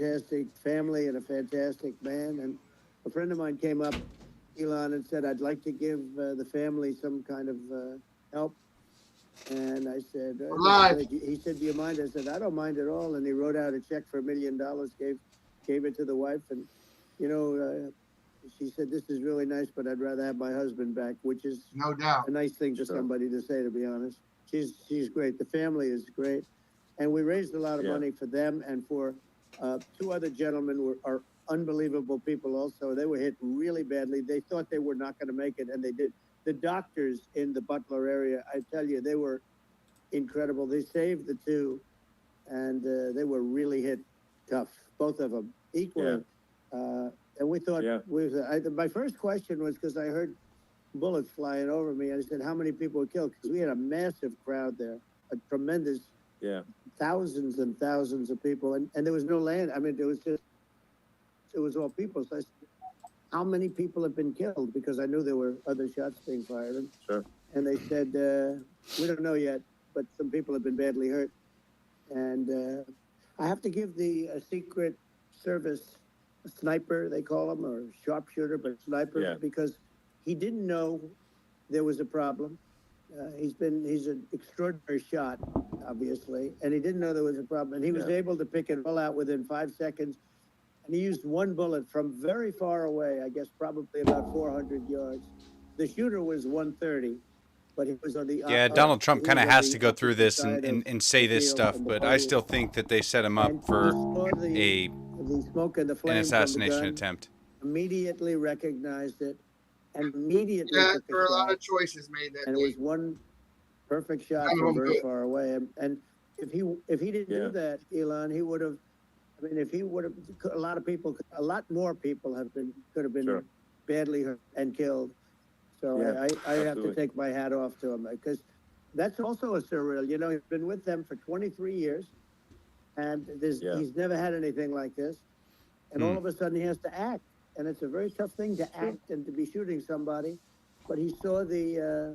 fantastic family and a fantastic man. And a friend of mine came up, Elon, and said, I'd like to give the family some kind of help. And I said, he said, do you mind? I said, I don't mind at all. And he wrote out a check for $1 million, gave it to the wife. And, you know, she said, this is really nice, but I'd rather have my husband back, which is no doubt a nice thing for somebody to say, to be honest. She's great. The family is great. And we raised a lot of money for them and for two other gentlemen who are unbelievable people also. They were hit really badly. They thought they were not going to make it, and they did. The doctors in the Butler area, I tell you, they were incredible. They saved the two, and they were really hit tough, both of them, equally. And we thought, my first question was because I heard bullets flying over me. I said, how many people were killed? Because we had a massive crowd there, a tremendous, thousands and thousands of people. And there was no land. I mean, it was all people. So I said, how many people have been killed? Because I knew there were other shots being fired. And they said, we don't know yet, but some people have been badly hurt. And I have to give the Secret Service sniper, they call him, or sharpshooter, but sniper, because he didn't know there was a problem. He's an extraordinary shot, obviously, and he didn't know there was a problem. And he was able to pick it all out within 5 seconds. And he used one bullet from very far away, I guess probably about 400 yards. The shooter was 130, but he was on the... Donald Trump kind of has to go through this and say this stuff, but I still think that they set him up for the smoke and the an assassination gun, attempt. Immediately recognized it, and immediately there took were a lot shot. of choices made that And day. it was one perfect shot from very far away. And if he didn't do that, Elon, he would have... I mean, if he would have, a lot more people could have been badly hurt and killed. So I have to take my hat off to him, because that's also a surreal. You know, he's been with them for 23 years, and he's never had anything like this. And all of a sudden he has to act, and it's a very tough thing to act and to be shooting somebody. But he saw the...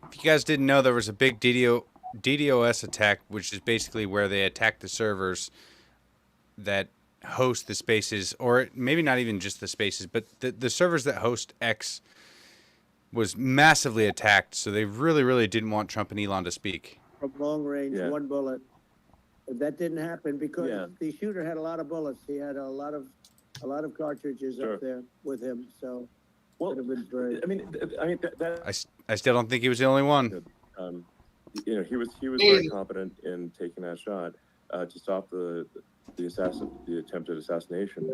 If you guys didn't know, there was a big DDoS attack, which is basically where they attack the servers that host the spaces, or maybe not even just the spaces, but the servers that host X was massively attacked. So they really, really didn't want Trump and Elon to speak. From long range, one bullet. That didn't happen because the shooter had a lot of bullets. He had a lot of cartridges up there with him. So would have been great. I still don't think he was the only one. You know, he was very competent in taking that shot to stop the attempted assassination.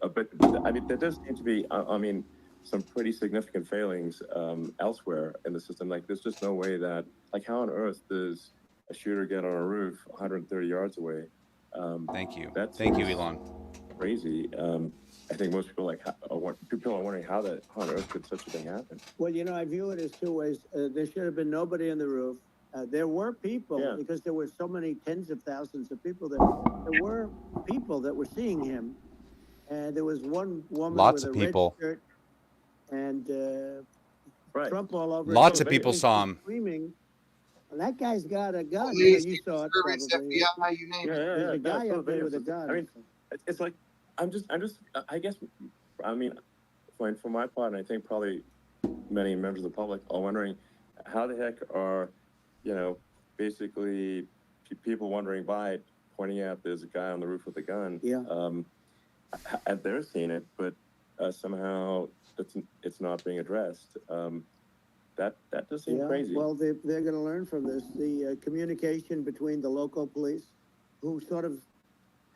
But I mean, there does seem to be, some pretty significant failings elsewhere in the system. Like, there's just no way that, like, how on earth does a shooter get on a roof 130 yards away? Thank you. Thank you, Elon. Crazy. I think most people people are wondering how on earth could such a thing happen. Well, you know, I view it as two ways. There should have been nobody on the roof. There were people, because there were so many tens of thousands of people there. There were people that were seeing him, and there was one woman with a red shirt, and Trump all over. Lots of people saw him Screaming. Well, that guy's got a gun. You saw it probably. FBI, you name it. There's a guy up there with a gun. I mean, it's like, I guess, for my part, and I think probably many members of the public are wondering, how the heck are, basically people wandering by, pointing out there's a guy on the roof with a gun. And they're seeing it, but somehow it's not being addressed. That does seem crazy. Well, they're going to learn from this. The communication between the local police, who sort of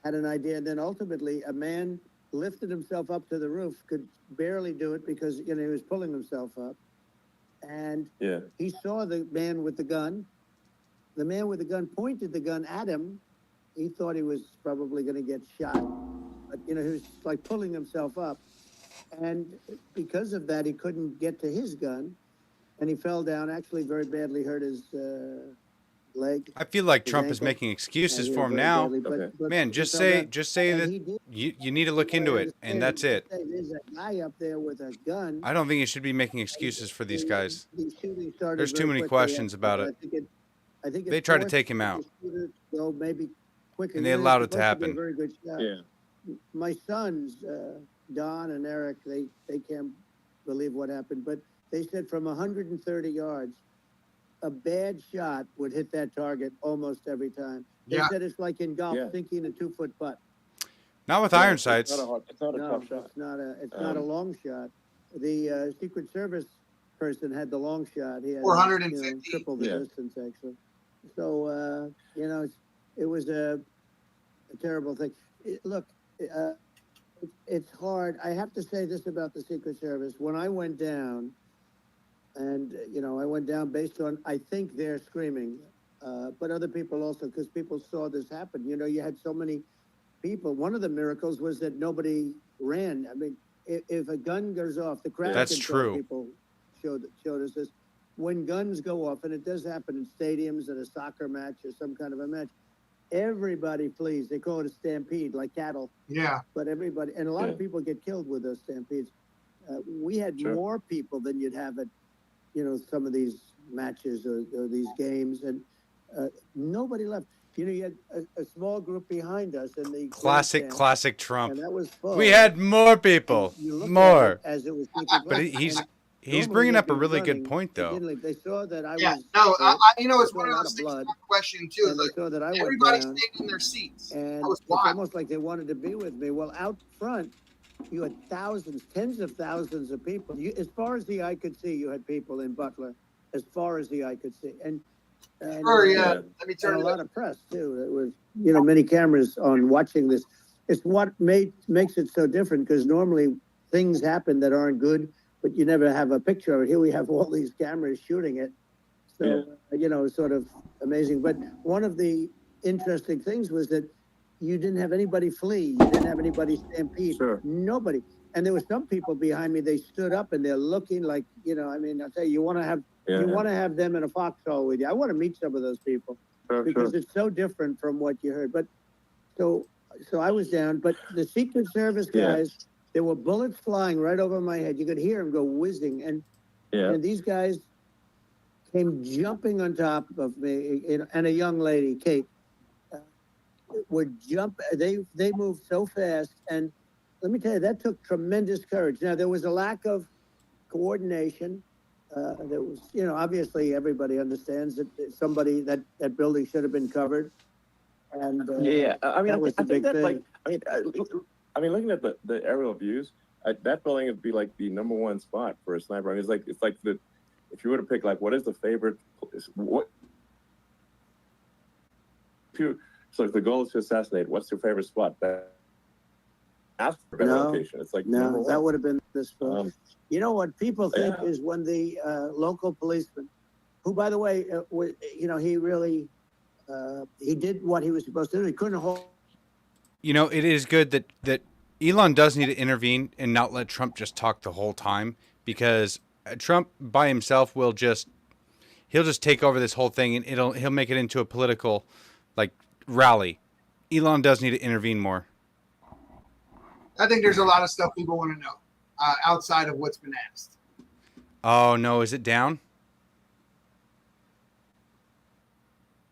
had an idea, and then ultimately a man lifted himself up to the roof, could barely do it because he was pulling himself up, and he saw the man with the gun. The man with the gun pointed the gun at him. He thought he was probably going to get shot, but he was like pulling himself up, and because of that, he couldn't get to his gun, and he fell down. Actually, very badly hurt his leg. I feel like Trump is making excuses for him now. Badly, but Man, just say that you need to look into it, and that's it. There's a guy up there with a gun. I don't think you should be making excuses for these guys. The shooting started There's too very many quickly. questions about it. I think They tried to take him out. Maybe quick. And they really allowed it to supposed be a happen. very good shot. Yeah. My sons, Don and Eric, they can't believe what happened, but they said from 130 yards, a bad shot would hit that target almost every time. They said it's like in golf, sinking a 2-foot putt. Not with iron sights. It's not a No, tough shot. it's not a long shot. The Secret Service person had the long shot. He had 450. triple the distance actually. So it was a terrible thing. It's hard. I have to say this about the Secret Service. When I went down, and I went down based on I think they're screaming, but other people also, because people saw this happen. You had so many people. One of the miracles was that nobody ran. I mean, if a gun goes off, the crowd. That's control true. People showed us this. When guns go off, and it does happen in stadiums, at a soccer match or some kind of a match, everybody flees. They call it a stampede, like cattle. Yeah. But everybody, and a lot of people get killed with those stampedes. We had more people than you'd have at, some of these matches or these games, and nobody left. You had a small group behind us, and the Classic Trump. and that was full. We had more people, more. As it was But he's bringing up a really good point, though. They saw that I was. It's one of those things. Question too. And they saw that I went everybody down, stayed in their seats. and it's almost like they wanted to be with me. Well, out front, you had thousands, tens of thousands of people. As far as the eye could see, you had people in Butler. As far as the eye could see, and Let me turn and a lot of press too. It was, many cameras on watching this. It's what makes it so different, because normally things happen that aren't good, but you never have a picture of it. Here we have all these cameras shooting it. So, sort of amazing. But one of the interesting things was that you didn't have anybody flee. You didn't have anybody stampede. Sure. Nobody. And there were some people behind me, they stood up and they're looking like, I'll tell you, you want to have them in a foxhole with you. I want to meet some of those people because it's so different from what you heard. But so I was down, but the Secret Service guys, there were bullets flying right over my head. You could hear them go whizzing. And these guys came jumping on top of me, and a young lady, Kate, they moved so fast. And let me tell you, that took tremendous courage. Now, there was a lack of coordination. There was, obviously everybody understands that somebody, that building should have been covered. And I mean, that was I the think big that, thing. looking at the aerial views, that building would be like the #1 spot for a sniper. I mean, it's like if you were to pick, like, what is the favorite, so if the goal is to assassinate, what's your favorite spot? Ask for a better location. It's like no, that would have been this spot. You know what people think is when the local policeman, who, by the way, he really, he did what he was supposed to do. He couldn't hold. It is good that Elon does need to intervene and not let Trump just talk the whole time, because Trump by himself he'll just take over this whole thing, and he'll make it into a political rally. Elon does need to intervene more. I think there's a lot of stuff people want to know outside of what's been asked. Oh no, is it down?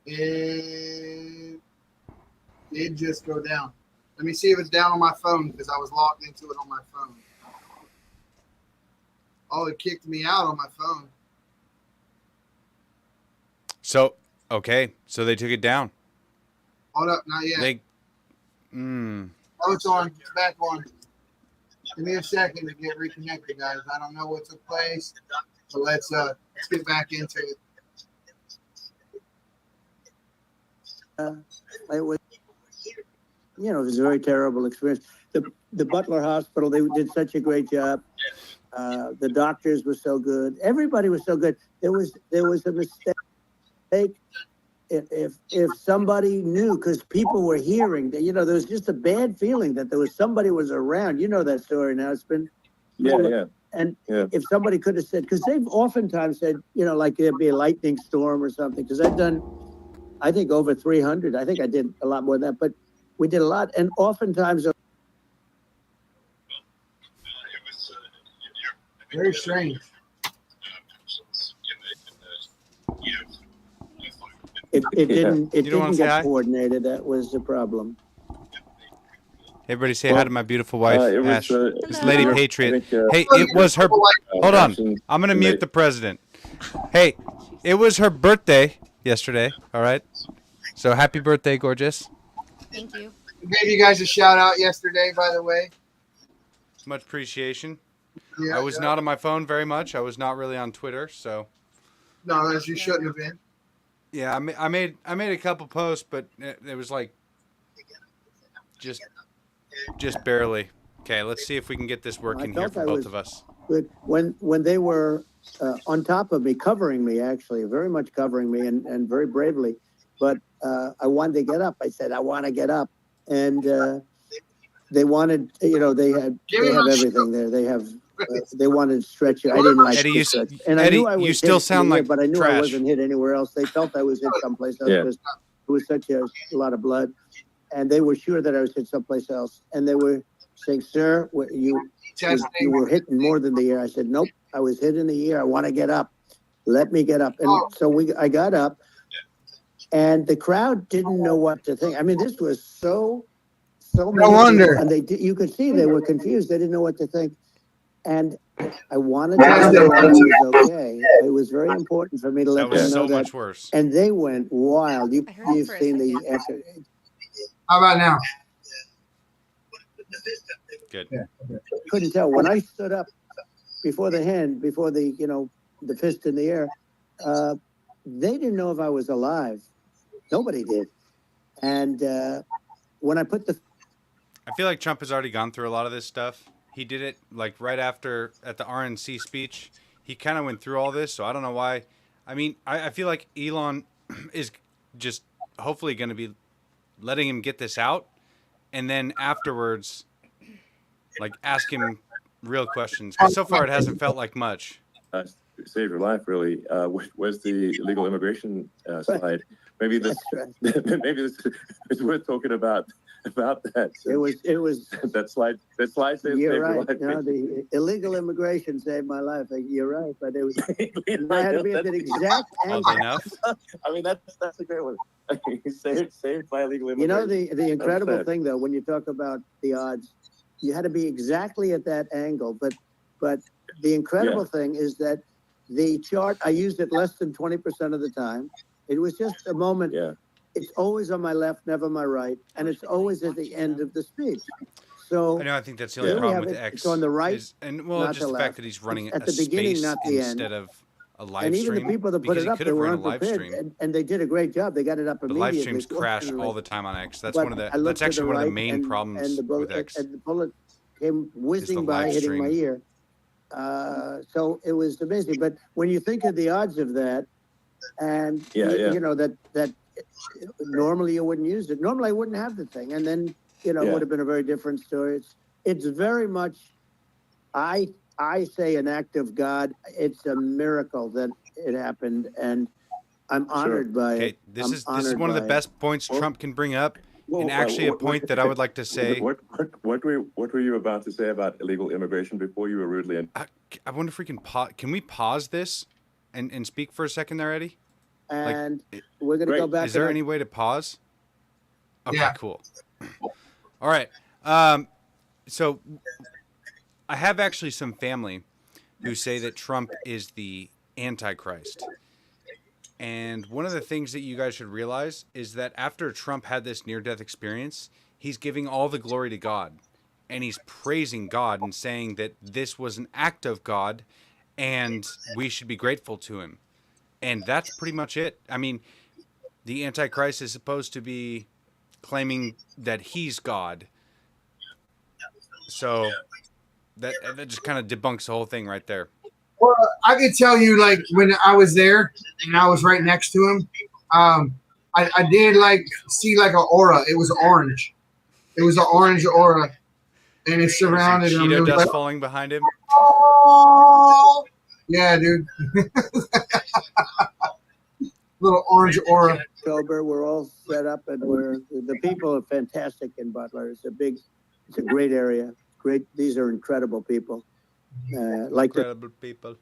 It did just go down. Let me see if it's down on my phone, because I was logged into it on my phone. Oh, it kicked me out on my phone. So they took it down. Hold up, not yet. Oh, it's on. It's back on. Give me a second to get reconnected, guys. I don't know what took place, so let's get back into it. It was, it was a very terrible experience. The Butler Hospital, they did such a great job. The doctors were so good. Everybody was so good. There was a mistake. If somebody knew, because people were hearing that, there was just a bad feeling that somebody was around. You know that story now. It's been if somebody could have said, because they've oftentimes said, like there'd be a lightning storm or something. Because I've done, I think, over 300. I think I did a lot more than that, but we did a lot, and oftentimes. Very strange. It didn't say get hi? coordinated. That was the problem. Everybody say hi to my beautiful wife, it was, Ash. It's Lady I Patriot. think, Hey, it was her. Hold on. Ashton I'm going to and mute they- the president. Hey, it was her birthday yesterday, all right? So happy birthday, gorgeous. Thank you. I gave you guys a shout out yesterday, by the way. Much appreciation. Yeah, I was not on my phone very much. I was not really on Twitter, so No, as you shouldn't have been. yeah, I made a couple posts, but it was like just barely. Okay, let's see if we can get this working here for both of us. But when they were on top of me, covering me, actually, very much covering me, and very bravely, but I wanted to get up. I said, I want to get up, and they wanted, they have everything there. They have. They wanted to stretch it. I didn't like Eddie, to you, stretch. And Eddie, I knew I was you still hit sound here, like but I knew trash. I wasn't hit anywhere else. They felt I was hit someplace else because it was such a lot of blood, and they were sure that I was hit someplace else. And they were saying, "Sir, you were hit more than the ear." I said, "Nope, I was hit in the ear. I want to get up. Let me get up." And so I got up, and the crowd didn't know what to think. I mean, this was so No wonder. and you could see they were confused. They didn't know what to think. And I wanted to know that I was okay. It was very important for me to let them know so that. much worse. And they went wild. You've seen the after. How about now? Good. Couldn't tell when I stood up before the the fist in the air. They didn't know if I was alive. Nobody did. And when I put I feel like Trump has already gone through a lot of this stuff. He did it like right after at the RNC speech. He kind of went through all this, so I don't know why. I mean, I feel like Elon is just hopefully going to be letting him get this out, and then afterwards, like ask him real questions. Because so far it hasn't felt like much. Save your life, really. Was the illegal immigration slide? Maybe this is worth talking about that. it was that slide saved you're your right. life. No, the illegal immigration saved my life. You're right, but it was I had to be at that exact angle. Enough. I mean, that's a great one. saved by illegal immigration. You know the incredible thing though, when you talk about the odds, you had to be exactly at that angle. But the incredible thing is that the chart, I used it less than 20% of the time. It was just a moment. Yeah. It's always on my left, never my right, and it's always at the end of the speech. So I know. I think that's the only problem with X. It's on the right, just the not the fact left. that he's running It's at a the beginning, space not the instead end. of a live And even stream. the people that put because it he up, could they have were run a live unprepared, stream. and they did a great job. They got it up The immediately. live streams crash fortunately. all the time on X. That's But one of the. I looked That's to actually one of the right, main problems and the bullet, with X. and the bullet came whizzing by, live hitting my stream. ear. So it was amazing. But when you think of the odds of that, and you know that normally you wouldn't use it. Normally I wouldn't have the thing, and then it would have been a very different story. It's very much, I say, an act of God. It's a miracle that it happened, and I'm honored by it. This is one of the best points Trump can bring up, and actually a point that I would like to say. What were you about to say about illegal immigration before you were rudely? I wonder if we can pause. Can we pause this and speak for a second there, Eddie? And we're going to go back. Is there any way to pause? Okay, Yeah. cool. All right. So I have actually some family who say that Trump is the Antichrist. And one of the things that you guys should realize is that after Trump had this near-death experience, he's giving all the glory to God. And he's praising God and saying that this was an act of God and we should be grateful to him. And that's pretty much it. I mean, the Antichrist is supposed to be claiming that he's God. So that just kind of debunks the whole thing right there. Well, I could tell you, like, when I was there and I was right next to him, I did see like an aura. It was orange. It was an orange aura, and it surrounded him. Cheeto dust falling behind him. Oh, yeah, dude. Little orange aura. October, we're all set up, and the people are fantastic in Butler. It's a great area. Great. These are incredible people. Incredible people.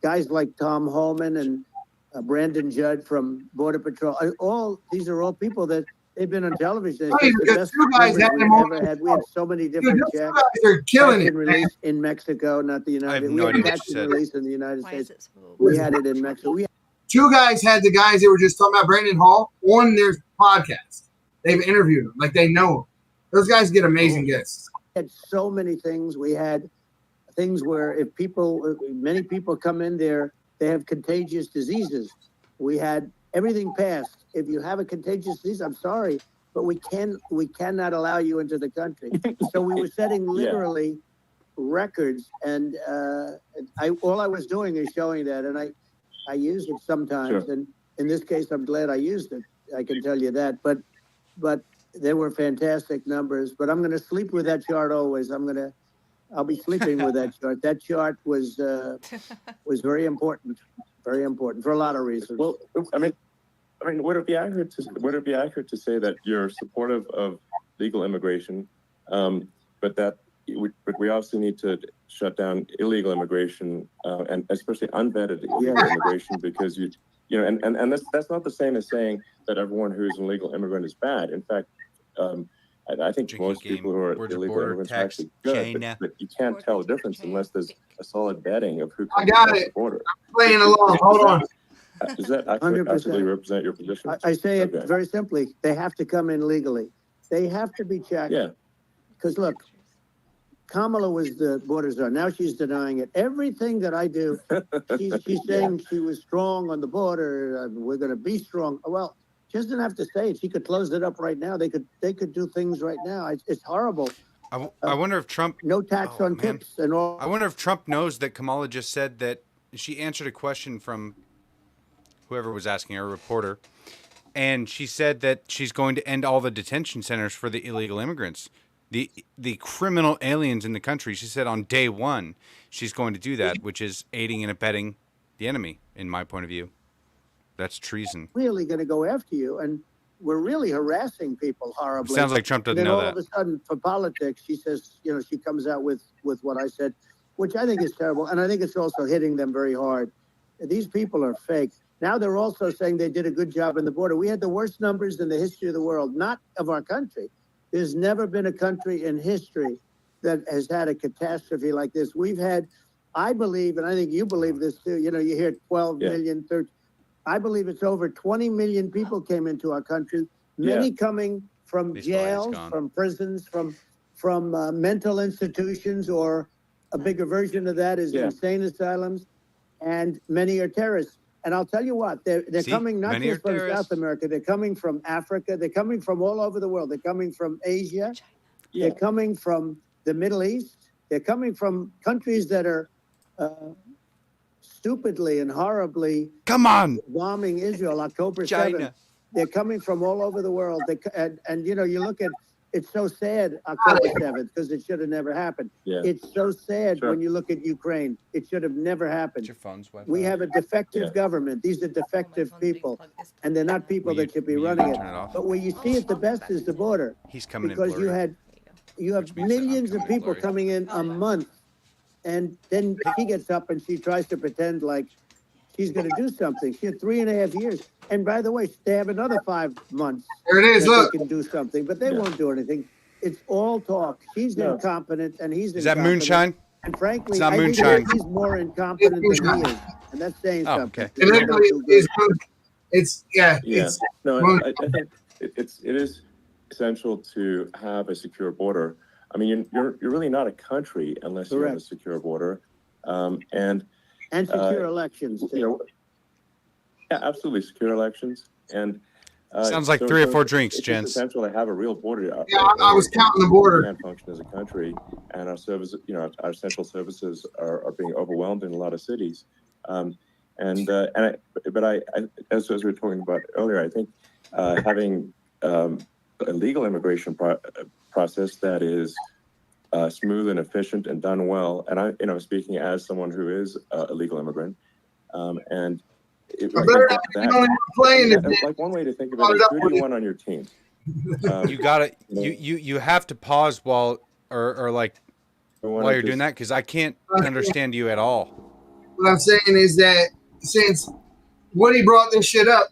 Guys like Tom Holman and Brandon Judd from Border Patrol. These are all people that they've been on television. Oh, It's the best two guys numbers had we've them on. ever had. We had so many different Dude, checks. those guys are killing it, man. Release in Mexico, not the United States. no idea what catch you and said. release in the United States. So We had it in Mexico. Two guys had the guys they were just talking about, Brandon Hall, on their podcast. They've interviewed them, like they know them. Those guys get amazing guests. We had so many things. We had things where many people come in there, they have contagious diseases. We had everything passed. If you have a contagious disease, I'm sorry, but we cannot allow you into the country. So we were setting literally records, and all I was doing is showing that, and I use it sometimes, and in this case, I'm glad I used it. I can tell you that, but they were fantastic numbers. But I'm going to sleep with that chart always. I'll be sleeping with that chart. That chart was very important for a lot of reasons. Well, I mean, would it be accurate to say that you're supportive of legal immigration, but we also need to shut down illegal immigration, and especially unvetted illegal immigration, because and that's not the same as saying that everyone who's an illegal immigrant is bad. In fact, I think most people who are illegal immigrants are actually good, but you can't tell the difference unless there's a solid vetting of who comes across the border. I'm playing along. Hold on. Does that actually represent your position? I say it very simply. They have to come in legally. They have to be checked. Yeah. Because look, Kamala was the border czar. Now she's denying it. Everything that I do, she's saying she was strong on the border. We're going to be strong. Well, she doesn't have to say it. She could close it up right now. They could do things right now. It's horrible. I wonder if Trump... No tax on tips and all. I wonder if Trump knows that Kamala just said that she answered a question from whoever was asking her, a reporter, and she said that she's going to end all the detention centers for the illegal immigrants. The criminal aliens in the country. She said on day one she's going to do that, which is aiding and abetting the enemy, in my point of view. That's treason. Really going to go after you, and we're really harassing people horribly. Sounds like Trump doesn't know that. All of a sudden, for politics, she says, she comes out with what I said, which I think is terrible, and I think it's also hitting them very hard. These people are fake. Now they're also saying they did a good job in the border. We had the worst numbers in the history of the world, not of our country. There's never been a country in history that has had a catastrophe like this. We've had, I believe, and I think you believe this too, you hear 12 million, 13. I believe it's over 20 million people came into our country, many coming from jails, from prisons, from mental institutions, or a bigger version of that is insane asylums, and many are terrorists. And I'll tell you what, they're coming not just from South America, they're coming from Africa, they're coming from all over the world. They're coming from Asia, they're coming from the Middle East, they're coming from countries that are stupidly and horribly bombing Israel October 7th. They're coming from all over the world. And you look at, it's so sad October 7th, because it should have never happened. It's so sad when you look at Ukraine. It should have never happened. We have a defective government. These are defective people, and they're not people that should be running it. But where you see it the best is the border. He's coming because you have millions of people coming in a month, and then she gets up and she tries to pretend like she's going to do something. She had 3.5 years. And by the way, they have another 5 months. There it is. Look, they can do something, but they won't do anything. It's all talk. She's incompetent, and he's Is that moonshine? And frankly, It's not I moonshine. think he's more incompetent than he is, and that's saying something. Okay. it literally is. It's No, I think it is essential to have a secure border. I mean, you're really not a country unless you have a secure border, and secure elections. Absolutely, secure elections, and sounds like 3 or 4 drinks, gents. It's essential to have a real border. I was counting the border. We can't function as a country, and our services, our essential services are being overwhelmed in a lot of cities. But as we were talking about earlier, I think having a legal immigration process that is smooth and efficient and done well, and I'm speaking as someone who is a legal immigrant, and like one way to think of it is, who do you want on your team? You gotta, you have to pause while you're doing that, because I can't understand you at all. What I'm saying is that since Woody brought this shit up.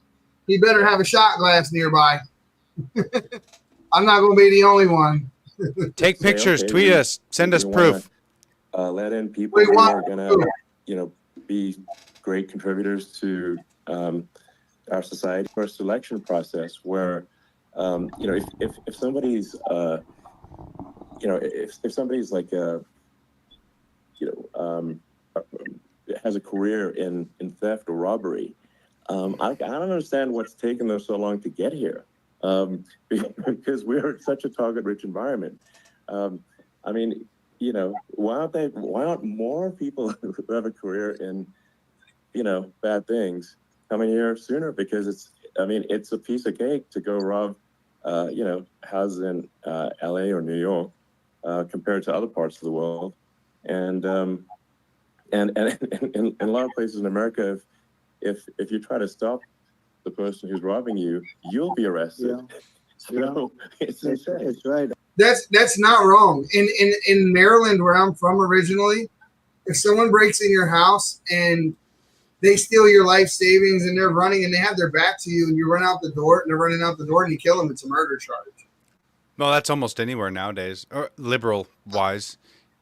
He better have a shot glass nearby. I'm not going to be the only one. Take pictures, tweet us, send us proof. Let in people who are going to, be great contributors to our society, our selection process, where, if somebody's, if somebody's like, has a career in theft or robbery, I don't understand what's taken them so long to get here, because we're in such a target-rich environment. I mean, why aren't more people who have a career in, bad things coming here sooner? Because it's a piece of cake to go rob, houses in LA or New York, compared to other parts of the world. And in a lot of places in America, if you try to stop the person who's robbing you, you'll be arrested. It's right. That's not wrong. In Maryland, where I'm from originally, if someone breaks in your house and they steal your life savings and they're running and they have their back to you and you run out the door and they're running out the door and you kill them, it's a murder charge. Well, that's almost anywhere nowadays, or liberal wise,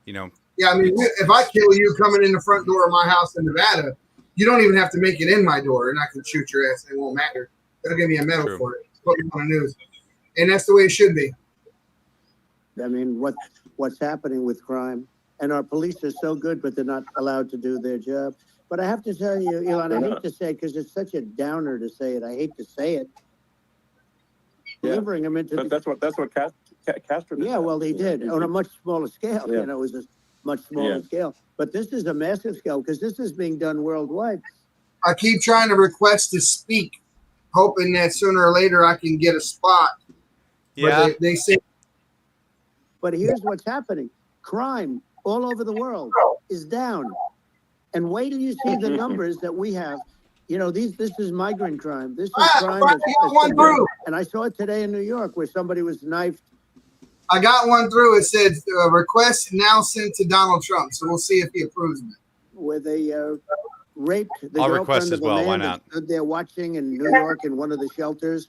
Yeah, I mean, if I kill you coming in the front door of my house in Nevada, you don't even have to make it in my door, and I can shoot your ass. It won't matter. They'll give me a medal for it. Put me on the news, and that's the way it should be. I mean, what's happening with crime, and our police are so good, but they're not allowed to do their job. But I have to tell you, Elon, I hate to say it because it's such a downer to say it. I hate to say it. Yeah. Delivering them into that's what Castro did. Yeah, well, he did on a much smaller scale. Yeah. It was a much smaller scale. But this is a massive scale because this is being done worldwide. I keep trying to request to speak, hoping that sooner or later I can get a spot. Yeah. But they say. But here's what's happening. Crime all over the world is down. And wait till you see the numbers that we have. This is migrant crime. This is crime. And I saw it today in New York where somebody was knifed. I got one through. It said request now sent to Donald Trump. So we'll see if he approves of it. Where they raped the I'll girlfriend request as of a well. man Why that not? stood there watching in New York in one of the shelters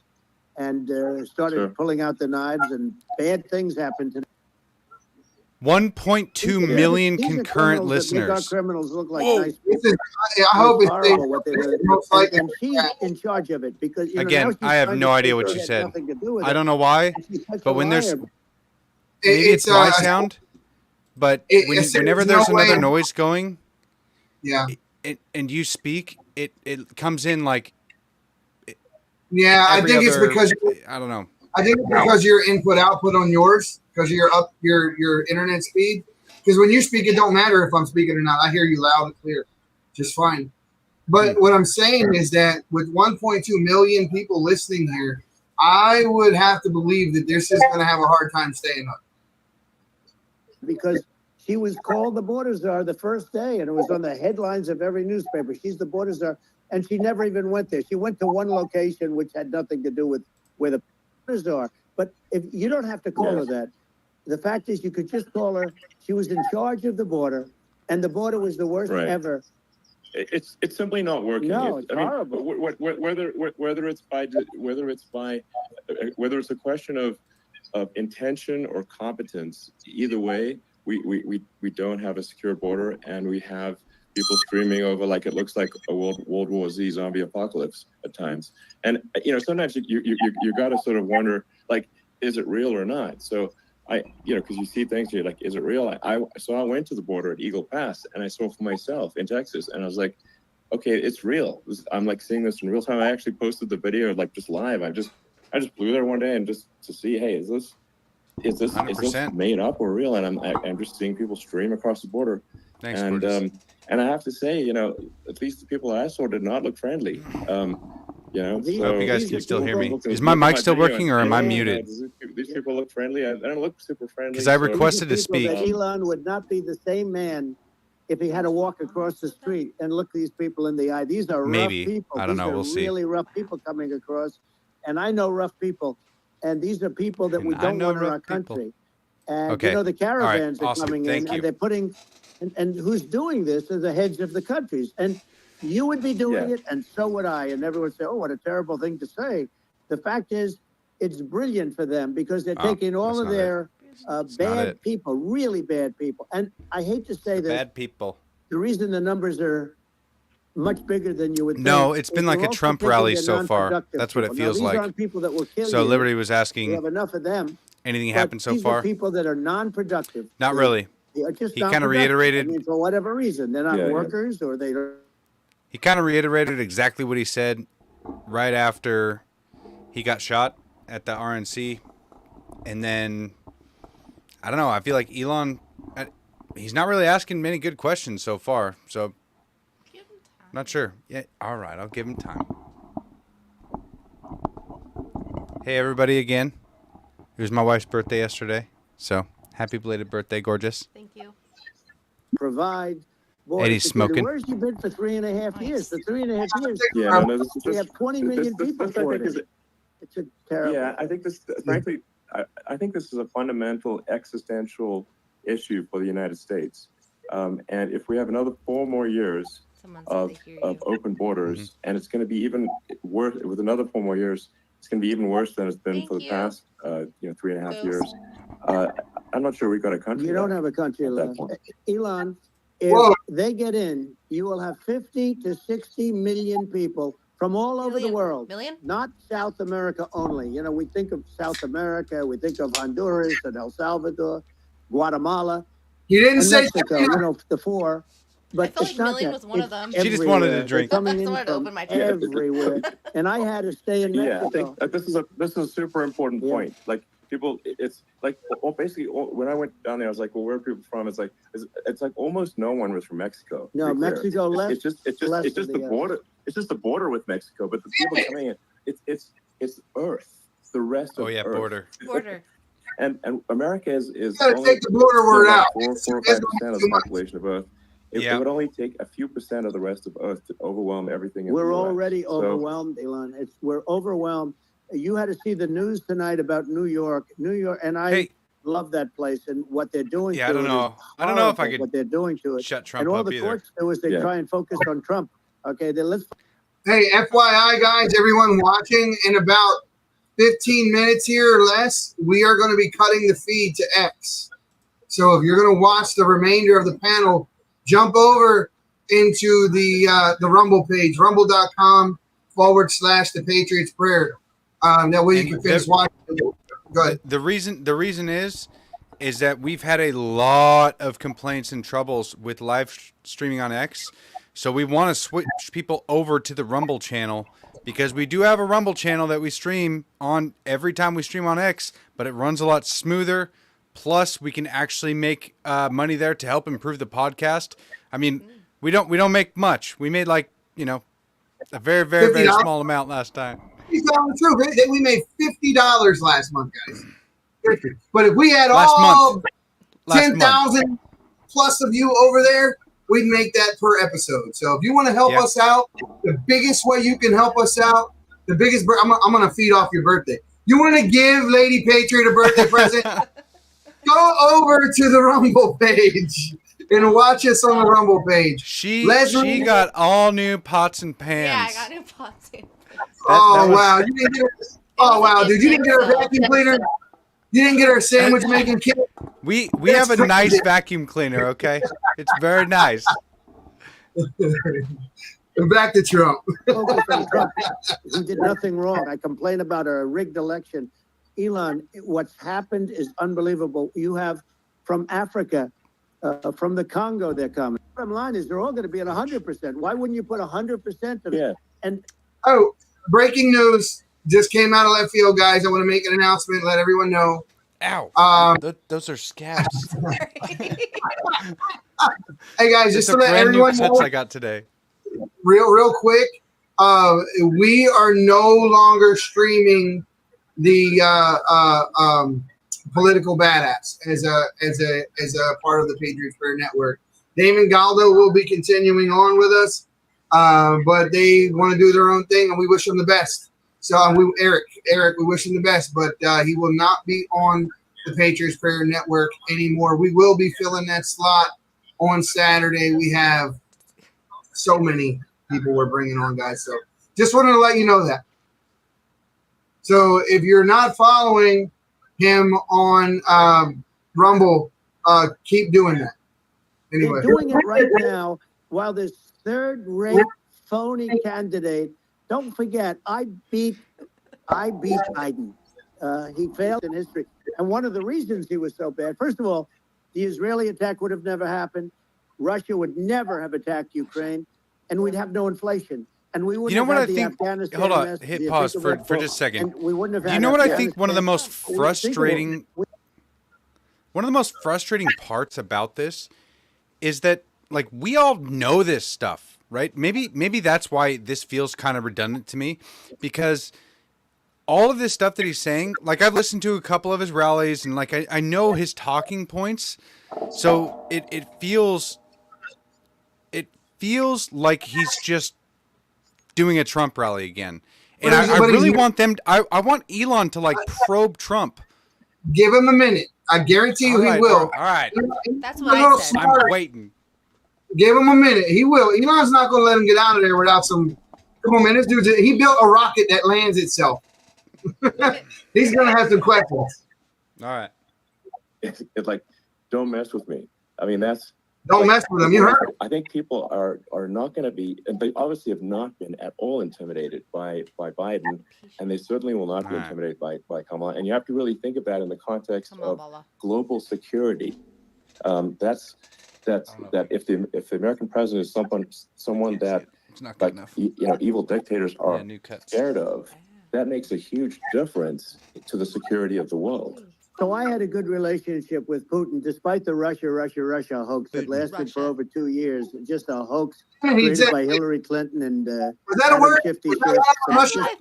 and started pulling out the knives, and bad things happened to them. 1.2 million These are concurrent criminals that make our listeners. criminals look like Whoa. nice people. I hope it's horrible what they do. most likely. And she's in charge of it because Again, I have no idea what you said. I don't know why, but when there's maybe it's my sound, but whenever there's another noise going, and you speak, it comes in like. Yeah, I think it's because I don't know. I think it's because your input output on yours, because you're up your internet speed. Because when you speak, it don't matter if I'm speaking or not. I hear you loud and clear, just fine. But what I'm saying is that with 1.2 million people listening here, I would have to believe that this is going to have a hard time staying up. Because she was called the border czar the first day, and it was on the headlines of every newspaper. She's the border czar, and she never even went there. She went to one location which had nothing to do with where the borders are. But if you don't have to call her that, the fact is you could just call her. She was in charge of the border, and the border was the worst ever. It's simply not working. No, it's horrible. Whether it's a question of intention or competence, either way, we don't have a secure border, and we have people streaming over like it looks like a World War Z zombie apocalypse at times. And sometimes you got to sort of wonder, like, is it real or not? So because you see things, you're like, is it real? So I went to the border at Eagle Pass and I saw for myself in Texas, and I was like, okay, it's real. I'm like seeing this in real time. I actually posted the video like just live. I just flew there one day and just to see, hey, is this 100%. made up or real? And I'm just seeing people stream across the border. Thanks, and Brutus. And I have to say, at least the people I saw did not look friendly. I hope you guys can still hear me. Is my mic still working, or am I muted? These people look friendly. I don't look super friendly. Because I requested to speak. Elon would not be the same man if he had to walk across the street and look these people in the eye. These are rough people. I don't know. We'll see. Really rough people coming across, and I know rough people, and these are people that we don't want in our country. And the caravans are coming in, and they're putting, and who's doing this are the heads of the countries. And You would be doing Yeah. it, and so would I. And everyone would say, "Oh, what a terrible thing to say." The fact is, it's brilliant for them because they're taking all that's of not their not bad it. people, really bad people. And I hate to say this, Bad people. the reason the numbers are much bigger than you would think. No, it's been is like they're a also Trump picking rally the so far. non-productive That's what it people. Now, feels these like. aren't people that will kill So you. Liberty was We asking, have enough of them. anything But happened so these far? are people that are non-productive. Not really. They are just He kinda non-productive. reiterated- I mean, for whatever reason, they're not Yeah, yeah. workers or they don't. He kind of reiterated exactly what he said right after he got shot at the RNC. And then, I don't know, I feel like Elon, he's not really asking many good questions so far. So, Give him time. not sure. Yeah, all right, I'll give him time. Hey, everybody, again. It was my wife's birthday yesterday. So, happy belated birthday, gorgeous. Thank you. Provide. Eddie's smoking. Where's he been for 3.5 years? For 3.5 years, Yeah, no, this, we have 20 million people I for think is it. It's a terrible. Yeah, I think this, frankly, I think this is a fundamental existential issue for the United States. And if we have another 4 more years Someone said of, they hear of you. open borders, and it's going to be even worse with another 4 more years, it's going to be even worse than it's been Thank for the you. past, 3.5 Ghost. years. I'm not sure we've got a country. You don't left have a country at that left. point. Elon, if Whoa. they get in, you will have 50 to 60 million people from all over the Million. world. Million? Not South America only. You know, we think of South America, we think of Honduras and El Salvador, Guatemala, You didn't and say Mexico, you know, the 4. But I felt it's like not Million that. was one of It's them. She just wanted to everywhere. drink. They're coming I in wanted to from open my drink. everywhere. And I had to stay in Yeah, I Mexico. think this is a super important Yeah. point. Like people, it's like basically when I went down there, I was like, well, where are people from? It's like almost no one was from Mexico. No, to be clear. Mexico left. It's just less it's just than the the others. border. It's just the border with Mexico, but the people coming in, it's Earth. The rest of Oh, yeah, Earth. border. Border. And America is You gotta only take the border word about out. 4 or It's 5% too of the much. population of Earth. It Yeah. would only take a few percent of the rest of Earth to overwhelm everything. In We're the US. already So- overwhelmed, Elon. We're overwhelmed. You had to see the news tonight about New York, and I Hey, love that place and what they're doing. yeah, to I don't it know. is I don't know if I horrible could what they're doing to it. shut Trump And all up the either. courts do is they Yeah. try and focus on Trump. Okay, then let's. Hey, FYI, guys, everyone watching, in about 15 minutes here or less, we are going to be cutting the feed to X. So if you're going to watch the remainder of the panel, jump over into the Rumble page, rumble.com/the Patriots Prayer. That way you And can finish the- watching. Go ahead. The reason is that we've had a lot of complaints and troubles with live streaming on X. So we want to switch people over to the Rumble channel because we do have a Rumble channel that we stream on every time we stream on X, but it runs a lot smoother. Plus, we can actually make money there to help improve the podcast. I mean, we don't make much. We made like, a very, very, very $50. small amount last time. He's telling the truth. We made $50 last month, guys. But if we had Last all month. Last month. 10,000 plus of you over there, we'd make that per episode. So if you want to help Yeah. us out, the biggest way you can help us out, I'm going to feed off your birthday. You want to give Lady Patriot a birthday present? Go over to the Rumble page and watch us on the Rumble page. She Leslie- got all new pots and pans. Yeah, I got new pots. Oh, was- wow. You didn't get her, oh, wow, dude. You didn't get her vacuum cleaner? You didn't get her sandwich making kit? We That's have a nice crazy. vacuum cleaner, okay? It's very nice. Back to Trump. focus on Trump. He did nothing wrong. I complain about a rigged election. Elon, what's happened is unbelievable. You have from Africa, from the Congo, they're coming. Bottom line is they're all going to be at 100%. Why wouldn't you put 100% of it? Yeah. And Oh, breaking news just came out of left field, guys. I want to make an announcement, let everyone know. Ow. Those are scabs. Hey, guys, It's just a to let brand new everyone touch know, I got today. real quick, we are no longer streaming the political badass as a part of the Patriots Prayer Network. Damon Galdo will be continuing on with us, but they want to do their own thing, and we wish them the best. So, Eric, we wish him the best, but he will not be on the Patriots Prayer Network anymore. We will be filling that slot on Saturday. We have so many people we're bringing on, guys. So just wanted to let you know that. So if you're not following him on Rumble, keep doing that. Anyway. They're doing it right now while this third-rate phony candidate. Don't forget, I beat Biden. He failed in history. And one of the reasons he was so bad, first of all, the Israeli attack would have never happened. Russia would never have attacked Ukraine, and we'd have no inflation. And we wouldn't have had the Afghanistan. Hold on, hit pause for just a second. And we wouldn't have had you know what I think Afghanistan. one of the most frustrating parts about this is that, like, we all know this stuff, right? Maybe that's why this feels kind of redundant to me, because all of this stuff that he's saying, like, I've listened to a couple of his rallies, and like I know his talking points, so it feels like he's just doing a Trump rally again. And I really want them. I want Elon to like probe Trump. Give him a minute. I guarantee you he will. All right. That's what I said. I'm waiting. Give him a minute. He will. Elon's not going to let him get out of there without some. Come on, man. This dude, he built a rocket that lands itself. He's going to have some questions. All right. It's like, don't mess with me. I mean, don't mess with him. You heard. I think people are not going to be, and they obviously have not been at all intimidated by Biden, and they certainly will not be intimidated by Kamala. And you have to really think of that in the context of global security. That's that if the American president is someone that, it's not good enough. Evil dictators are scared of, that makes a huge difference to the security of the world. So I had a good relationship with Putin, despite the Russia hoax that lasted for over 2 years. Just a hoax created by Hillary Clinton and was that a word? Shifty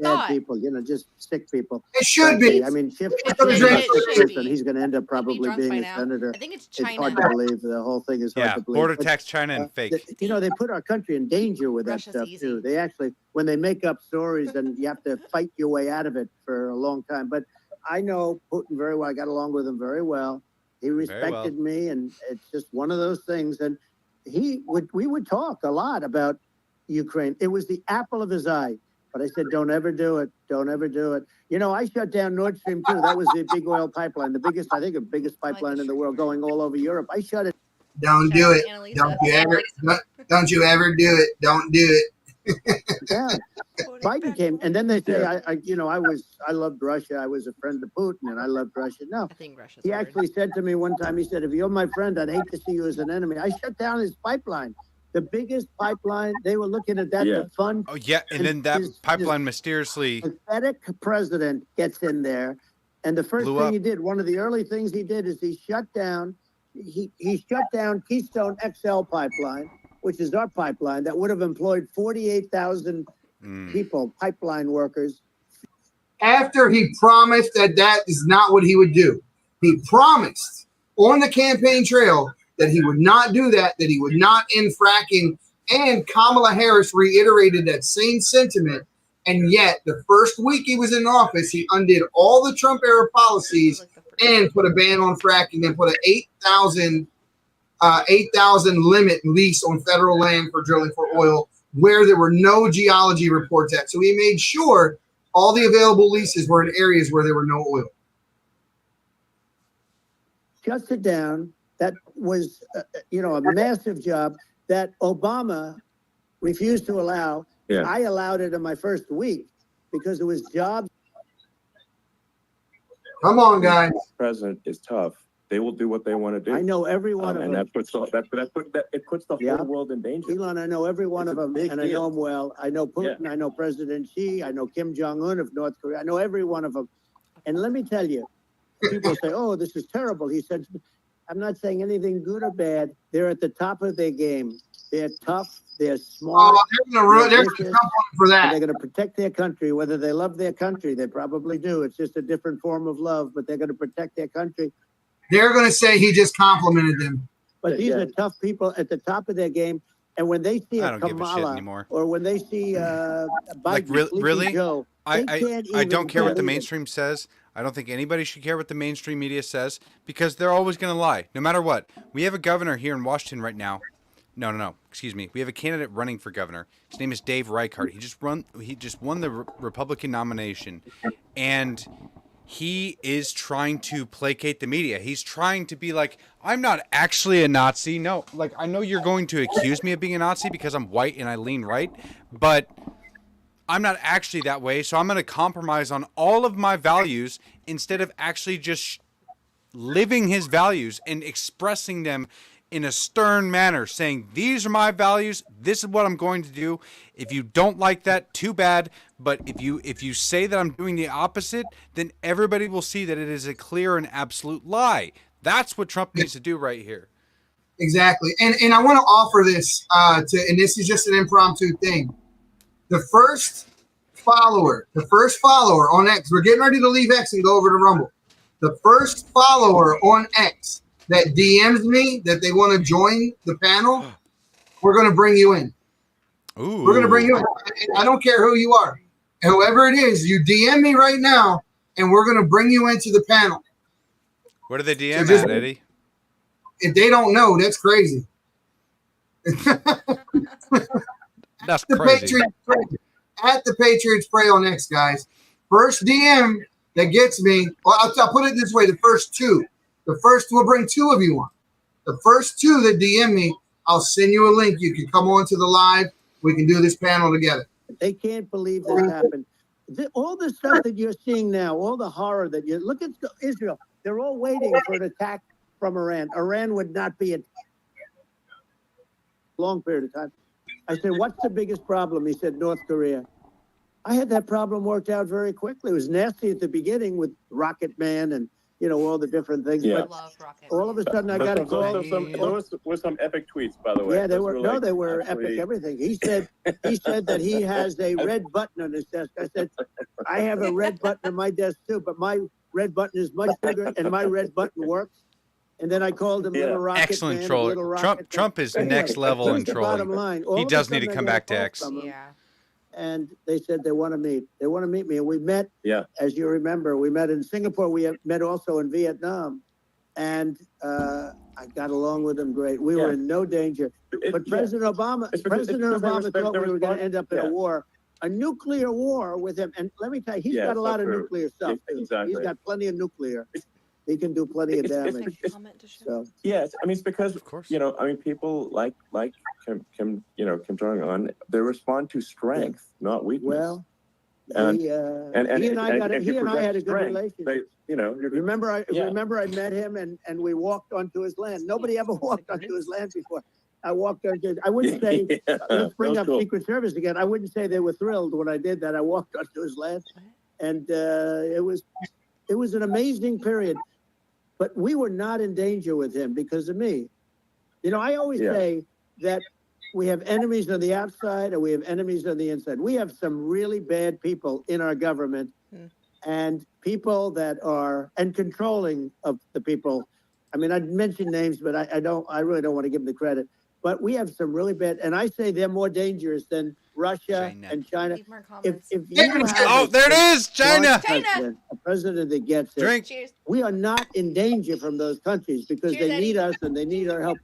bad people, just sick people. It should be. I mean, Schiff, he's going to end up probably being a senator. I think it's China. It's hard to believe. The whole thing is hard to believe. Border tax, China, and fake. They put our country in danger with that stuff, too. They actually, when they make up stories, and you have to fight your way out of it for a long time. But I know Putin very well. I got along with him very well. He respected me, and it's just one of those things. And we would talk a lot about Ukraine. It was the apple of his eye. But I said, don't ever do it. Don't ever do it. I shut down Nord Stream 2. That was the big oil pipeline, the biggest pipeline in the world going all over Europe. I shut it. Don't do it. Don't you ever do it. Don't do it. Yeah. Biden came, and then they say, I loved Russia. I was a friend of Putin, and I loved Russia. No, he actually said to me one time, he said, if you're my friend, I'd hate to see you as an enemy. I shut down his pipeline, the biggest pipeline. They were looking at that to fund. Oh, yeah, and then that pipeline mysteriously. Pathetic president gets in there, and the first thing he did, one of the early things he did is he shut down Keystone XL pipeline, which is our pipeline that would have employed 48,000 people, pipeline workers. After he promised that is not what he would do. He promised on the campaign trail that he would not do that he would not end fracking. And Kamala Harris reiterated that same sentiment. And yet, the first week he was in office, he undid all the Trump-era policies and put a ban on fracking and put an 8,000 limit lease on federal land for drilling for oil where there were no geology reports at. So he made sure all the available leases were in areas where there were no oil. Shuts it down. That was, a massive job that Obama refused to allow. Yeah. I allowed it in my first week because it was jobs. Come on, guys. The president is tough. They will do what they want to do. I know every one of them. And it puts the whole world in danger. Elon, I know every one of them, and I know them well. I know Putin, I know President Xi, I know Kim Jong-un of North Korea. I know every one of them. And let me tell you, people say, oh, this is terrible. He said, I'm not saying anything good or bad. They're at the top of their game. They're tough. They're smart. Oh, they're going to come for that. They're going to protect their country. Whether they love their country, they probably do. It's just a different form of love, but they're going to protect their country. They're going to say he just complimented them. But these are tough people at the top of their game. And when they see a Kamala or when they see Biden, like really, Joe, I don't care what the mainstream says. I don't think anybody should care what the mainstream media says because they're always going to lie, no matter what. We have a governor here in Washington right now No. Excuse me. We have a candidate running for governor. His name is Dave Reichart. He just won the Republican nomination, and he is trying to placate the media. He's trying to be like, I'm not actually a Nazi. No, like, I know you're going to accuse me of being a Nazi because I'm white and I lean right, but I'm not actually that way. So I'm going to compromise on all of my values instead of actually just living his values and expressing them in a stern manner, saying, these are my values, this is what I'm going to do. If you don't like that, too bad. But if you say that I'm doing the opposite, then everybody will see that it is a clear and absolute lie. That's what Trump needs to do right here. Exactly. And I want to offer this and this is just an impromptu thing. The first follower on X, we're getting ready to leave X and go over to Rumble. The first follower on X that DMs me that they want to join the panel, we're going to bring you in. Ooh. We're going to bring you in. I don't care who you are. Whoever it is, you DM me right now, and we're going to bring you into the panel. What are they DM at, Eddie? If they don't know, that's crazy. That's crazy. At the Patriots Prayer on X, guys. First DM that gets me, well, I'll put it this way, the first two. The first, we'll bring two of you on. The first two that DM me, I'll send you a link. You can come on to the live. We can do this panel together. They can't believe this happened. All the stuff that you're seeing now, all the horror that you look at Israel, they're all waiting for an attack from Iran. Iran would not be a long period of time. I said, what's the biggest problem? He said, North Korea. I had that problem worked out very quickly. It was nasty at the beginning with Rocket Man and all the different things. Yeah. But all of a sudden, I got a call. There were some epic tweets, by the way. Yeah, they were. Like, they were epic. Everything. He said that he has a red button on his desk. I said, I have a red button on my desk too, but my red button is much bigger, and my red button works. And then I called him Little Rocket. Excellent Man, troll. Trump is next level in trolling. He does need to come back to X. Yeah. And they said they want to meet. They want to meet me. And we met, as you remember, we met in Singapore. We met also in Vietnam. And I got along with them great. We were in no danger. But President Obama thought we were going to end up in a war, a nuclear war with him. And let me tell you, he's got a lot of nuclear stuff. Exactly. He's got plenty of nuclear. He can do plenty of damage. So. Yes, I mean, it's because, of course, people like Kim Jong-un, they respond to strength, not weakness. Well, he and I had a good relationship. Remember I met him and we walked onto his land. Nobody ever walked onto his land before. I walked onto. I wouldn't say let's bring up Secret Service again. I wouldn't say they were thrilled when I did that. I walked onto his land, and it was an amazing period. But we were not in danger with him because of me. I always say that we have enemies on the outside and we have enemies on the inside. We have some really bad people in our government and people that are controlling of the people. I mean, I'd mention names, but I really don't want to give them the credit. But we have some really bad, and I say they're more dangerous than Russia and China. If you have there it is, China. A president that gets it. Drink. We are not in danger from those countries because they need us and they need our help.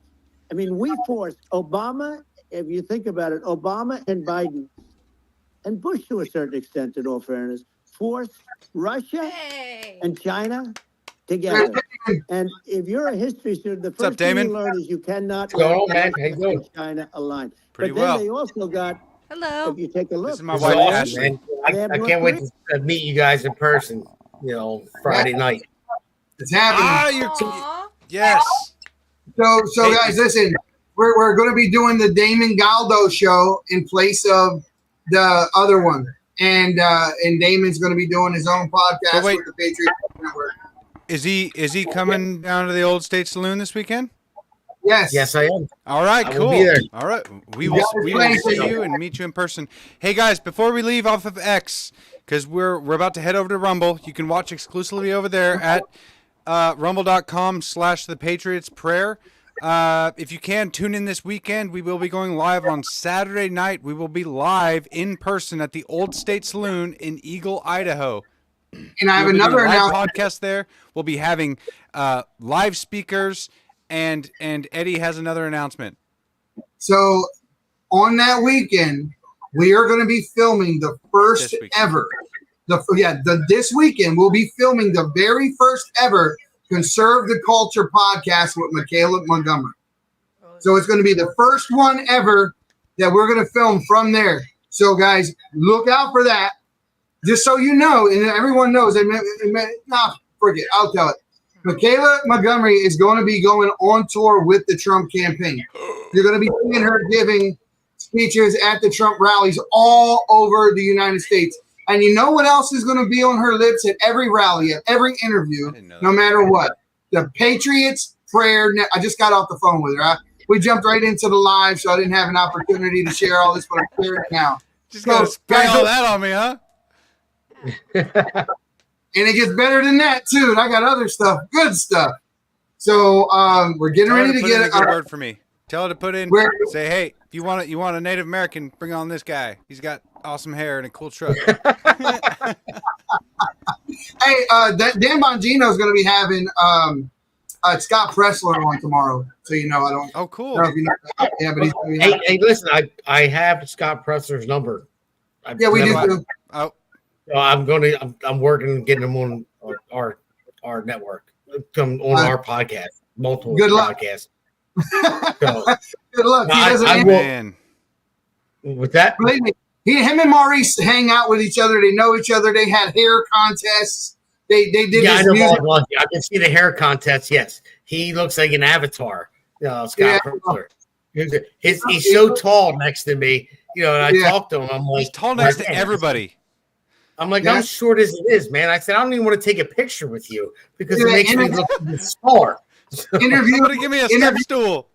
I mean, we forced Obama, if you think about it, Obama and Biden, and Bush to a certain extent, in all fairness, forced Russia and China together. And if you're a history student, the first thing you learn is you cannot let China align. But then they also got, if you take a look. This is my wife, Ashley. I can't wait to meet you guys in person, Friday night. It's happening. Yes. So guys, listen, we're going to be doing the Damon Galdo show in place of the other one. And Damon's going to be doing his own podcast with the Patriots Network. Is he coming down to the Old State Saloon this weekend? Yes, I am. All right, cool. Will be there. All right, we will see you and meet you in person. Hey guys, before we leave off of X, because we're about to head over to Rumble, you can watch exclusively over there at rumble.com/The Patriots Prayer. If you can, tune in this weekend. We will be going live on Saturday night. We will be live in person at the Old State Saloon in Eagle, Idaho. And I have another podcast there. We'll be having live speakers, and Eddie has another announcement. So on that weekend, we are going to be filming the first ever. This weekend we'll be filming the very first ever Conserve the Culture podcast with Michaela Montgomery. So it's going to be the first one ever that we're going to film from there. So guys, look out for that. Just so you know, and everyone knows. Forget. I'll tell it. Michaela Montgomery is going to be going on tour with the Trump campaign. You're going to be seeing her giving speeches at the Trump rallies all over the United States. And you know what else is going to be on her lips at every rally, at every interview, no matter what? The Patriots Prayer. I just got off the phone with her. We jumped right into the live, so I didn't have an opportunity to share all this, but I'm sharing it now. Just going to spray all that on me, huh? And it gets better than that, too. And I got other stuff, good stuff. So we're getting ready to get a good word for me. Tell her to put in, say, hey, if you want a Native American, bring on this guy. He's got awesome hair and a cool truck. Hey, Dan Bongino is going to be having Scott Pressler on tomorrow. So you know, I don't. Oh, cool. Know if you know, yeah, but he's hey, listen, I have Scott Pressler's number. Yeah, we do too. Oh, I'm working on getting him on our network, come on our podcast, multiple podcasts. So, good luck. With that, believe me, him and Maurice hang out with each other. They know each other. They had hair contests. They did. Yeah, this music. I can see the hair contest. Yes, he looks like an avatar. Scott Pressler. He's so tall next to me. And I talked to him. I'm like, he's tall next to everybody. I'm like, I'm short as it is, man. I said, I don't even want to take a picture with you because it makes me look smart. Somebody give me a step stool.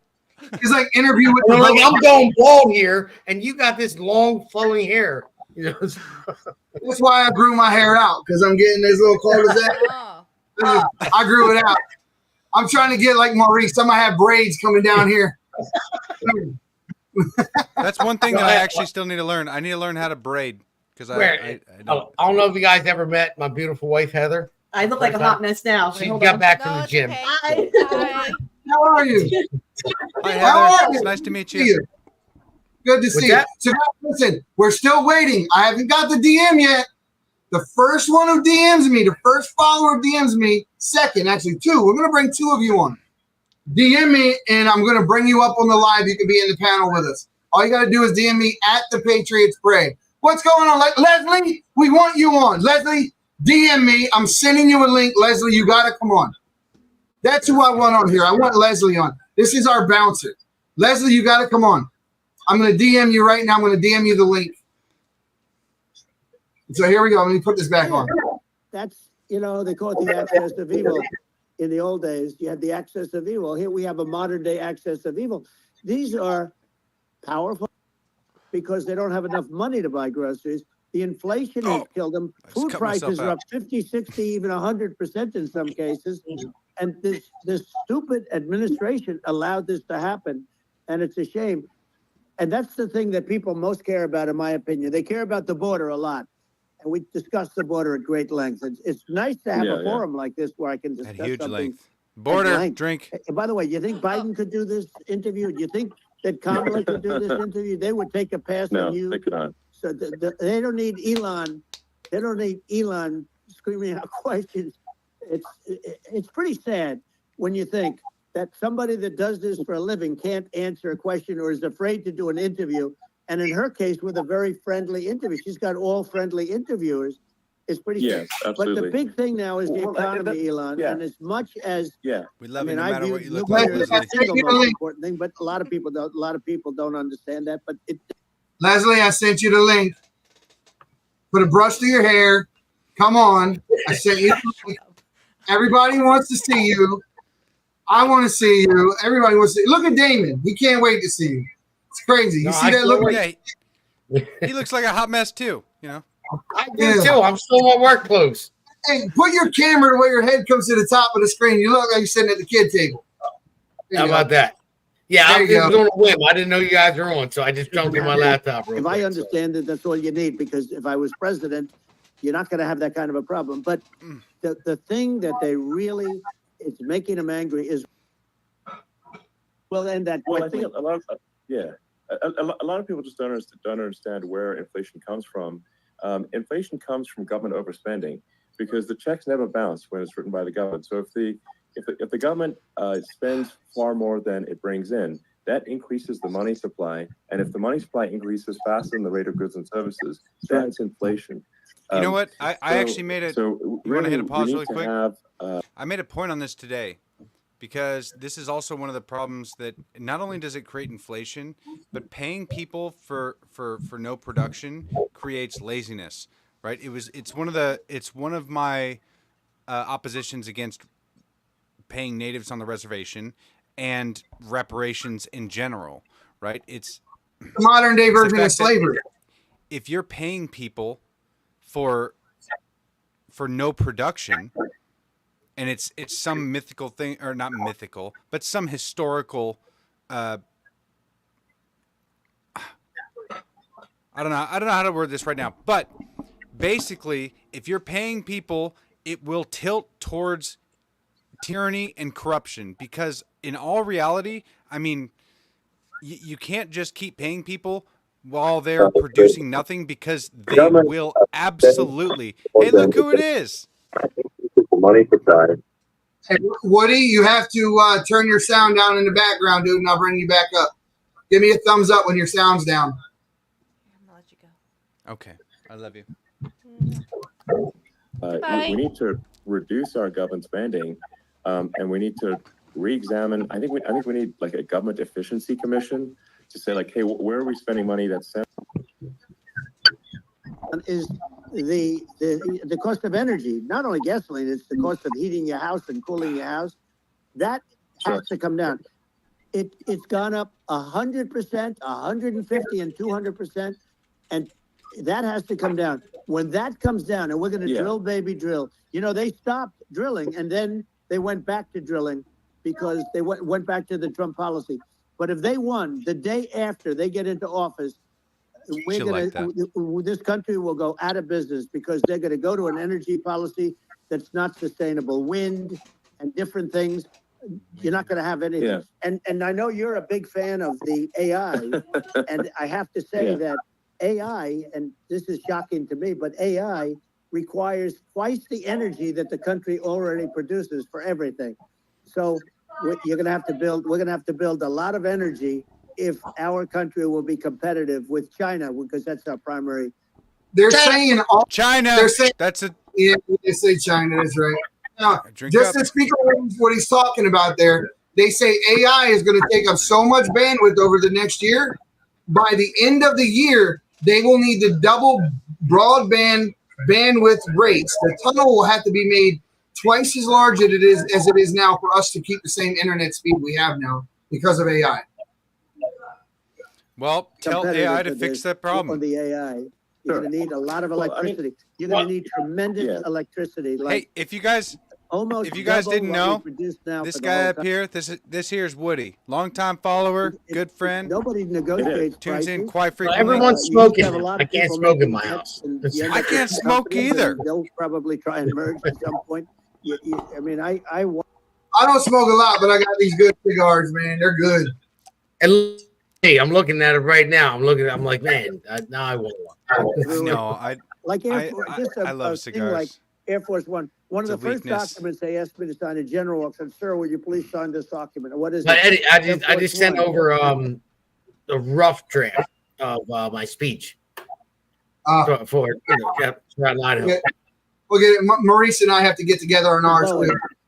He's like interview with. I'm going bald here, and you got this long flowing hair. That's why I grew my hair out, because I'm getting this little cul-de-sac. I grew it out. I'm trying to get like Maurice. I might have braids coming down here. That's one thing that I actually still need to learn. I need to learn how to braid because I don't know if you guys ever met my beautiful wife Heather. I look like a hot mess now. She got back from the gym. Okay. Hi. How are you? Hi, Heather. It's nice to meet you. Good to see you. So listen, we're still waiting. I haven't got the DM yet. The first one who DMs me, the first follower who DMs me, second, actually two. We're going to bring two of you on. DM me, and I'm going to bring you up on the live. You can be in the panel with us. All you got to do is DM me at the Patriots Prayer. What's going on? Leslie, we want you on. Leslie, DM me. I'm sending you a link. Leslie, you got to come on. That's who I want on here. I want Leslie on. This is our bouncer. Leslie, you got to come on. I'm going to DM you right now. I'm going to DM you the link. So here we go. Let me put this back on. That's, they call it the access of evil. In the old days, you had the access of evil. Here we have a modern day access of evil. These are powerful because they don't have enough money to buy groceries. The inflation has killed them. Food prices are up 50, 60, even 100% in some cases. And this stupid administration allowed this to happen. And it's a shame. And that's the thing that people most care about, in my opinion. They care about the border a lot. And we discussed the border at great length. It's nice to have a forum like this where I can discuss at huge something. Length. Border, drink. And by the way, you think Biden could do this interview? Do you think that Kamala could do this interview? They would take a pass on you. No, they could not. So they don't need Elon. They don't need Elon screaming out questions. It's pretty sad when you think that somebody that does this for a living can't answer a question or is afraid to do an interview. And in her case, with a very friendly interview, she's got all friendly interviewers. It's pretty sad. Absolutely. But the big thing now is the economy, Elon. And as much as we love it no I matter view what you look nuclear like. is the single most important thing, but a lot of people don't understand that. But Leslie, I sent you the link. Put a brush to your hair. Come on. I sent you the link. Everybody wants to see you. I want to see you. Everybody wants to see you. Look at Damon. He can't wait to see you. It's crazy. You see that look? He looks like a hot mess too, I do too. I'm still in my work clothes. Hey, put your camera where your head comes to the top of the screen. You look like you're sitting at the kid table. How about that? Yeah, I was on a whim. I didn't know you guys were on, so I just jumped in my laptop. If I understand it, that's all you need, because if I was president, you're not going to have that kind of a problem. But the thing that they really, it's making them angry is, well, and that I think a lot of Yeah, a lot of people just don't understand where inflation comes from. Inflation comes from government overspending because the checks never bounce when it's written by the government. So if the government spends far more than it brings in, that increases the money supply, and if the money supply increases faster than the rate of goods and services, that's inflation. You know what? I actually made it. So you want to hit a pause really to quick? I made a point on this today because this is also one of the problems that not only does it create inflation, but paying people for no production creates laziness, right? It's one of my oppositions against paying natives on the reservation and reparations in general, right? It's the modern day version of slavery. If you're paying people for no production, and it's some mythical thing, or not mythical, but some historical I don't know how to word this right now, but basically if you're paying people, it will tilt towards tyranny and corruption, because in all reality, I mean, you can't just keep paying people while they're producing nothing, because they will absolutely. Hey, look who it is. Money supply. Hey, Woody, you have to turn your sound down in the background, dude, and I'll bring you back up. Give me a thumbs up when your sound's down. I'm gonna let you go. Okay, I love you. We need to reduce our government spending, and we need to re-examine. I think we need like a government efficiency commission to say like, hey, where are we spending money that's is the cost of energy, not only gasoline, it's the cost of heating your house and cooling your house. That has to come down. It's gone up 100%, 150 and 200%, and that has to come down. When that comes down, and we're going to drill, baby, drill. You know, they stopped drilling, and then they went back to drilling because they went back to the Trump policy. But if they won the day after they get into office, this country will go out of business because they're going to go to an energy policy that's not sustainable. Wind and different things. You're not going to have anything. Yeah. And I know you're a big fan of the AI, and I have to say that AI, and this is shocking to me, but AI requires twice the energy that the country already produces for everything. So we're going to have to build a lot of energy if our country will be competitive with China, because that's our primary. They're saying China. They're saying that's it. Yeah, they say China. That's right. Now, just to speak on what he's talking about there, they say AI is going to take up so much bandwidth over the next year. By the end of the year, they will need to double broadband bandwidth rates. The tunnel will have to be made twice as large as it is now for us to keep the same internet speed we have now because of AI. Well, tell AI to fix that problem. On the AI, you're going to need a lot of electricity. You're going to need tremendous electricity. Hey, if you guys didn't know, this guy up here, this here is Woody, longtime follower, good friend. Nobody negotiates. Tunes in quite frequently. Everyone's smoking. I can't smoke in my house. I can't smoke either. They'll probably try and merge at some point. I mean, I don't smoke a lot, but I got these good cigars, man. They're good. And hey, I'm looking at it right now. I'm like, man, now I want one. No, I love cigars. Like Air Force One. One of the first documents they asked me to sign, a general I said, "Sir, will you please sign this document?" What is it? Eddie, I just sent over the rough draft of my speech for Idaho. We'll get it. Maurice and I have to get together on ours,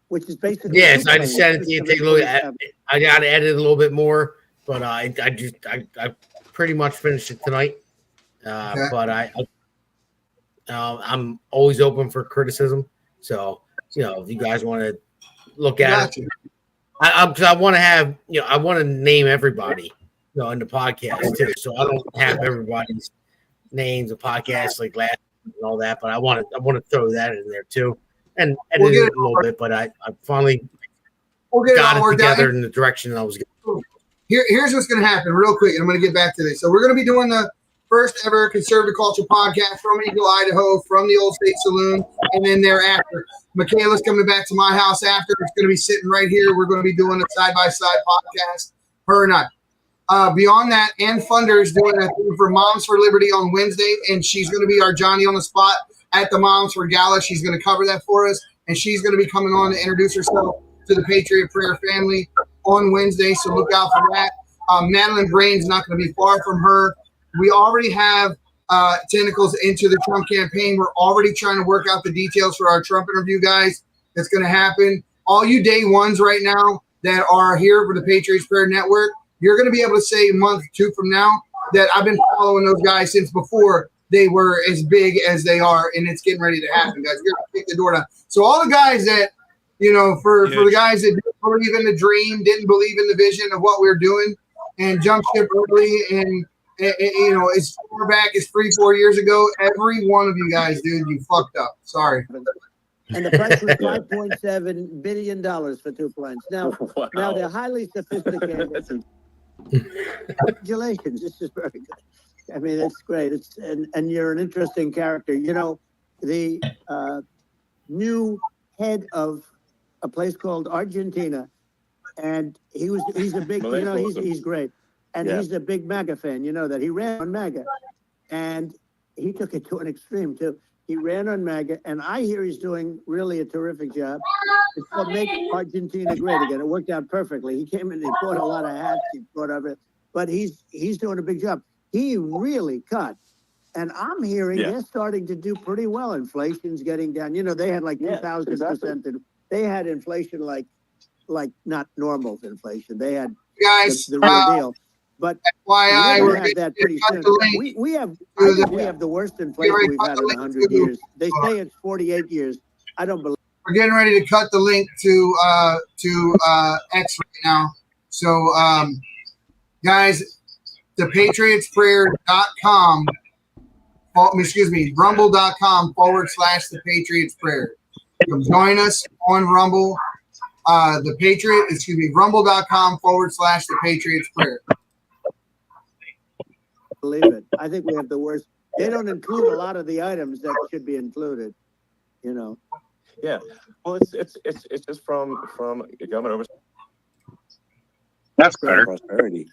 which is basically I just sent it to you. Take a look at it. I got to edit a little bit more, but I pretty much finished it tonight. But I'm always open for criticism. So if you guys want to look at it, I want to have I want to name everybody in the podcast too. So I don't have everybody's names of podcasts like last and all that, but I want to throw that in there too and edit it a little bit. But I finally got it together in the direction I was going. Here's what's going to happen real quick. I'm going to get back to this. So we're going to be doing the first ever conservative culture podcast from Eagle, Idaho, from the Old State Saloon, and then thereafter, Michaela's coming back to my house after. It's going to be sitting right here. We're going to be doing a side-by-side podcast, her and I. Beyond that, Ann Funder is doing a thing for Moms for Liberty on Wednesday, and she's going to be our Johnny on the spot at the Moms for Gala. She's going to cover that for us, and she's going to be coming on to introduce herself to the Patriot Prayer family on Wednesday, so look out for that. Madeline Brain's not going to be far from her. We already have tentacles into the Trump campaign. We're already trying to work out the details for our Trump interview, guys. That's going to happen. All you day ones right now that are here for the Patriots Prayer Network, you're going to be able to say a month or two from now that I've been following those guys since before they were as big as they are, and it's getting ready to happen, guys. We're going to kick the door down. So all the guys that, you know, for the guys that didn't believe in the dream, didn't believe in the vision of what we're doing, and jumped ship early, and you know, as far back as 3-4 years ago, every one of you guys, dude, you fucked up. Sorry. And the price was $5.7 billion for 2 planes. Now, now they're highly sophisticated. Congratulations. This is very good. I mean, it's great. It's and you're an interesting character. You know, the new head of a place called Argentina, and he's a big, you know, he's great. And he's a big MAGA fan, you know that. He ran on MAGA. And he took it to an extreme, too. He ran on MAGA, and I hear he's doing really a terrific job. It's called Make Argentina Great Again. It worked out perfectly. He came in, he bought a lot of hats, he bought everything. But he's doing a big job. He really cut. And I'm hearing they're starting to do pretty well. Inflation's getting down. You know, they had like 2,000%. Exactly. They had inflation like not normal inflation. They had the real deal. But we're have that pretty soon. We have the worst inflation we've had in 100 years. They say it's 48 years. I don't believe. We're getting ready to cut the link to X right now. So, guys, thepatriotsprayer.com. Excuse me, rumble.com/the Patriots Prayer. Come join us on Rumble. Rumble.com/the Patriots Prayer. Believe it. I think we have the worst. They don't include a lot of the items that should be included, you know. Yeah. Well, it's just from government oversight. That's better. Prosperity.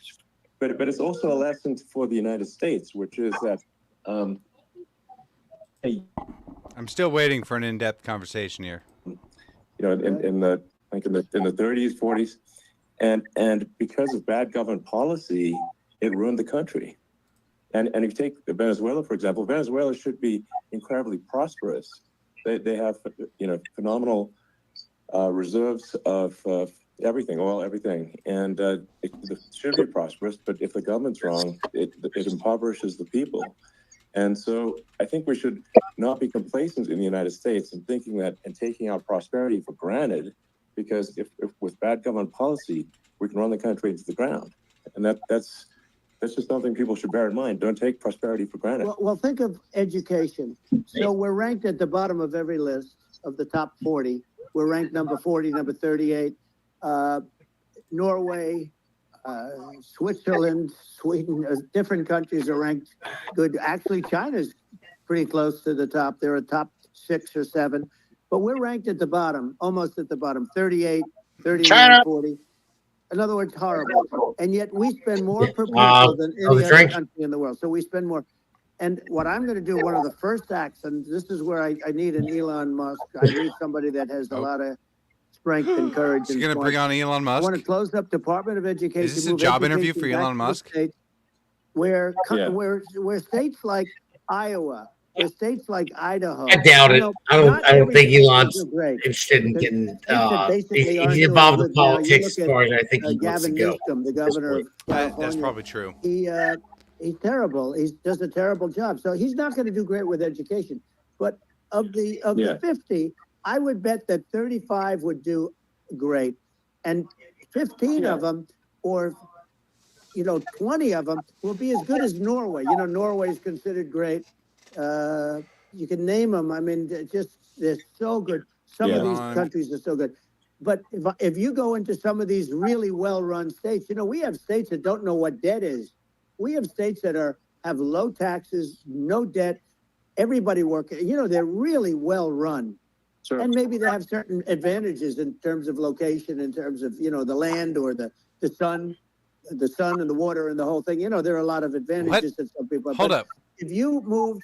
But it's also a lesson for the United States, which is that I'm still waiting for an in-depth conversation here. You know, in the 30s, 40s, and because of bad government policy, it ruined the country. And if you take Venezuela, for example, Venezuela should be incredibly prosperous. They have, you know, phenomenal reserves of everything, oil, everything, and it should be prosperous. But if the government's wrong, it impoverishes the people. And so I think we should not be complacent in the United States and thinking that and taking our prosperity for granted, because if with bad government policy, we can run the country into the ground. And that's just something people should bear in mind. Don't take prosperity for granted. Well, think of education. So we're ranked at the bottom of every list of the top 40. We're ranked number 40, number 38. Norway, Switzerland, Sweden, different countries are ranked good. Actually, China's pretty close to the top. They're a top 6 or 7. But we're ranked at the bottom, almost at the bottom, 38, 39, 40. In other words, horrible. And yet we spend more per pupil than any other country in the world. So we spend more. And what I'm going to do, one of the first acts, and this is where I need an Elon Musk. I need somebody that has a lot of strength and courage. He's going to bring on Elon Musk? I want to close up Department of Education. Is this a job interview for Elon Musk? Where states like Iowa, where states like Idaho. I doubt it. I don't think Elon's interested in getting. He's involved in politics as far as I think he wants to go. Newsom, the governor of California. That's probably true. He's terrible. He does a terrible job. So he's not going to do great with education. But of the 50, I would bet that 35 would do great, and 15 of them, or 20 of them, will be as good as Norway. You know, Norway is considered great. You can name them. I mean, they're so good. Some of these countries are so good. But if you go into some of these really well-run states, we have states that don't know what debt is. We have states that have low taxes, no debt, everybody working. They're really well-run. Sure. And maybe they have certain advantages in terms of location, in terms of, the land or the sun. the sun and the water and the whole thing. You know, there are a lot of advantages that some people. Hold up. If you moved,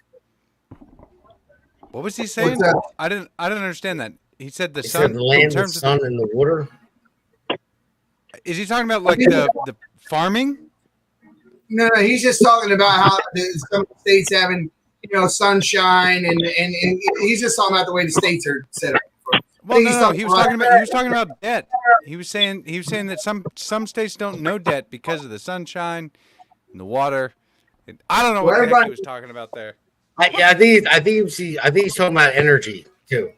what was he saying? I didn't understand that. He said the He sun. said the land, in the terms sun, of and the water. is he talking about like the farming? No, he's just talking about how some states having, sunshine and he's just talking about the way the states are set up. Well, no, he was talking about debt. He was saying that some states don't know debt because of the sunshine and the water. I don't know what the heck he was talking about there. I think he's talking about energy too.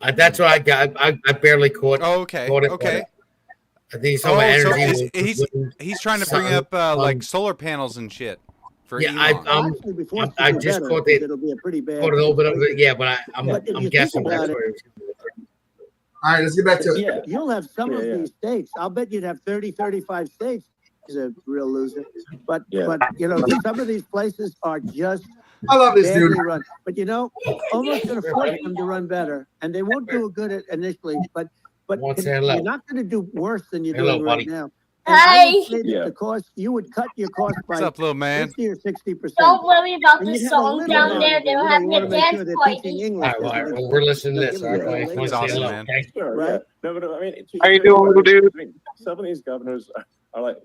That's what I got. I barely caught. Oh, okay. Caught it, Okay. I think he's talking about energy. So he's trying to bring up like solar panels and shit. For yeah, Elon. I just caught it. It'll be a pretty bad. Caught a little bit of it. Yeah, but I'm guessing that's where. All right, let's get back to it. Yeah. You'll have some of these states. I'll bet you'd have 30, 35 states. He's a real loser. But some of these places are just I love this dude. run. But almost going to force them to run better. And they won't do good at initially, but you're not going to do worse than you're doing right now. Hi. The cost, you would cut your cost by What's up, little man? 50 or 60%. Don't worry about the song down there. They'll have the dance party. All right, well, we're listening to this. All right, He's awesome, man. Sure, Right? yeah. No, I mean, How you doing, little dude? I mean, some of these governors are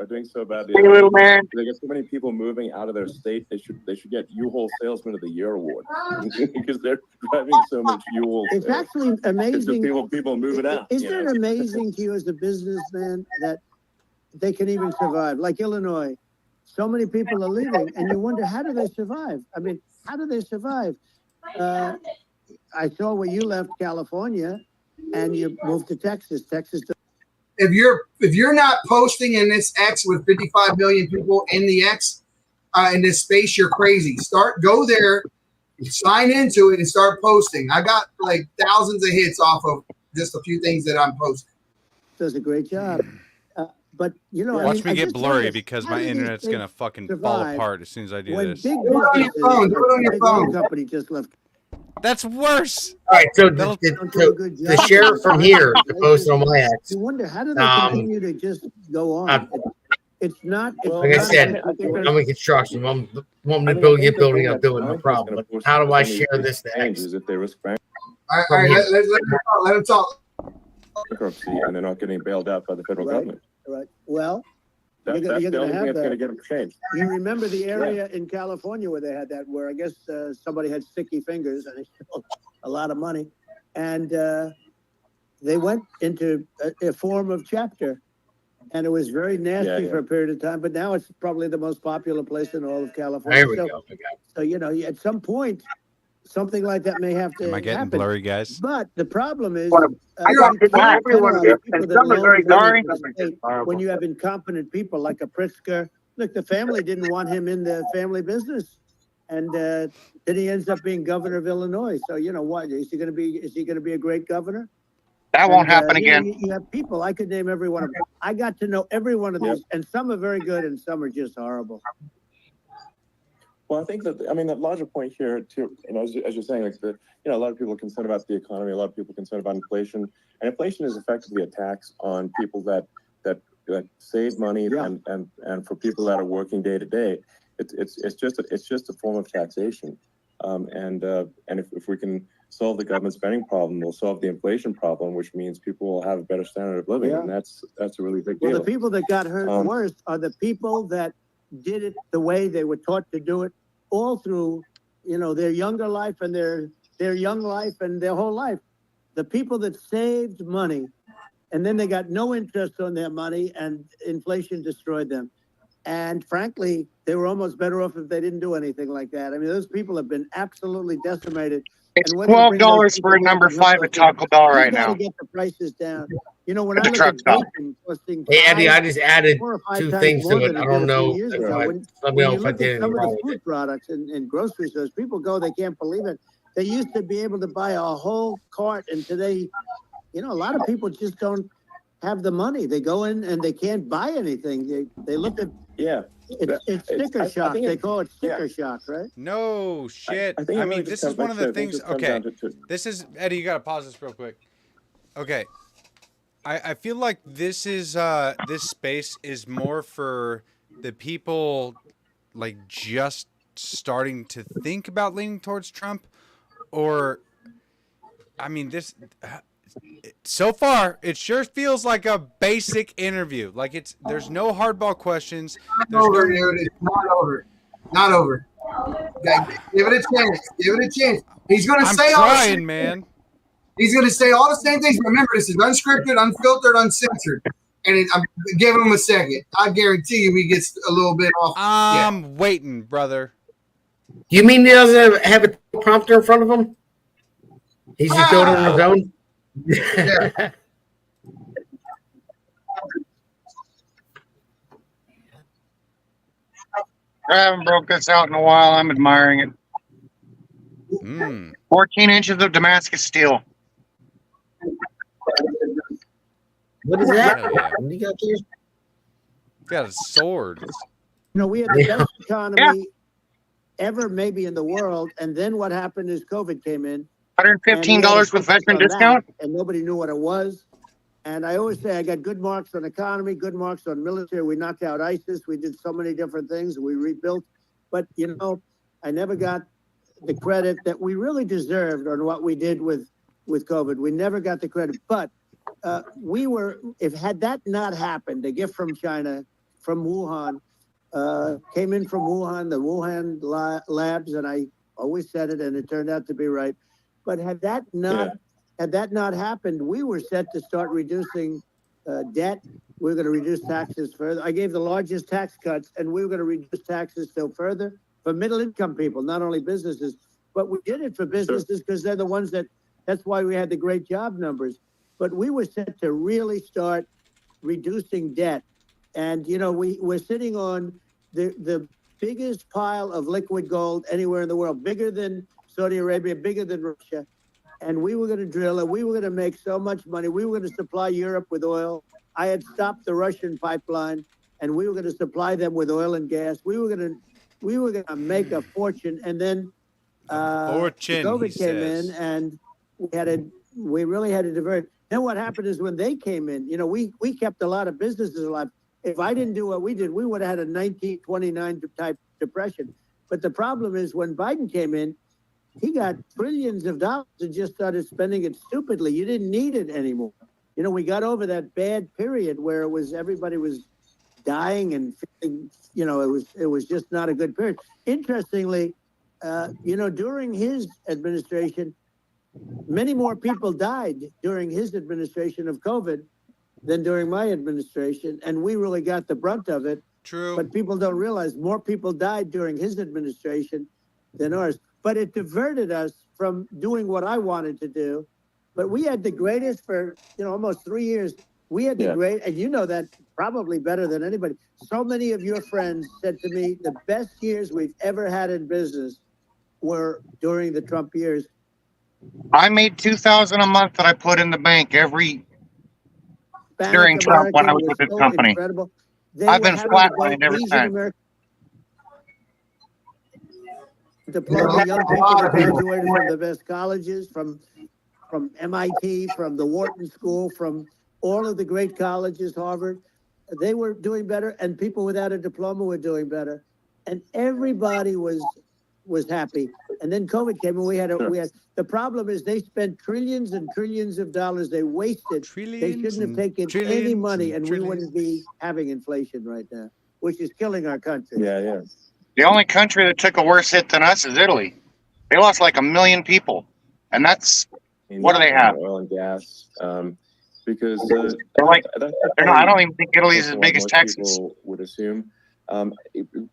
doing so badly. Hey, little man. They get so many people moving out of their state. They should get U-Haul Salesman of the Year award because they're driving so much U-Haul. It's actually amazing. People moving out. Isn't it amazing to you as a businessman that they can even survive? Like Illinois, so many people are leaving, and you wonder, how do they survive? I mean, how do they survive? I saw where you left California, and you moved to Texas. If you're not posting in this X with 55 million people in the X, in this space, you're crazy. Go there, sign into it, and start posting. I got like thousands of hits off of just a few things that I'm posting. Does a great job. But watch me get blurry because my internet's gonna fucking fall apart as soon as I do this. Do it on your phone. Company just left. That's worse. All right, so the sheriff from here posted on my ex. You wonder, how do they continue to just go on? It's not. Like I said, I'm in construction. I'm wanting to build, I'm doing no problem. But how do I share this to X? If they risk All right, let him talk. bankruptcy and they're not getting bailed out by the federal government. Right. Well, That's the only thing that's going to get them changed. You remember the area in California where they had that, where I guess somebody had sticky fingers and they stole a lot of money, and they went into a form of chapter, and it was very nasty for a period of time. But now it's probably the most popular place in all of California. There we go. So at some point, something like that may have to happen. Am I getting blurry, guys? But the problem is, when you have incompetent people like a Pritzker. Look, the family didn't want him in the family business, and then he ends up being governor of Illinois. So what is he going to be? Is he going to be a great governor? That won't happen again. You have people. I could name every one of them. I got to know every one of these, and some are very good, and some are just horrible. Well, I think that the larger point here, too, as you're saying, like a lot of people are concerned about the economy, a lot of people are concerned about inflation, and inflation is effectively a tax on people that save money, and for people that are working day to day, it's just a form of taxation, and if we can solve the government spending problem, we'll solve the inflation problem, which means people will have a better standard of living, and that's a really big deal. Well, the people that got hurt worst are the people that did it the way they were taught to do it all through, their younger life and their young life and their whole life. The people that saved money and then they got no interest on their money and inflation destroyed them. And frankly, they were almost better off if they didn't do anything like that. I mean, those people have been absolutely decimated. It's $12 for a number 5 at Taco Bell right now. Get the prices down. When I look at bacon costing Hey, Andy, I just added 2 things to it. I don't know. Let me know if I did some of wrong the food products in grocery stores, people go, they can't believe it. They used to be able to buy a whole cart, and today, a lot of people just don't have the money. They go in and they can't buy anything. They look at it's sticker shock. They call it sticker shock, right? No shit. I mean, this is one of the things. Okay, this is Eddie. You gotta pause this real quick. Okay, I feel like this is this space is more for the people like just starting to think about leaning towards Trump, or I mean this. So far, it sure feels like a basic interview. Like there's no hardball questions. Not over, dude. It's not over. Not over. Okay, give it a chance. Give it a chance. He's going to say all the same man. He's going to say all the same things. Remember, this is unscripted, unfiltered, uncensored. And I'm giving him a second. I guarantee you he gets a little bit off. I'm waiting, brother. You mean he doesn't have a prompter in front of him? He's just doing it on his own? Yeah. I haven't broke this out in a while. I'm admiring it. 14 inches of Damascus steel. What is that? What you got there? Got a sword. We had the best economy ever, maybe in the world. And then what happened is COVID came in. $115 with veteran discount. And nobody knew what it was. And I always say I got good marks on economy, good marks on military. We knocked out ISIS. We did so many different things. We rebuilt. But, I never got the credit that we really deserved on what we did with COVID. We never got the credit. But had that not happened, a gift from China, from Wuhan, came in from Wuhan, the Wuhan labs, and I always said it, and it turned out to be right. But had that not happened, we were set to start reducing debt. We were going to reduce taxes further. I gave the largest tax cuts, and we were going to reduce taxes still further for middle-income people, not only businesses. But we did it for businesses because they're the ones that's why we had the great job numbers. But we were set to really start reducing debt. And, we're sitting on the biggest pile of liquid gold anywhere in the world, bigger than Saudi Arabia, bigger than Russia. And we were going to drill, and we were going to make so much money. We were going to supply Europe with oil. I had stopped the Russian pipeline, and we were going to supply them with oil and gas. We were going to make a fortune. And then COVID came in, and we really had to divert. Then what happened is when they came in, we kept a lot of businesses alive. If I didn't do what we did, we would have had a 1929 type depression. But the problem is when Biden came in, he got trillions of dollars and just started spending it stupidly. You didn't need it anymore. We got over that bad period where everybody was dying and feeling, it was just not a good period. Interestingly, during his administration, many more people died during his administration of COVID than during my administration, and we really got the brunt of it. True. But people don't realize more people died during his administration than ours. But it diverted us from doing what I wanted to do. But we had the greatest for, almost 3 years. We had the great, and you know that probably better than anybody. So many of your friends said to me, the best years we've ever had in business were during the Trump years. I made $2,000 a month that I put in the bank during Trump when I was with this company. Incredible. I've been flatlined ever since. Diploma young people that graduated from the best colleges, from MIT, from the Wharton School, from all of the great colleges, Harvard. They were doing better, and people without a diploma were doing better, and everybody was happy. And then COVID came, and we had the problem is they spent trillions and trillions of dollars. They wasted. They shouldn't have taken any money, and we wouldn't be having inflation right now, which is killing our country. Yeah. The only country that took a worse hit than us is Italy. They lost like 1 million people, and that's what do they have? Oil and gas, because they're like I don't even think Italy's as big as Texas. People would assume,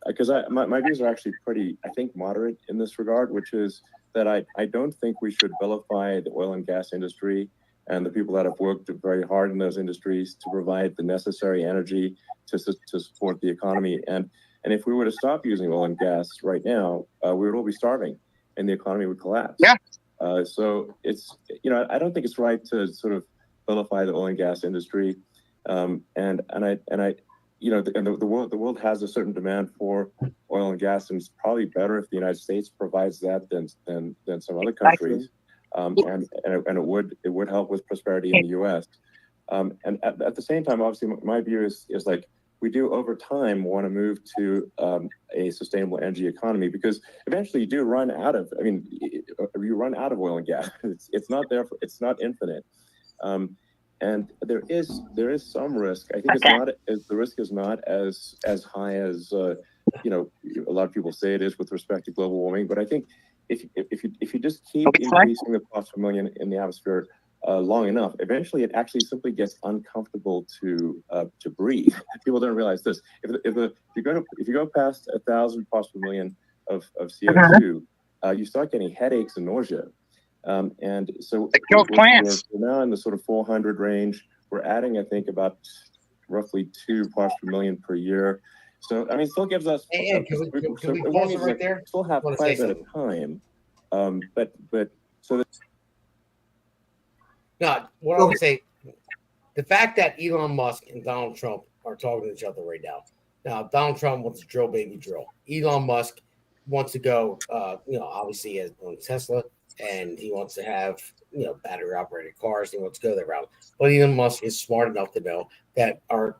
because my views are actually pretty, I think, moderate in this regard, which is that I don't think we should vilify the oil and gas industry and the people that have worked very hard in those industries to provide the necessary energy to support the economy. And if we were to stop using oil and gas right now, we would all be starving, and the economy would collapse. Yeah. So it's I don't think it's right to sort of vilify the oil and gas industry, and the world has a certain demand for oil and gas, and it's probably better if the United States provides that than some other countries, and it would help with prosperity in the U.S. And at the same time, obviously, my view is like we do over time want to move to a sustainable energy economy, because eventually you do run out of. I mean, you run out of oil and gas. It's not there. It's not infinite. And there is some risk. I think the risk is not as high as a lot of people say it is with respect to global warming. But I think if you just keep increasing the parts per million in the atmosphere long enough, eventually it actually simply gets uncomfortable to breathe. People don't realize this. If you go past 1,000 parts per million of CO2, you start getting headaches and nausea. And so it kills plants. We're now in the sort of 400 range. We're adding, I think, about roughly 2 parts per million per year. So, I mean, it still gives us. Can we pause it right there? Still have quite a bit of time. But so that. No, what I would say, the fact that Elon Musk and Donald Trump are talking to each other right now. Now, Donald Trump wants to drill, baby, drill. Elon Musk wants to go, obviously as on Tesla. And he wants to have, battery operated cars. He wants to go that route. But Elon Musk is smart enough to know that our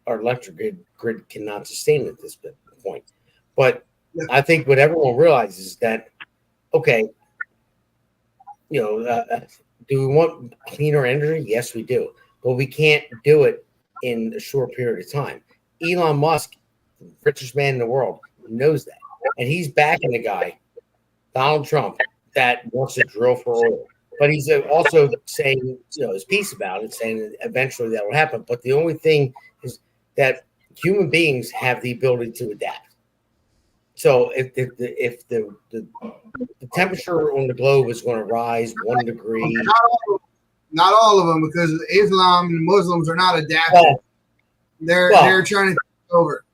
electric grid cannot sustain at this point. But I think what everyone realizes is that, okay, do we want cleaner energy? Yes, we do. But we can't do it in a short period of time. Elon Musk, the richest man in the world, knows that. And he's backing the guy, Donald Trump, that wants to drill for oil. But he's also saying, his piece about it, saying that eventually that will happen. But the only thing is that human beings have the ability to adapt. So if the temperature on the globe is going to rise 1 degree. Not all of them, because Islam and Muslims are not adapting. They're trying to take over.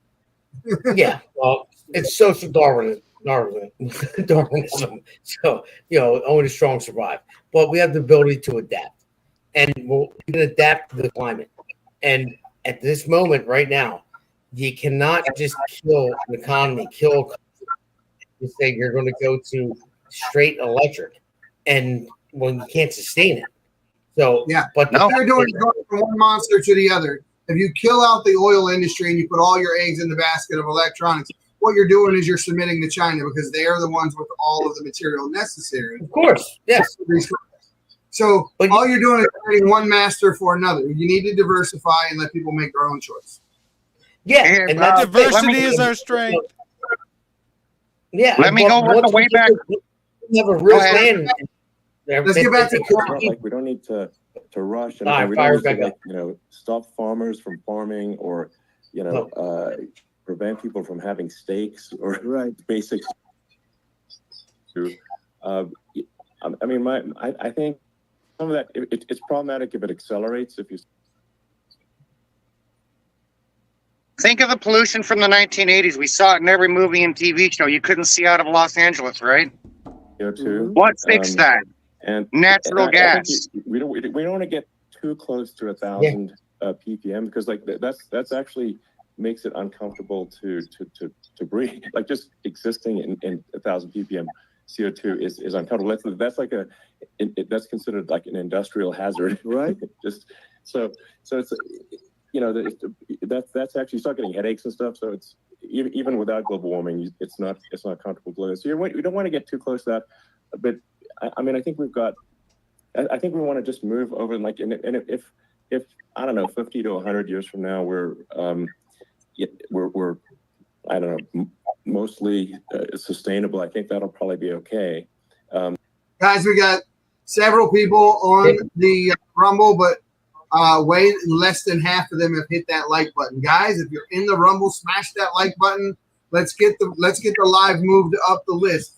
Yeah, well, it's social Darwinism. So, only the strong survive. But we have the ability to adapt. And we can adapt to the climate. And at this moment right now, you cannot just kill an economy, you say you're going to go to straight electric, and you can't sustain it. So, but they're going from one monster to the other. If you kill out the oil industry and you put all your eggs in the basket of electronics, what you're doing is you're submitting to China, because they are the ones with all of the material necessary. Of course, yes. So all you're doing is creating one master for another. You need to diversify and let people make their own choice. Yeah, and that diversity is our strength. Yeah, let me go with the way back. We have a real plan. Let's get back to like we don't need to rush, and we don't need to stop farmers from farming, or prevent people from having steaks or basic. I think some of that it's problematic if it accelerates. If you think of the pollution from the 1980s, we saw it in every movie and TV show. You couldn't see out of Los Angeles, right? CO2. What fixed that? And natural gas. We don't want to get too close to 1,000 ppm, because that's actually makes it uncomfortable to breathe. Like just existing in 1,000 ppm CO2 is uncomfortable. That's considered like an industrial hazard, right? So it's that's actually start getting headaches and stuff. So it's even without global warming, it's not comfortable. So we don't want to get too close to that. But I mean, I think we want to just move over and if I don't know, 50 to 100 years from now, we're I don't know, mostly sustainable. I think that'll probably be okay. Guys, we got several people on the Rumble, but way less than half of them have hit that like button. Guys, if you're in the Rumble, smash that like button. Let's get the live moved up the list.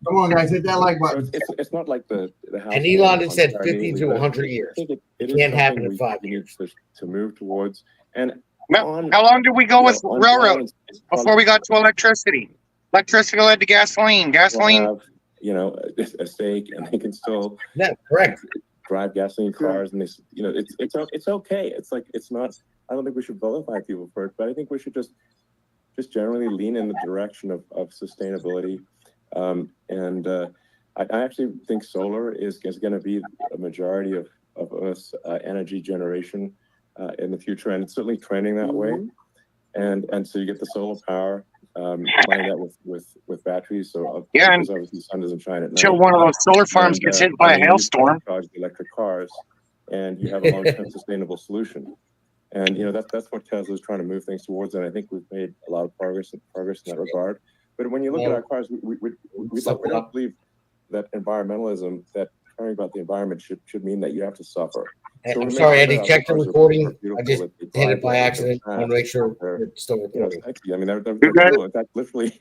Come on, guys, hit that like button. It's not like the house. And Elon had said 50 to 100 years. It can't happen in 5 years. To move towards. And how long did we go with railroads before we got to electricity? Electricity led to gasoline. Gasoline. Have, a stake, and they can still correct drive gasoline cars, and it's okay. It's like it's not. I don't think we should vilify people for it, but I think we should just generally lean in the direction of sustainability. I actually think solar is going to be a majority of us energy generation in the future, and it's certainly trending that way. And so you get the solar power, combining that with batteries. So because obviously the sun doesn't shine at night. Until one of those solar farms gets hit by a hailstorm. Charge the electric cars, and you have a long-term sustainable solution. And that's what Tesla's trying to move things towards, and I think we've made a lot of progress in that regard. But when you look at our cars, we don't believe that environmentalism, that caring about the environment should mean that you have to suffer. So I'm sorry, Eddie, check the recording. I just hit it by accident. I want to make sure it's still recording. I mean, they're cool. In fact, literally,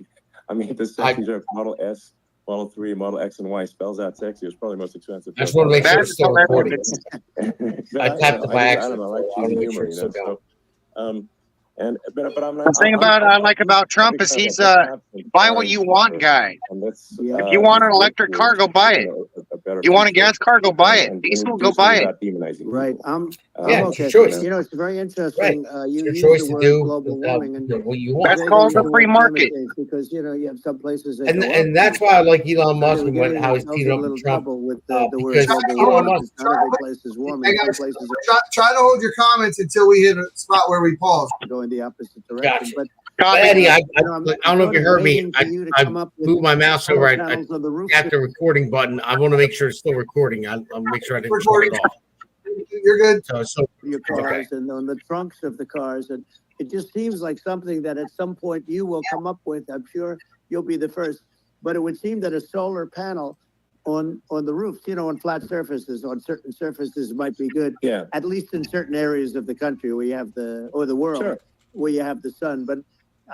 I mean, the sexy Model S, Model 3, Model X, and Y spells out sexy. It's probably the most expensive. I just want to make sure it's still recording. I tapped it by accident. I don't know, I like cheesy humor, So, but I'm not. The thing I like about Trump is he's buy what you want guy. If you want an electric car, go buy it. You want a gas car, go buy it. Diesel, go buy it. Right. Yeah, okay. it's your choice. It's very interesting. You your use choice the to word do global warming, and what you want. That's called the free market. Because you have some places that And that's why I like Elon Musk and how he's teaming up with Trump. with the word Because global Elon warming. Musk, Not every place is warming. Some places Try to hold your comments until we hit a spot where we pause. are going the opposite direction. Gotcha. But Eddie, I don't know if you heard me. waiting for you to I come up with moved my mouse over. I panels on the roof. tapped the recording button. I want to make sure it's still recording. I'll make sure I didn't shut it off. You're good. So your cars and on the trunks of the cars, and it just seems like something that at some point you will come up with. I'm sure you'll be the first, but it would seem that a solar panel on the roofs, on flat surfaces, on certain surfaces might be good. Yeah. At least in certain areas of the country where you have the world where you have the sun. But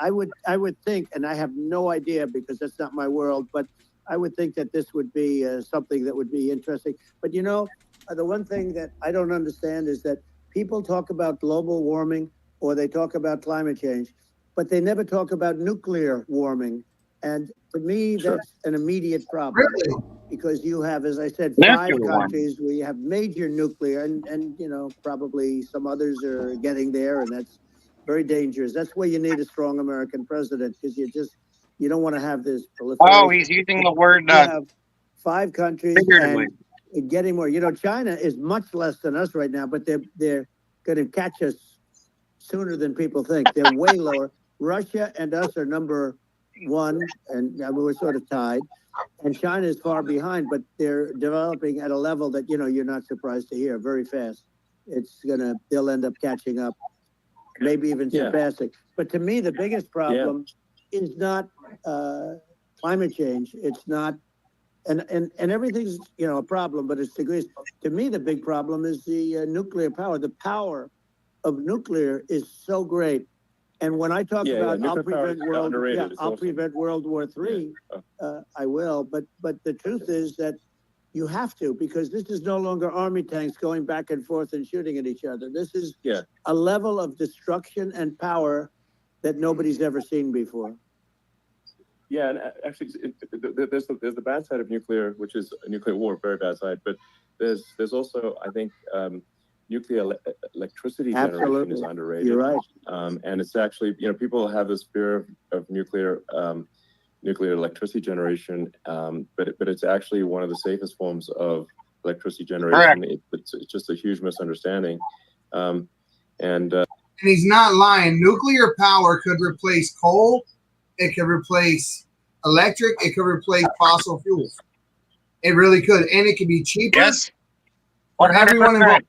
I would think, and I have no idea because that's not my world, but I would think that this would be something that would be interesting. But the one thing that I don't understand is that people talk about global warming or they talk about climate change, but they never talk about nuclear warming. And to me, that's an immediate problem. Really? Because you have, as I said, 5 countries where you have major nuclear and probably some others are getting there, and that's very dangerous. That's where you need a strong American president, because you don't want to have this proliferation. Oh, he's using the word you have 5 countries figuratively. And getting more. China is much less than us right now, but they're going to catch us sooner than people think. They're way lower. Russia and us are number 1, and we're sort of tied. And China is far behind, but they're developing at a level that you're not surprised to hear very fast. They'll end up catching up, maybe even surpassing. But to me, the biggest problem is not climate change. It's not, and everything's a problem, but it's degrees. To me, the big problem is the nuclear power. The power of nuclear is so great. And when I talk about I'll prevent World War III, I will. But the truth is that you have to, because this is no longer army tanks going back and forth and shooting at each other. This is a level of destruction and power that nobody's ever seen before. Yeah, and actually, there's the bad side of nuclear, which is a nuclear war, very bad side. But there's also, I think, nuclear electricity generation is underrated. You're right. And it's actually, people have this fear of nuclear electricity generation, but it's actually one of the safest forms of electricity generation. It's just a huge misunderstanding. And he's not lying. Nuclear power could replace coal. It could replace electric. It could replace fossil fuels. It really could, and it could be cheaper. Yes. For everyone involved.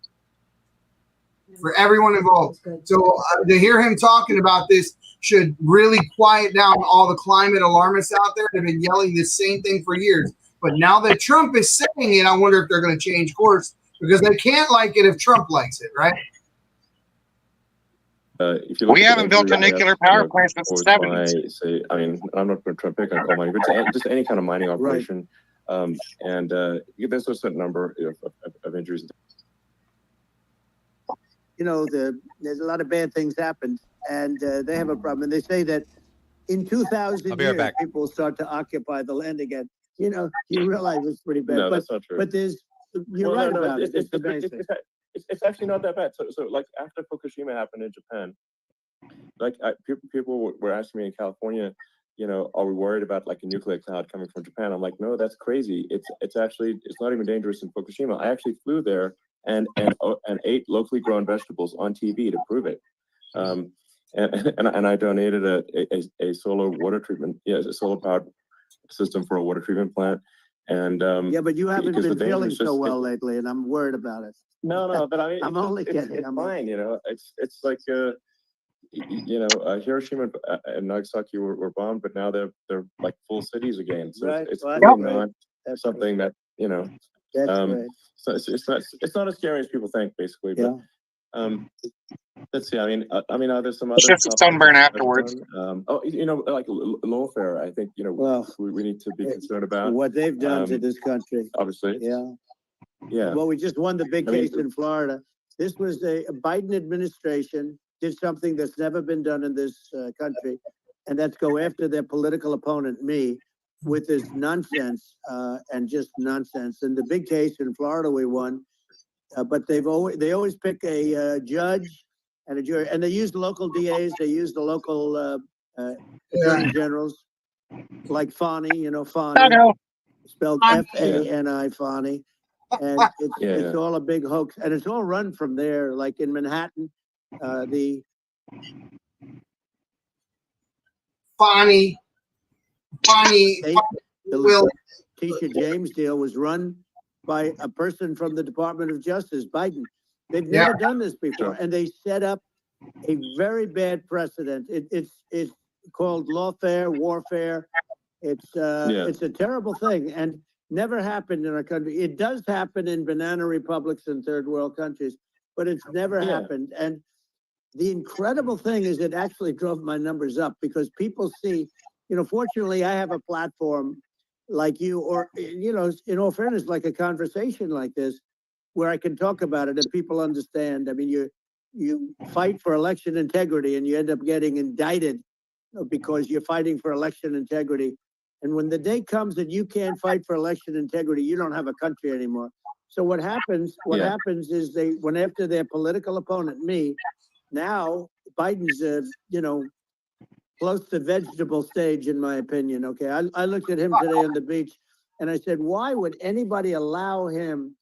For everyone involved. So to hear him talking about this should really quiet down all the climate alarmists out there that have been yelling the same thing for years. But now that Trump is saying it, I wonder if they're going to change course, because they can't like it if Trump likes it, right? We haven't built a nuclear power plant since the 70s. I'm not going to try to pick on coal mining, but just any kind of mining operation. Right. There's a certain number of injuries. There's a lot of bad things happened, and they have a problem. And they say that in 2,000 years, people will start to occupy the land again. You realize it's pretty bad. No, that's not true. But you're right about it. It's actually not that bad. So like after Fukushima happened in Japan, like people were asking me in California, are we worried about like a nuclear cloud coming from Japan? I'm like, no, that's crazy. It's not even dangerous in Fukushima. I actually flew there and ate locally grown vegetables on TV to prove it. And I donated a solar water treatment, a solar powered system for a water treatment plant. And yeah, but you haven't been feeling so well lately, and I'm worried about it. No, but I mean, I'm only kidding. It's fine, you know. It's like Hiroshima and Nagasaki were bombed, but now they're like full cities again. So right. it's really not something that That's right. So it's not as scary as people think, basically. But let's see. I mean, there's some other. It's just a sunburn afterwards. Like lawfare. I think we need to be concerned about what they've done to this country. Obviously. Yeah. Well, we just won the big case in Florida. This was a Biden administration did something that's never been done in this country, and that's go after their political opponent, me, with this nonsense and just nonsense. In the big case in Florida, we won, but they always pick a judge and a jury, and they use the local DAs, they use the local attorney generals, like Fani, Fani, spelled Fani, Fani. And it's all a big hoax, and it's all run from there, like in Manhattan. The Bonnie Will Tisha James deal was run by a person from the Department of Justice, Biden. They've never done this before, and they set up a very bad precedent. It's called lawfare, warfare. It's a terrible thing, and never happened in our country. It does happen in banana republics and third world countries, but it's never happened. And the incredible thing is it actually drove my numbers up because people see, fortunately I have a platform like you, or, in all fairness, like a conversation like this, where I can talk about it and people understand. I mean, you fight for election integrity and you end up getting indicted because you're fighting for election integrity. And when the day comes that you can't fight for election integrity, you don't have a country anymore. So what happens is they went after their political opponent, me. Now Biden's, close to vegetable stage, in my opinion. Okay. I looked at him today on the beach and I said, why would anybody allow him?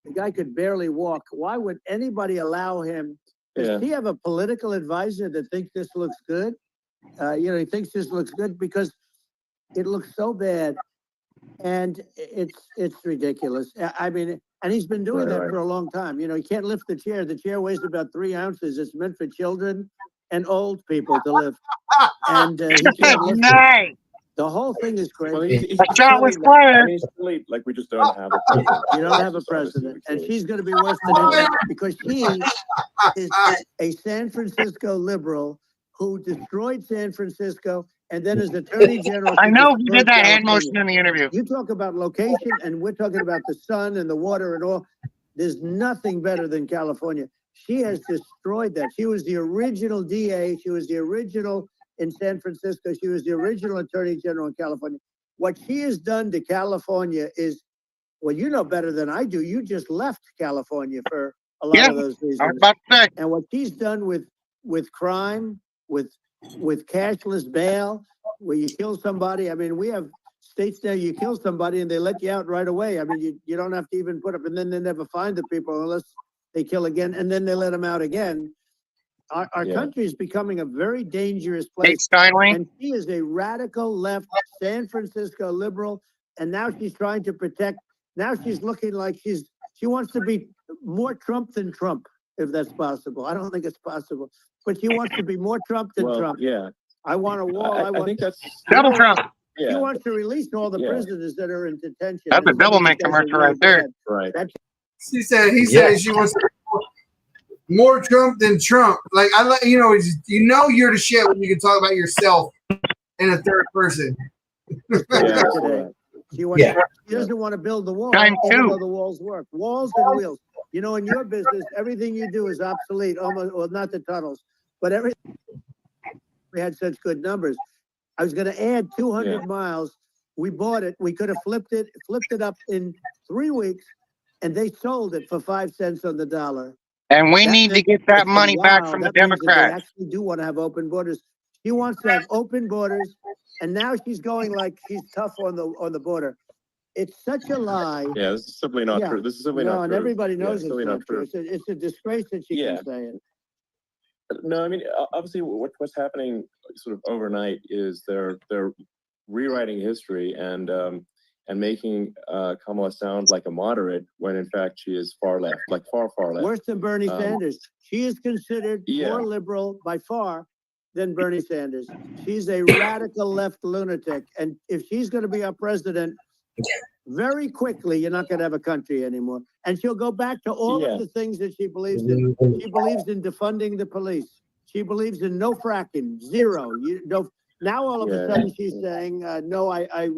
The guy could barely walk. Why would anybody allow him? Does he have a political advisor that thinks this looks good? He thinks this looks good because it looks so bad, and it's ridiculous. I mean, and he's been doing that for a long time. He can't lift the chair. The chair weighs about 3 ounces. It's meant for children and old people to lift. And he can't lift it. The whole thing is crazy. The shot was fired. It's really, like, we just don't have a president. You don't have a president, and she's going to be worse than him because she is a San Francisco liberal who destroyed San Francisco. And then as Attorney General, I know he did that hand motion in the interview. You talk about location, and we're talking about the sun and the water and all. There's nothing better than California. She has destroyed that. She was the original DA. She was the original in San Francisco. She was the original Attorney General in California. What she has done to California is, well, you know better than I do. You just left California for a lot of those reasons. I was about to say. And what she's done with crime, with cashless bail, where you kill somebody. I mean, we have states there, you kill somebody and they let you out right away. I mean, you don't have to even put up, and then they never find the people unless they kill again, and then they let them out again. Our country is becoming a very dangerous place. And she is a radical left San Francisco liberal, and now she's trying to protect. Now she's looking like she wants to be more Trump than Trump, if that's possible. I don't think it's possible. But she wants to be more Trump than Trump. Yeah. I want a wall. I think that's double Trump. She wants to release all the prisoners that are in detention. That's a double make commercial right there. Right. He said she wants to be more Trump than Trump. Like, you're the shit when you can talk about yourself in a third person. She doesn't want to build the wall, even though the walls work. Walls and wheels. In your business, everything you do is obsolete, almost, well, not the tunnels, but everything. We had such good numbers. I was going to add 200 miles. We bought it. We could have flipped it up in 3 weeks, and they sold it for 5 cents on the dollar. And we need to get that money back from the Democrats. They actually do want to have open borders. She wants to have open borders, and now she's going like she's tough on the border. It's such a lie. Yeah, this is simply not true. This is simply not true. And everybody knows it's it's not true. It's a disgrace that she can say it. No, I mean, obviously, what's happening sort of overnight is they're rewriting history and making Kamala sound like a moderate when in fact she is far left, like far left. Worse than Bernie Sanders. She is considered more liberal by far than Bernie Sanders. She's a radical left lunatic, and if she's going to be our president, very quickly you're not going to have a country anymore. And she'll go back to all of the things that she believes in. She believes in defunding the police. She believes in no fracking, zero. Now all of a sudden she's saying, no, I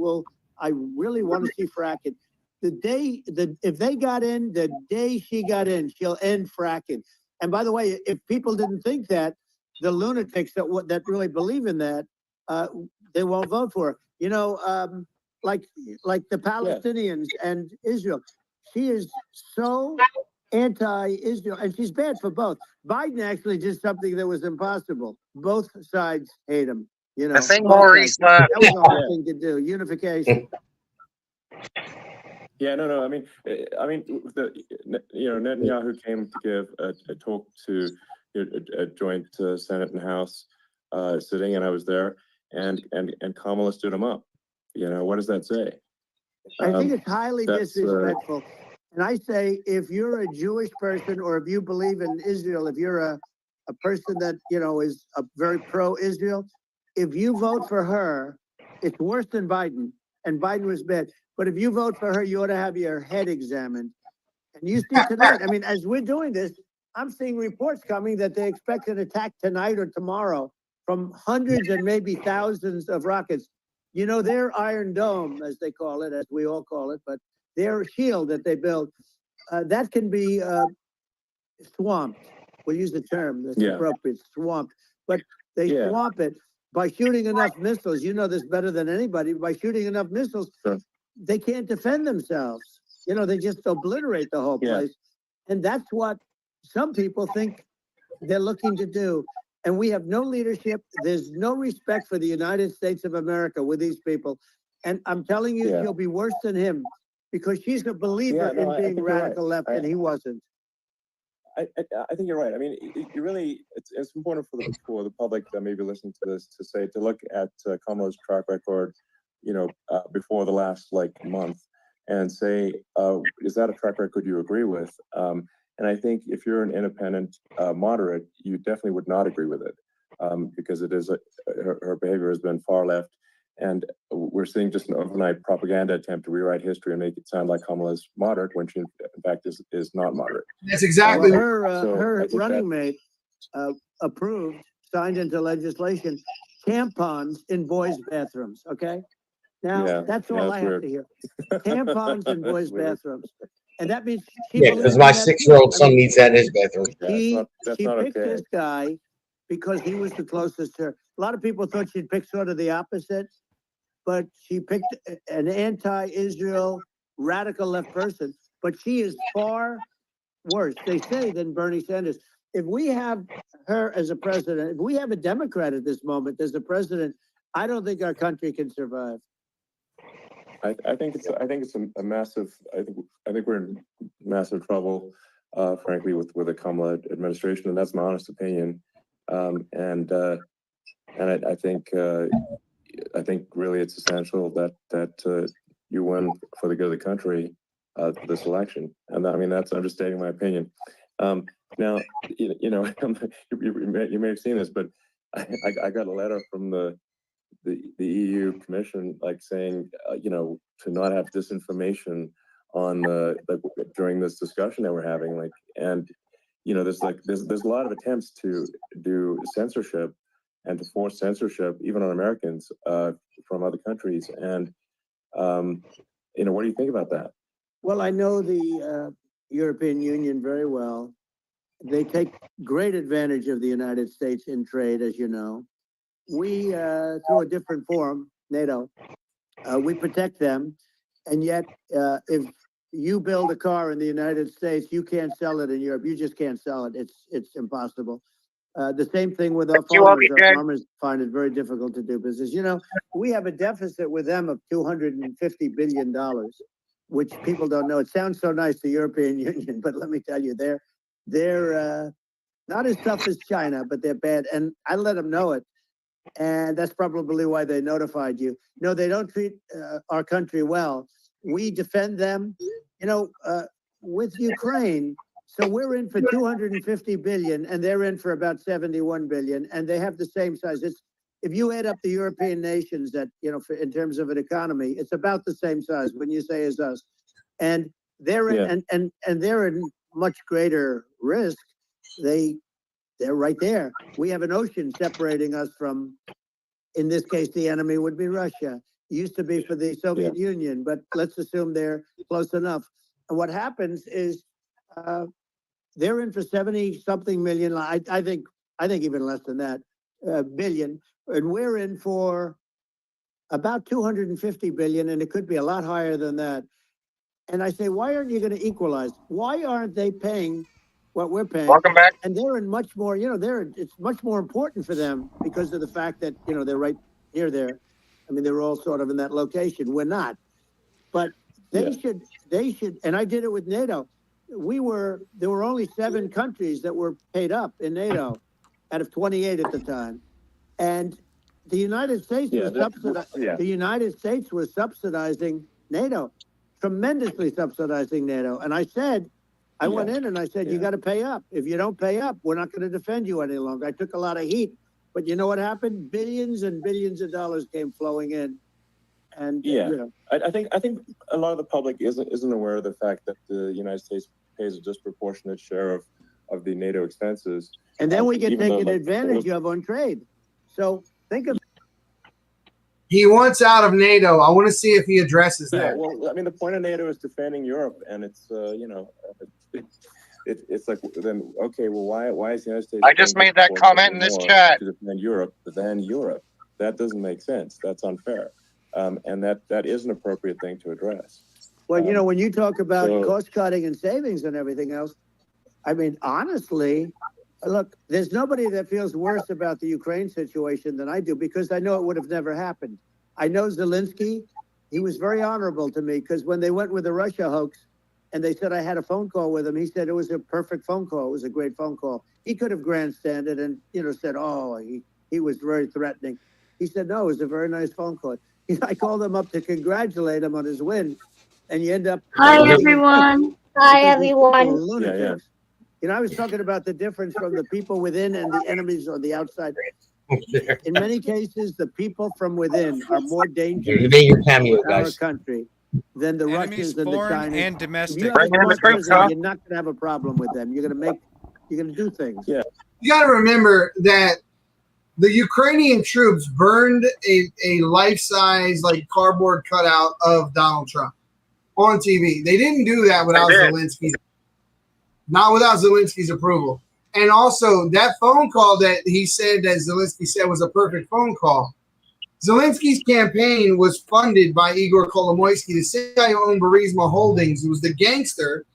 really want to see fracking. If they got in, the day she got in, she'll end fracking. And by the way, if people didn't think that, the lunatics that really believe in that, they won't vote for her. You know, like the Palestinians and Israel. She is so anti-Israel, and she's bad for both. Biden actually did something that was impossible. Both sides hate him. You know, I think Maurice left. That was a hard thing to do. Unification. Yeah, no. I mean, Netanyahu came to give a talk to a joint Senate and House sitting, and I was there, and Kamala stood him up. You know, what does that say? I think it's highly disrespectful. And I say, if you're a Jewish person, or if you believe in Israel, if you're a person that, you know, is a very pro-Israel, if you vote for her, it's worse than Biden, and Biden was bad. But if you vote for her, you ought to have your head examined. And you see tonight, I mean, as we're doing this, I'm seeing reports coming that they expect an attack tonight or tomorrow from hundreds and maybe thousands of rockets. You know, their Iron Dome, as they call it, as we all call it, but their shield that they build, that can be swamped. We'll use the term that's appropriate, swamped. But they swamp it by shooting enough missiles. You know this better than anybody. By shooting enough missiles, they can't defend themselves. You know, they just obliterate the whole place. And that's what some people think they're looking to do. And we have no leadership. There's no respect for the United States of America with these people. And I'm telling you, she'll be worse than him, because she's a believer in being radical left, and he wasn't. I think you're right. I mean, you really, it's important for the public that maybe listen to this to look at Kamala's track record, you know, before the last month, and say, is that a track record you agree with? And I think if you're an independent moderate, you definitely would not agree with it, because it is her behavior has been far left, and we're seeing just an overnight propaganda attempt to rewrite history and make it sound like Kamala's moderate when she in fact is not moderate. That's exactly her running mate approved, signed into legislation, tampons in boys' bathrooms. Okay, now that's all I have to hear. Tampons in boys' bathrooms. And that means because my 6-year-old son needs that in his bathroom. She picked this guy because he was the closest to her. A lot of people thought she'd pick sort of the opposite, but she picked an anti-Israel radical left person. But she is far worse, they say, than Bernie Sanders. If we have her as a president, if we have a Democrat at this moment as a president, I don't think our country can survive. I think it's a massive. I think we're in massive trouble, frankly, with the Kamala administration, and that's my honest opinion. And I think really it's essential that you win for the good of the country this election. And I mean that's understating my opinion. Now you know you may have seen this, but I got a letter from the EU Commission, saying, to not have disinformation on during this discussion that we're having, and there's a lot of attempts to do censorship and to force censorship even on Americans from other countries, and what do you think about that? Well, I know the European Union very well. They take great advantage of the United States in trade, as you know. We, through a different forum, NATO, we protect them. And yet, if you build a car in the United States, you can't sell it in Europe. You just can't sell it. It's impossible. The same thing with our You will farmers. be Our dead. farmers find it very difficult to do business. You know, we have a deficit with them of $250 billion, which people don't know. It sounds so nice, the European Union, but let me tell you, they're not as tough as China, but they're bad. And I let them know it. And that's probably why they notified you. No, they don't treat our country well. We defend them, you know, with Ukraine. So we're in for 250 billion and they're in for about 71 billion, and they have the same size. It's, if you add up the European nations that, you know, in terms of an economy, it's about the same size when you say as us. And they're in, and they're in much greater risk. They're right there. We have an ocean separating us from, in this case, the enemy would be Russia. It used to be for the Soviet Union, but let's assume they're close enough. And what happens is they're in for 70 something million. I think even less than that, billion. And we're in for about 250 billion, and it could be a lot higher than that. And I say, why aren't you going to equalize? Why aren't they paying what we're paying? Welcome back. And they're in much more, you know, it's much more important for them because of the fact that, you know, they're right near there. I mean, they're all sort of in that location. We're not. But they should, and I did it with NATO. There were only 7 countries that were paid up in NATO out of 28 at the time. And the United States the United States was subsidizing NATO, tremendously subsidizing NATO. And I said, I went in and I said, you got to pay up. If you don't pay up, we're not going to defend you any longer. I took a lot of heat, but you know what happened? Billions and billions of dollars came flowing in. And you know, I think a lot of the public isn't aware of the fact that the United States pays a disproportionate share of the NATO expenses. And then we get taken advantage of on trade. So think of. He wants out of NATO. I want to see if he addresses that. Yeah, well, I mean, the point of NATO is defending Europe, and it's you know, it's like, then okay, well, why is the United States? I just made that comment in this chat. To defend Europe than Europe. That doesn't make sense. That's unfair, and that is an appropriate thing to address. Well, you know, when you talk about cost cutting and savings and everything else, I mean, honestly, look, there's nobody that feels worse about the Ukraine situation than I do, because I know it would have never happened. I know Zelensky, he was very honorable to me, because when they went with the Russia hoax and they said I had a phone call with him, he said it was a perfect phone call. It was a great phone call. He could have grandstanded and, you know, said, oh, he was very threatening. He said, no, it was a very nice phone call. I called him up to congratulate him on his win, and you end up. Hi, everyone. Hi, everyone. Lunatics. You know, I was talking about the difference from the people within and the enemies on the outside. In many cases, the people from within are more dangerous to our country than the Enemies, Russians and the foreign Chinese. and domestic. You're not going to have a problem with them. You're going to do things. Yeah. You got to remember that the Ukrainian troops burned a life-size, like, cardboard cutout of Donald Trump on TV. They didn't do that without Zelensky's, not without Zelensky's approval. And also, that phone call that he said, that Zelensky said was a perfect phone call. Zelensky's campaign was funded by Igor Kolomoisky, the same guy who owned Burisma Holdings. It was the gangster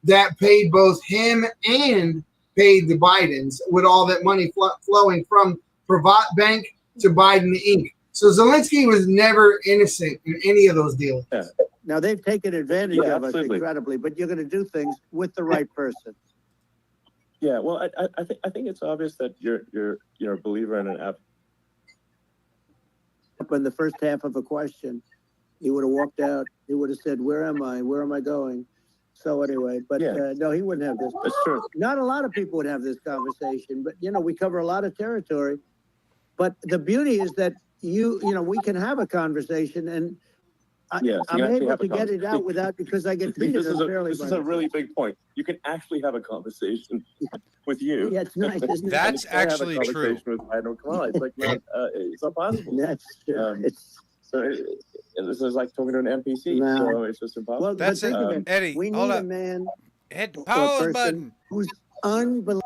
that paid both him and paid the Bidens, with all that money flowing from Privat Bank to Biden Inc. So Zelensky was never innocent in any of those deals. Yeah. Now, they've taken advantage of us incredibly, but you're going to do things with the right person. Yeah, well, I think it's obvious that you're a believer in an app. In the first half of a question, he would have walked out. He would have said, "Where am I? Where am I going?" So anyway, but no, he wouldn't have this. That's true. Not a lot of people would have this conversation, but you know, we cover a lot of territory. But the beauty is that you know, we can have a conversation, and I'm able to get it out without, because I get treated unfairly. This is a really big point. You can actually have a conversation with you. Yeah, it's nice, isn't it? That's actually true. It's like not, it's not possible. That's true. This is like talking to an NPC. No. So it's just impossible. Well, That's it, Eddie. We need a man. Hit the pause button. Who's unbelievable.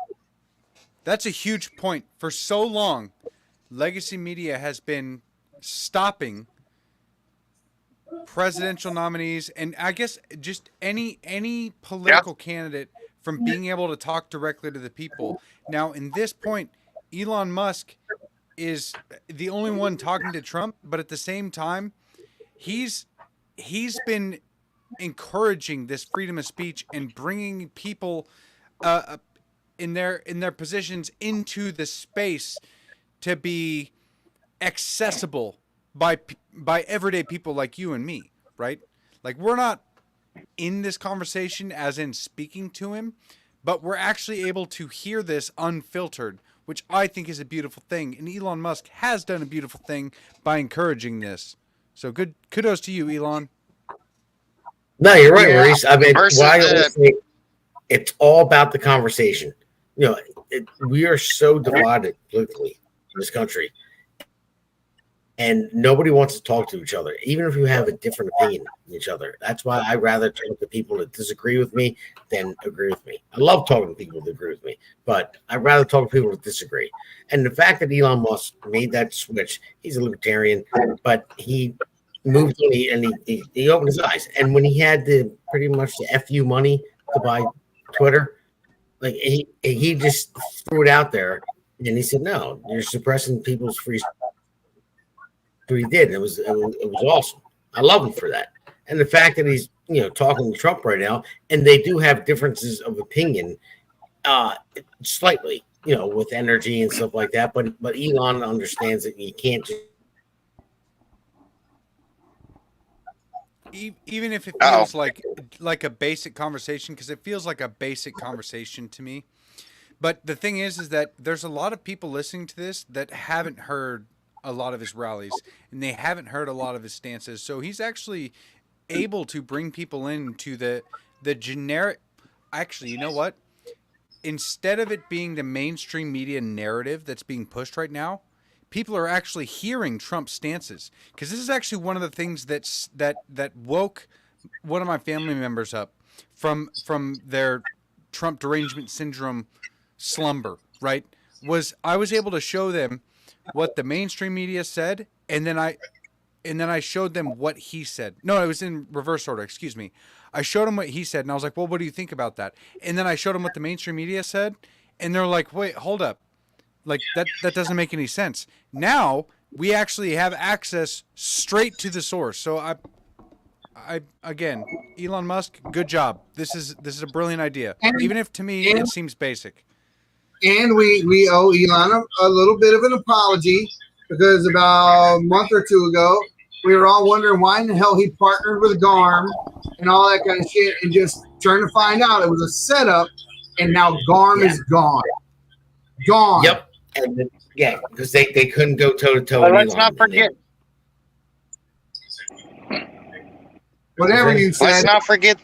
That's a huge point. For so long, legacy media has been stopping presidential nominees, and I guess just any political candidate from being able to talk directly to the people. Now, in this point, Elon Musk is the only one talking to Trump, but at the same time, he's been encouraging this freedom of speech and bringing people in their positions into the space to be accessible by everyday people like you and me, right? Like, we're not in this conversation as in speaking to him, but we're actually able to hear this unfiltered, which I think is a beautiful thing. And Elon Musk has done a beautiful thing by encouraging this. So good kudos to you, Elon. No, you're right, Maurice. I mean, it's all about the conversation. You know, we are so divided politically in this country, and nobody wants to talk to each other, even if you have a different opinion than each other. That's why I rather talk to people that disagree with me than agree with me. I love talking to people that agree with me, but I'd rather talk to people that disagree. And the fact that Elon Musk made that switch, he's a libertarian, but he moved on and he opened his eyes. And when he had pretty much the FU money to buy Twitter, like he just threw it out there and he said, no, you're suppressing people's free speech. So he did. It was awesome. I love him for that. And the fact that he's talking to Trump right now, and they do have differences of opinion, slightly, with energy and stuff like that. But Elon understands that you can't just. Even if it feels like a basic conversation, because it feels like a basic conversation to me. But the thing is that there's a lot of people listening to this that haven't heard a lot of his rallies, and they haven't heard a lot of his stances. So he's actually able to bring people into the generic. Actually, you know what? Instead of it being the mainstream media narrative that's being pushed right now, people are actually hearing Trump's stances, because this is actually one of the things that woke one of my family members up from their Trump derangement syndrome slumber, right? I was able to show them what the mainstream media said, and then I showed them what he said. No, it was in reverse order, excuse me. I showed them what he said, and I was like, well, what do you think about that? And then I showed them what the mainstream media said, and they're like, wait, hold up. Like, that doesn't make any sense. Now we actually have access straight to the source. So I again, Elon Musk, good job. This is a brilliant idea, even if to me it seems basic. And we owe Elon a little bit of an apology, because about a month or two ago, we were all wondering why in the hell he partnered with GARM and all that kind of shit, and just trying to find out it was a setup, and now GARM is gone. Gone. Yep. And because they couldn't go toe to toe. But let's not forget. Whatever you said. Let's not forget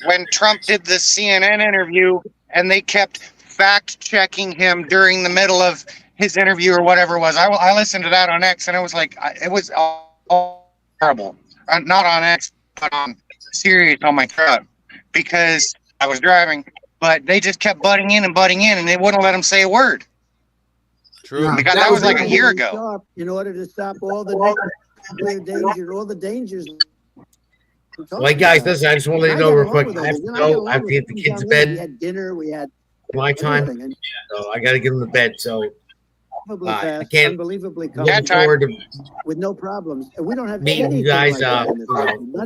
when Trump did the CNN interview, and they kept fact checking him during the middle of his interview or whatever it was. I listened to that on X, and it was like, it was all terrible. Not on X, but on Sirius on my truck, because I was driving. But they just kept butting in, and they wouldn't let him say a word. True. Because that was like a year ago. In order to stop all the danger, all the dangers. Well, guys, listen, I just want to let you know real quick. I have to go. I have to get the kids to bed. We had dinner. We had my time. So I got to get them to bed. So I can't. Unbelievably look forward to with no problems. And we don't have meeting you guys on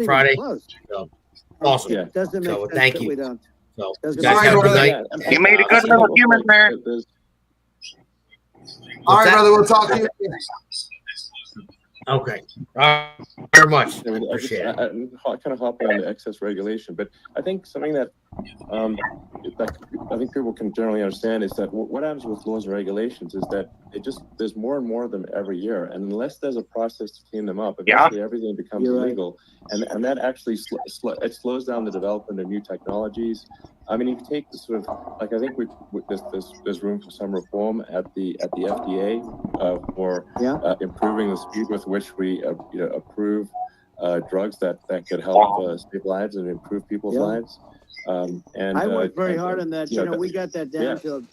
Friday. So awesome. Yeah. Doesn't make So sense thank that you. we don't. So Doesn't guys, matter. have a good Brother. night. You made a good little human there. All right, brother. We'll talk to you. Okay. Very much. I mean, Appreciate it. I kind of hopping on the excess regulation, but I think something that I think people can generally understand is that what happens with laws and regulations is that there's more and more of them every year, and unless there's a process to clean them up, eventually everything becomes illegal, and that actually it slows down the development of new technologies. I mean, if you take the sort of like, I think there's room for some reform at the FDA for improving the speed with which we approve drugs that could help save lives and improve people's lives. And I worked very hard on that. We got that down to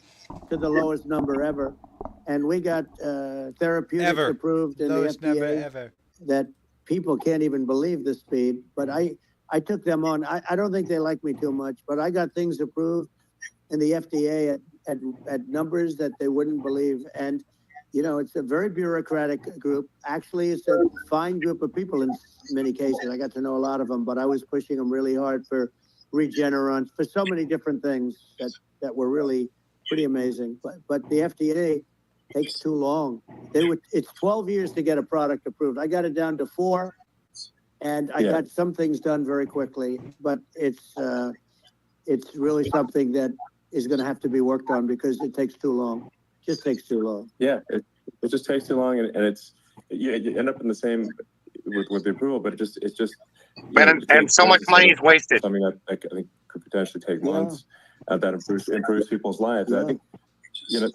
the lowest number ever, and we got therapeutics approved in the FDA ever. that people can't even believe the speed. But I took them on. I don't think they like me too much, but I got things approved in the FDA at numbers that they wouldn't believe. And, you know, it's a very bureaucratic group. Actually, it's a fine group of people in many cases. I got to know a lot of them, but I was pushing them really hard for Regeneron, for so many different things that were really pretty amazing. But the FDA takes too long. It's 12 years to get a product approved. I got it down to 4, and I got some things done very quickly. But it's really something that is going to have to be worked on because it takes too long. It just takes too long. Yeah, it just takes too long, and it's you end up in the same with the approval, but it's just and so much money is wasted. Something that I think could potentially take months. That improves people's lives. I think, you know,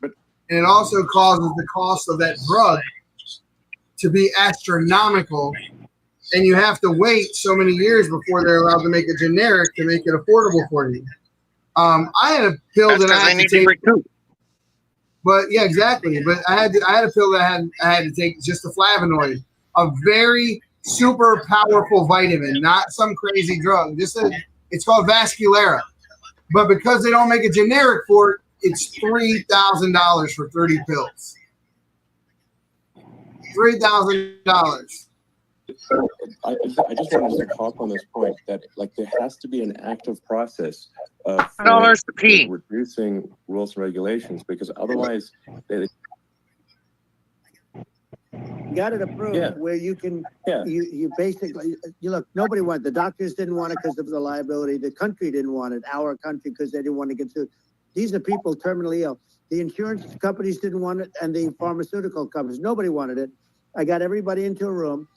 but it also causes the cost of that drug to be astronomical, and you have to wait so many years before they're allowed to make a generic to make it affordable for you. I had a pill that I had to take. But yeah, exactly. But I had a pill that I had to take, just a flavonoid, a very super powerful vitamin, not some crazy drug. It's called Vasculera. But because they don't make a generic for it, it's $3,000 for 30 pills. $3,000. I just wanted to talk on this point that like there has to be an active process of reducing rules and regulations, because otherwise you got it approved where you can you basically look, nobody wanted, the doctors didn't want it because of the liability, the country didn't want it, our country, because they didn't want to get sued. These are people terminally ill. The insurance companies didn't want it, and the pharmaceutical companies, nobody wanted it. I got everybody into a room,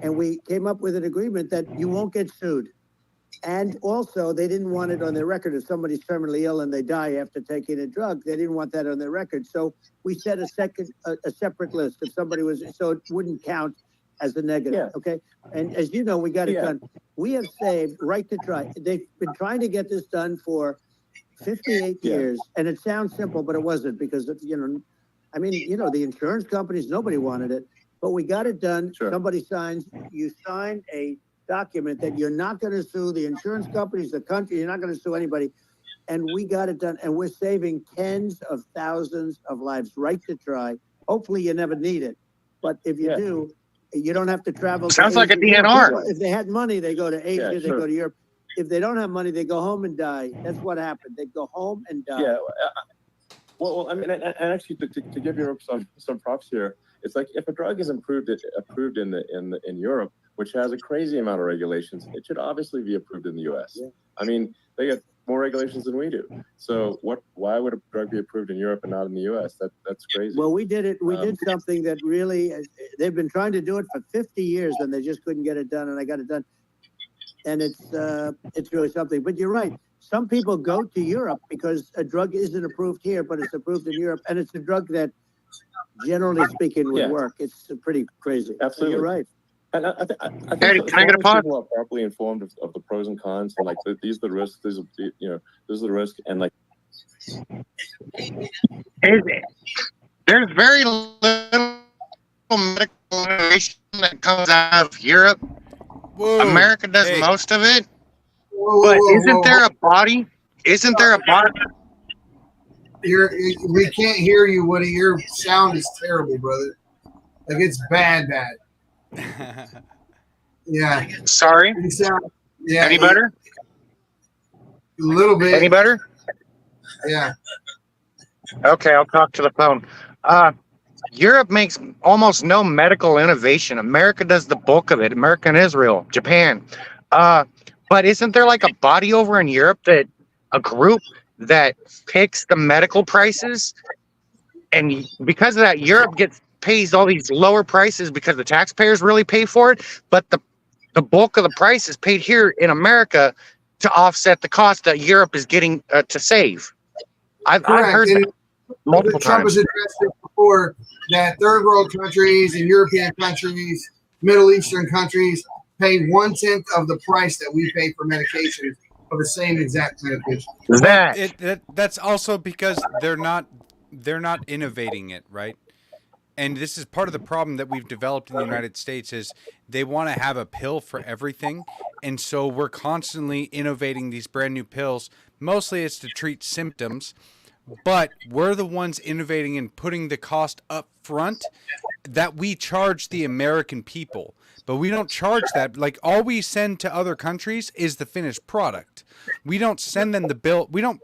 and we came up with an agreement that you won't get sued. And also, they didn't want it on their record. If somebody's terminally ill and they die after taking a drug, they didn't want that on their record. So we set a separate list if somebody was, so it wouldn't count as a negative. Okay. And as you know, we got it done. We have saved right to try. They've been trying to get this done for 58 years, and it sounds simple, but it wasn't, because you know, I mean, you know, the insurance companies, nobody wanted it, but we got it done. Somebody signs, you sign a document that you're not going to sue the insurance companies, the country, you're not going to sue anybody. And we got it done, and we're saving tens of thousands of lives. Right to try. Hopefully you never need it, but if you do, you don't have to travel. Sounds like a DNR. If they had money, they go to Asia, they go to Europe. If they don't have money, they go home and die. That's what happened. They go home and die. Yeah. Well, I mean, and actually, to give Europe some props here, it's like if a drug is approved in Europe, which has a crazy amount of regulations, it should obviously be approved in the U.S. I mean, they get more regulations than we do. So why would a drug be approved in Europe and not in the U.S.? That's crazy. Well, we did it. We did something that really, they've been trying to do it for 50 years, and they just couldn't get it done, and I got it done. And it's really something. But you're right. Some people go to Europe because a drug isn't approved here, but it's approved in Europe, and it's a drug that, generally speaking, would work. It's pretty crazy. Absolutely, so you're right. And I think can I get a pause? People are properly informed of the pros and cons, and like these are the risks. This is the risk, and like there's very little medical innovation that comes out of Europe. Whoa. America does most of it. But isn't there a body? Isn't there a body? We can't hear you, Woody. Your sound is terrible, brother. Like, it's bad. Yeah. Sorry. Any better? A little bit. Any better? Yeah. Okay, I'll talk to the phone. Europe makes almost no medical innovation. America does the bulk of it. America and Israel, Japan. But isn't there like a body over in Europe, that a group that picks the medical prices? And because of that, Europe pays all these lower prices because the taxpayers really pay for it. But the bulk of the price is paid here in America to offset the cost that Europe is getting to save. I've heard that multiple Trump times. has addressed it before, that third world countries and European countries, Middle Eastern countries, pay 1/10 of the price that we pay for medication for the same exact medication. That's also because they're not innovating it, right? and this is part of the problem that we've developed in the United States, is they want to have a pill for everything. And so we're constantly innovating these brand new pills. Mostly it's to treat symptoms, but we're the ones innovating and putting the cost up front that we charge the American people. But we don't charge that. Like, all we send to other countries is the finished product. We don't send them the bill. We don't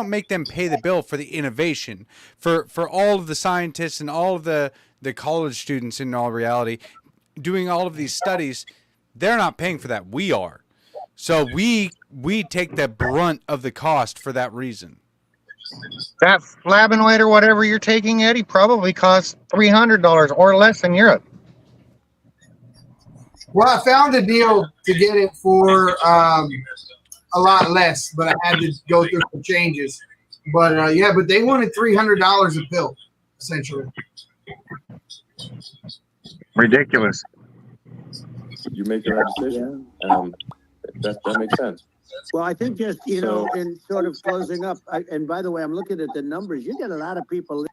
make them pay the bill for the innovation, for all of the scientists and all of the college students, in all reality, doing all of these studies. They're not paying for that. We are. So we take the brunt of the cost for that reason. That flavonoid or whatever you're taking, Eddie, probably costs $300 or less in Europe. Well, I found a deal to get it for a lot less, but I had to go through some changes. But yeah, but they wanted $300 a pill, essentially. Ridiculous. You make your own decision. That makes sense. Well, I think just, in sort of closing up, and by the way, I'm looking at the numbers. You get a lot of people.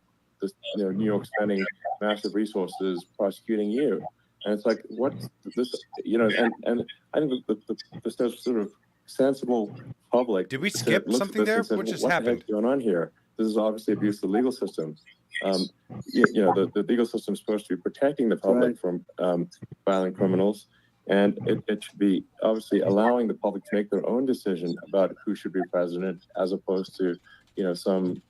This, New York spending massive resources prosecuting you. And it's like, what's this, and I think the sort of sensible public. Did we skip something there? What just happened? The heck's going on here? This is obviously abuse of the legal system. The legal system is supposed to be protecting the public from violent criminals. And it should be obviously allowing the public to make their own decision about who should be president, as opposed to, some,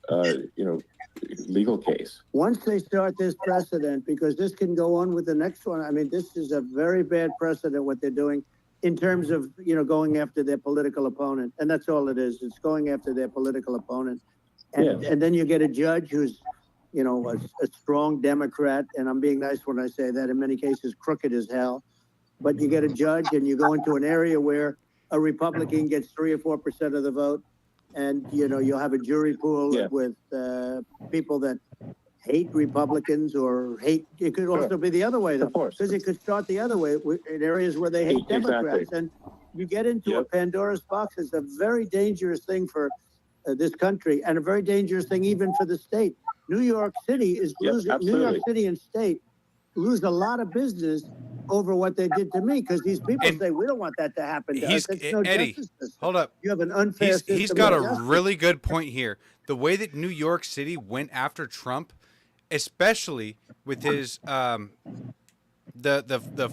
legal case. Once they start this precedent, because this can go on with the next one. I mean, this is a very bad precedent, what they're doing in terms of, going after their political opponent. And that's all it is. It's going after their political opponent. And then you get a judge who's, a strong Democrat. And I'm being nice when I say that, in many cases, crooked as hell. But you get a judge and you go into an area where a Republican gets 3 or 4% of the vote. And, you'll have a jury pool with people that hate Republicans or hate. It could also be the other way, though, because it could start the other way in areas where they hate Democrats. And you get into a Pandora's box. It's a very dangerous thing for this country, and a very dangerous thing even for the state. New York City is losing. New York City and state lose a lot of business over what they did to me, because these people say, we don't want that to happen to us. No, Eddie, hold up. You have an unfair system. He's got a really good point here. The way that New York City went after Trump, especially with his the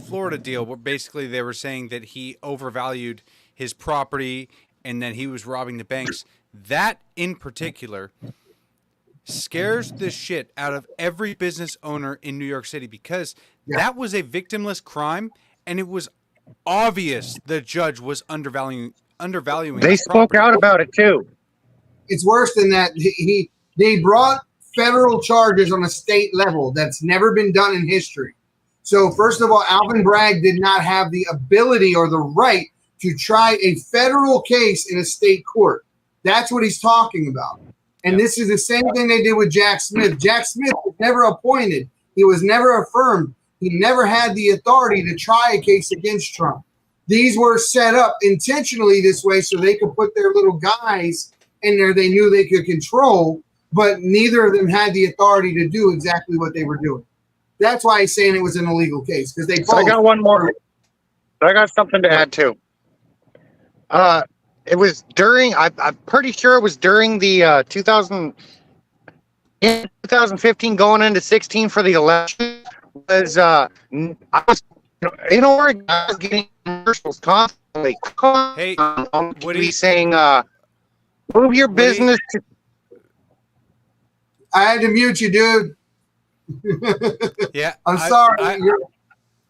Florida deal, where basically they were saying that he overvalued his property and that he was robbing the banks. That in particular scares the shit out of every business owner in New York City, because that was a victimless crime, and it was obvious the judge was undervaluing. They spoke out about it too. It's worse than that. They brought federal charges on a state level that's never been done in history. So first of all, Alvin Bragg did not have the ability or the right to try a federal case in a state court. That's what he's talking about. And this is the same thing they did with Jack Smith. Jack Smith was never appointed. He was never affirmed. He never had the authority to try a case against Trump. These were set up intentionally this way so they could put their little guys in there they knew they could control, but neither of them had the authority to do exactly what they were doing. That's why he's saying it was an illegal case, because they both. I got one more. I got something to add too. It was during, I'm pretty sure it was during the 2015 going into 16 for the election. I was in Oregon, I was getting commercials constantly. Hey, on TV saying, move your business to. I had to mute you, dude. Yeah. I'm sorry.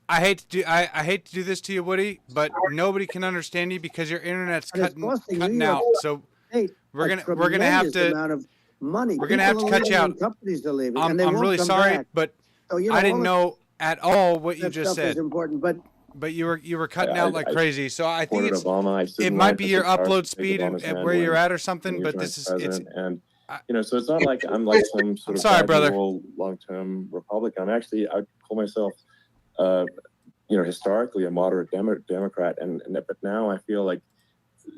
I hate to do this to you, Woody, but nobody can understand you because your internet's cutting out. So we're gonna have to cut you out. I'm really sorry, but I didn't know at all what you just said. But you were cutting out like crazy. So I think it might be your upload speed and where you're at or something. But this is so it's not like I'm like some sort of long-term Republican. I'd call myself historically a moderate Democrat, but now I feel like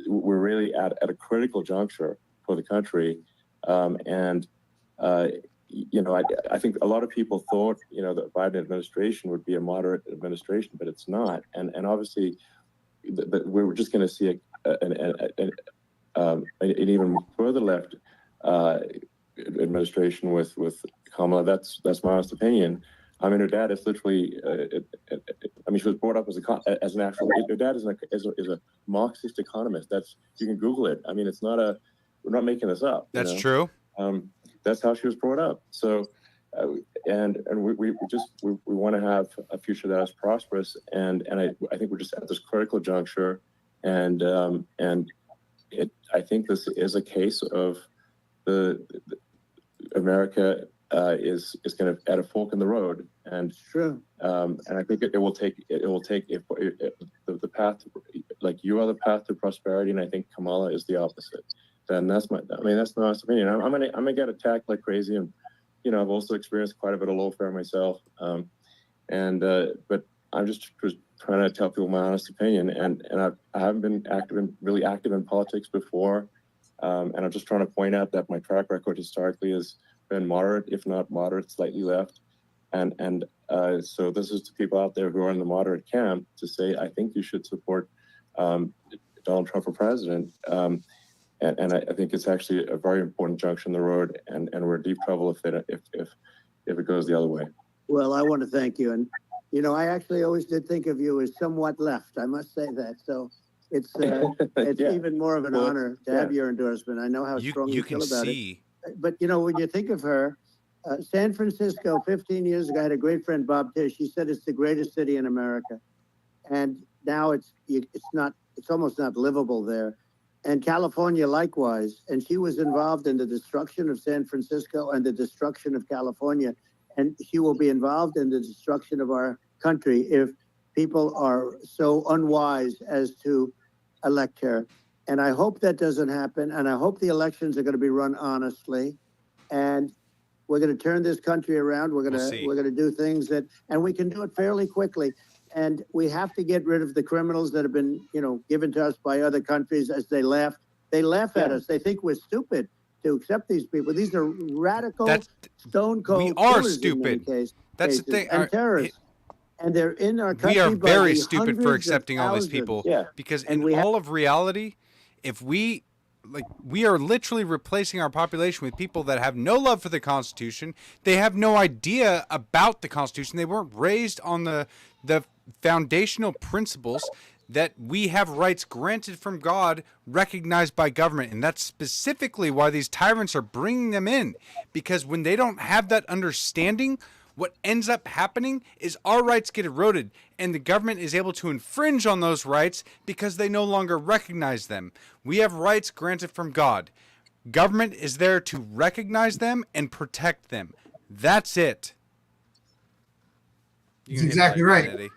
we're really at a critical juncture for the country, and I think a lot of people thought, the Biden administration would be a moderate administration, but it's not. And obviously, we were just going to see an even further left administration with Kamala. That's my honest opinion. I mean, her dad is literally. She was brought up as an actual. Her dad is a Marxist economist. You can Google it. I mean, it's not we're not making this up. That's true. That's how she was brought up. So, and we want to have a future that is prosperous. And I think we're just at this critical juncture. And I think this is a case of the America is going to at a fork in the road. And true. And I think it will take if the path, like you are the path to prosperity, and I think Kamala is the opposite. Then that's my honest opinion. I'm gonna get attacked like crazy, and I've also experienced quite a bit of lawfare myself. But I'm just trying to tell people my honest opinion, and I haven't been really active in politics before, and I'm just trying to point out that my track record historically has been moderate, if not moderate, slightly left, and so this is to people out there who are in the moderate camp to say I think you should support Donald Trump for president. And I think it's actually a very important junction in the road, and we're in deep trouble if it goes the other way. Well, I want to thank you, and I actually always did think of you as somewhat left. I must say that. So it's yeah. Even more of an honor to have your endorsement. I know how strong you feel about it. But when you think of her, San Francisco 15 years ago, I had a great friend, Bob Tish. He said it's the greatest city in America, and now it's almost not livable there. And California likewise. And she was involved in the destruction of San Francisco and the destruction of California. And she will be involved in the destruction of our country if people are so unwise as to elect her. And I hope that doesn't happen. And I hope the elections are going to be run honestly. And we're going to turn this country around. We're going to do things and we can do it fairly quickly. And we have to get rid of the criminals that have been, given to us by other countries as they laugh. They laugh at us. They think we're stupid to accept these people. These are radical, stone cold. We are stupid. That's the thing. And terrorists. And they're in our country. We are very stupid for accepting all these people. Yeah. Because in all of reality, if we are literally replacing our population with people that have no love for the Constitution. They have no idea about the Constitution. They weren't raised on the foundational principles that we have rights granted from God, recognized by government. And that's specifically why these tyrants are bringing them in. Because when they don't have that understanding, what ends up happening is our rights get eroded, and the government is able to infringe on those rights because they no longer recognize them. We have rights granted from God. Government is there to recognize them and protect them. That's it. It's exactly right.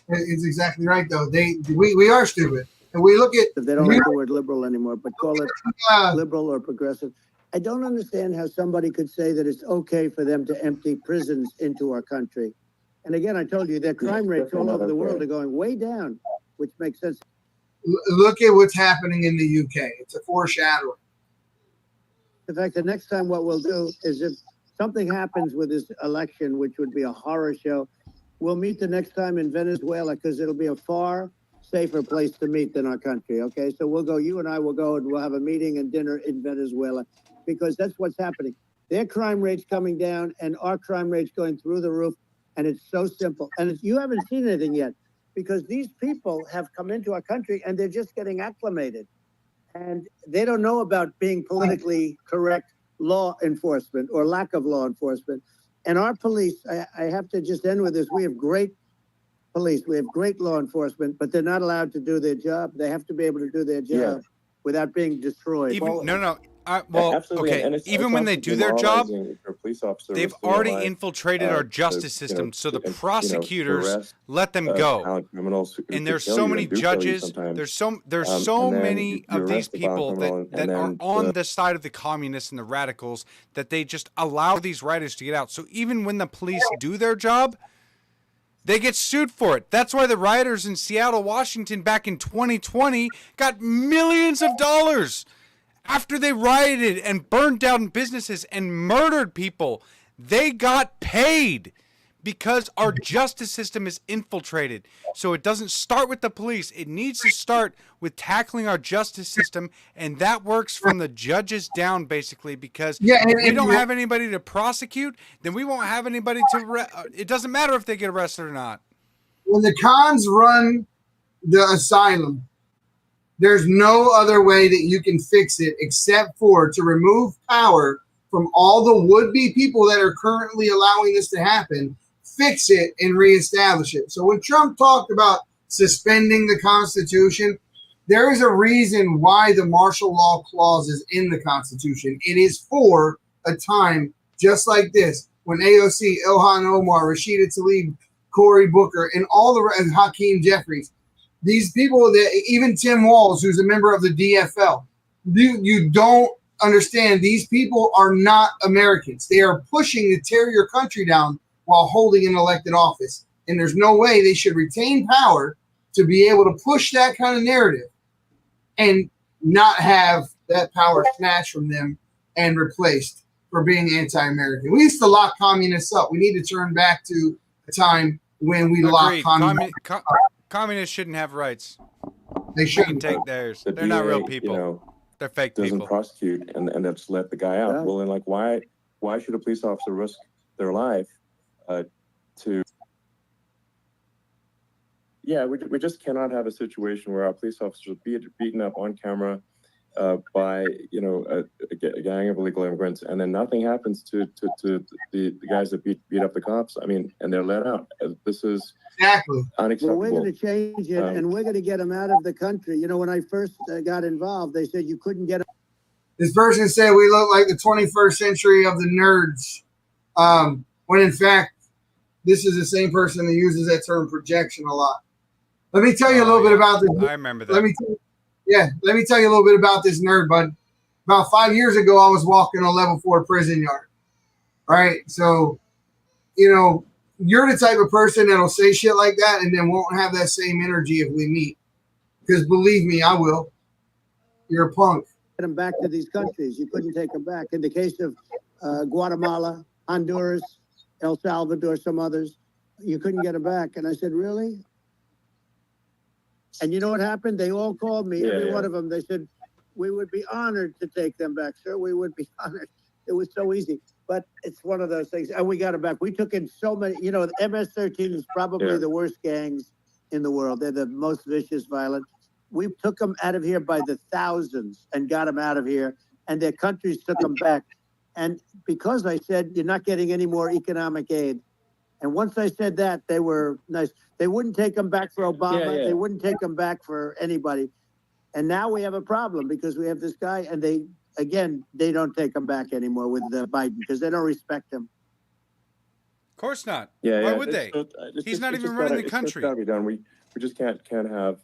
It's exactly right, though. We are stupid, and we look at. They don't like the word liberal anymore, but call it liberal or progressive. I don't understand how somebody could say that it's okay for them to empty prisons into our country. And again, I told you their crime rates all over the world are going way down, which makes sense. Look at what's happening in the UK. It's a foreshadowing. In fact, the next time what we'll do is if something happens with this election, which would be a horror show, we'll meet the next time in Venezuela because it'll be a far safer place to meet than our country. Okay, so you and I will go and we'll have a meeting and dinner in Venezuela. Because that's what's happening. Their crime rate's coming down and our crime rate's going through the roof. And it's so simple. And you haven't seen anything yet because these people have come into our country and they're just getting acclimated. And they don't know about being politically correct law enforcement or lack of law enforcement. And our police, I have to just end with this. We have great police. We have great law enforcement, but they're not allowed to do their job. They have to be able to do their job without being destroyed. Okay. Even when they do their job, they've already infiltrated our justice system. So the prosecutors let them go. And there's so many judges. There's so many of these people that are on the side of the communists and the radicals that they just allow these rioters to get out. So even when the police do their job, they get sued for it. That's why the rioters in Seattle, Washington back in 2020 got millions of dollars After they rioted and burned down businesses and murdered people, they got paid because our justice system is infiltrated. So it doesn't start with the police. It needs to start with tackling our justice system, and that works from the judges down, basically, because if we don't have anybody to prosecute, then we won't have anybody to it doesn't matter if they get arrested or not. When the cons run the asylum, there's no other way that you can fix it except for to remove power from all the would-be people that are currently allowing this to happen, fix it and reestablish it. So when Trump talked about suspending the Constitution, there is a reason why the martial law clause is in the Constitution. It is for a time just like this, when AOC, Ilhan Omar, Rashida Tlaib, Cory Booker, and all the rest, Hakeem Jeffries, these people, that even Tim Walz, who's a member of the DFL, you don't understand. These people are not Americans. They are pushing to tear your country down while holding an elected office. And there's no way they should retain power to be able to push that kind of narrative and not have that power snatched from them and replaced for being anti-American. We used to lock communists up. We need to turn back to a time when we locked communists up. Communists shouldn't have rights. They shouldn't take theirs. They're not real people. They're fake people. Doesn't prosecute and then just let the guy out. Yeah. Well, then, like, why should a police officer risk their life to? Yeah, we just cannot have a situation where our police officers are beaten up on camera by a gang of illegal immigrants, and then nothing happens to the guys that beat up the cops. I mean, and they're let out. This is exactly unacceptable. Well, we're going to change it, and we're going to get them out of the country. You know, when I first got involved, they said you couldn't get them. This person said we look like the 21st century of the nerds, when in fact, this is the same person that uses that term projection a lot. Let me tell you a little bit about this. I remember that. Let me tell you a little bit about this nerd, bud. About 5 years ago, I was walking a level 4 prison yard. All right. So, you're the type of person that'll say shit like that and then won't have that same energy if we meet. Because believe me, I will. You're a punk. Get them back to these countries. You couldn't take them back. In the case of Guatemala, Honduras, El Salvador, some others, you couldn't get them back. And I said, really? And you know what happened? They all called me, every one of them. They said, we would be honored to take them back, sir. We would be honored. It was so easy. But it's one of those things. And we got them back. We took in so many, the MS-13 is probably the worst gangs in the world. They're the most vicious, violent. We took them out of here by the thousands and got them out of here. And their countries took them back. And because I said, you're not getting any more economic aid. And once I said that, they were nice. They wouldn't take them back for Obama. They wouldn't take them back for anybody. And now we have a problem because we have this guy, and they don't take him back anymore with Biden because they don't respect him. Of course not. Why would they? He's not even running the country. It's got to be done. We just can't have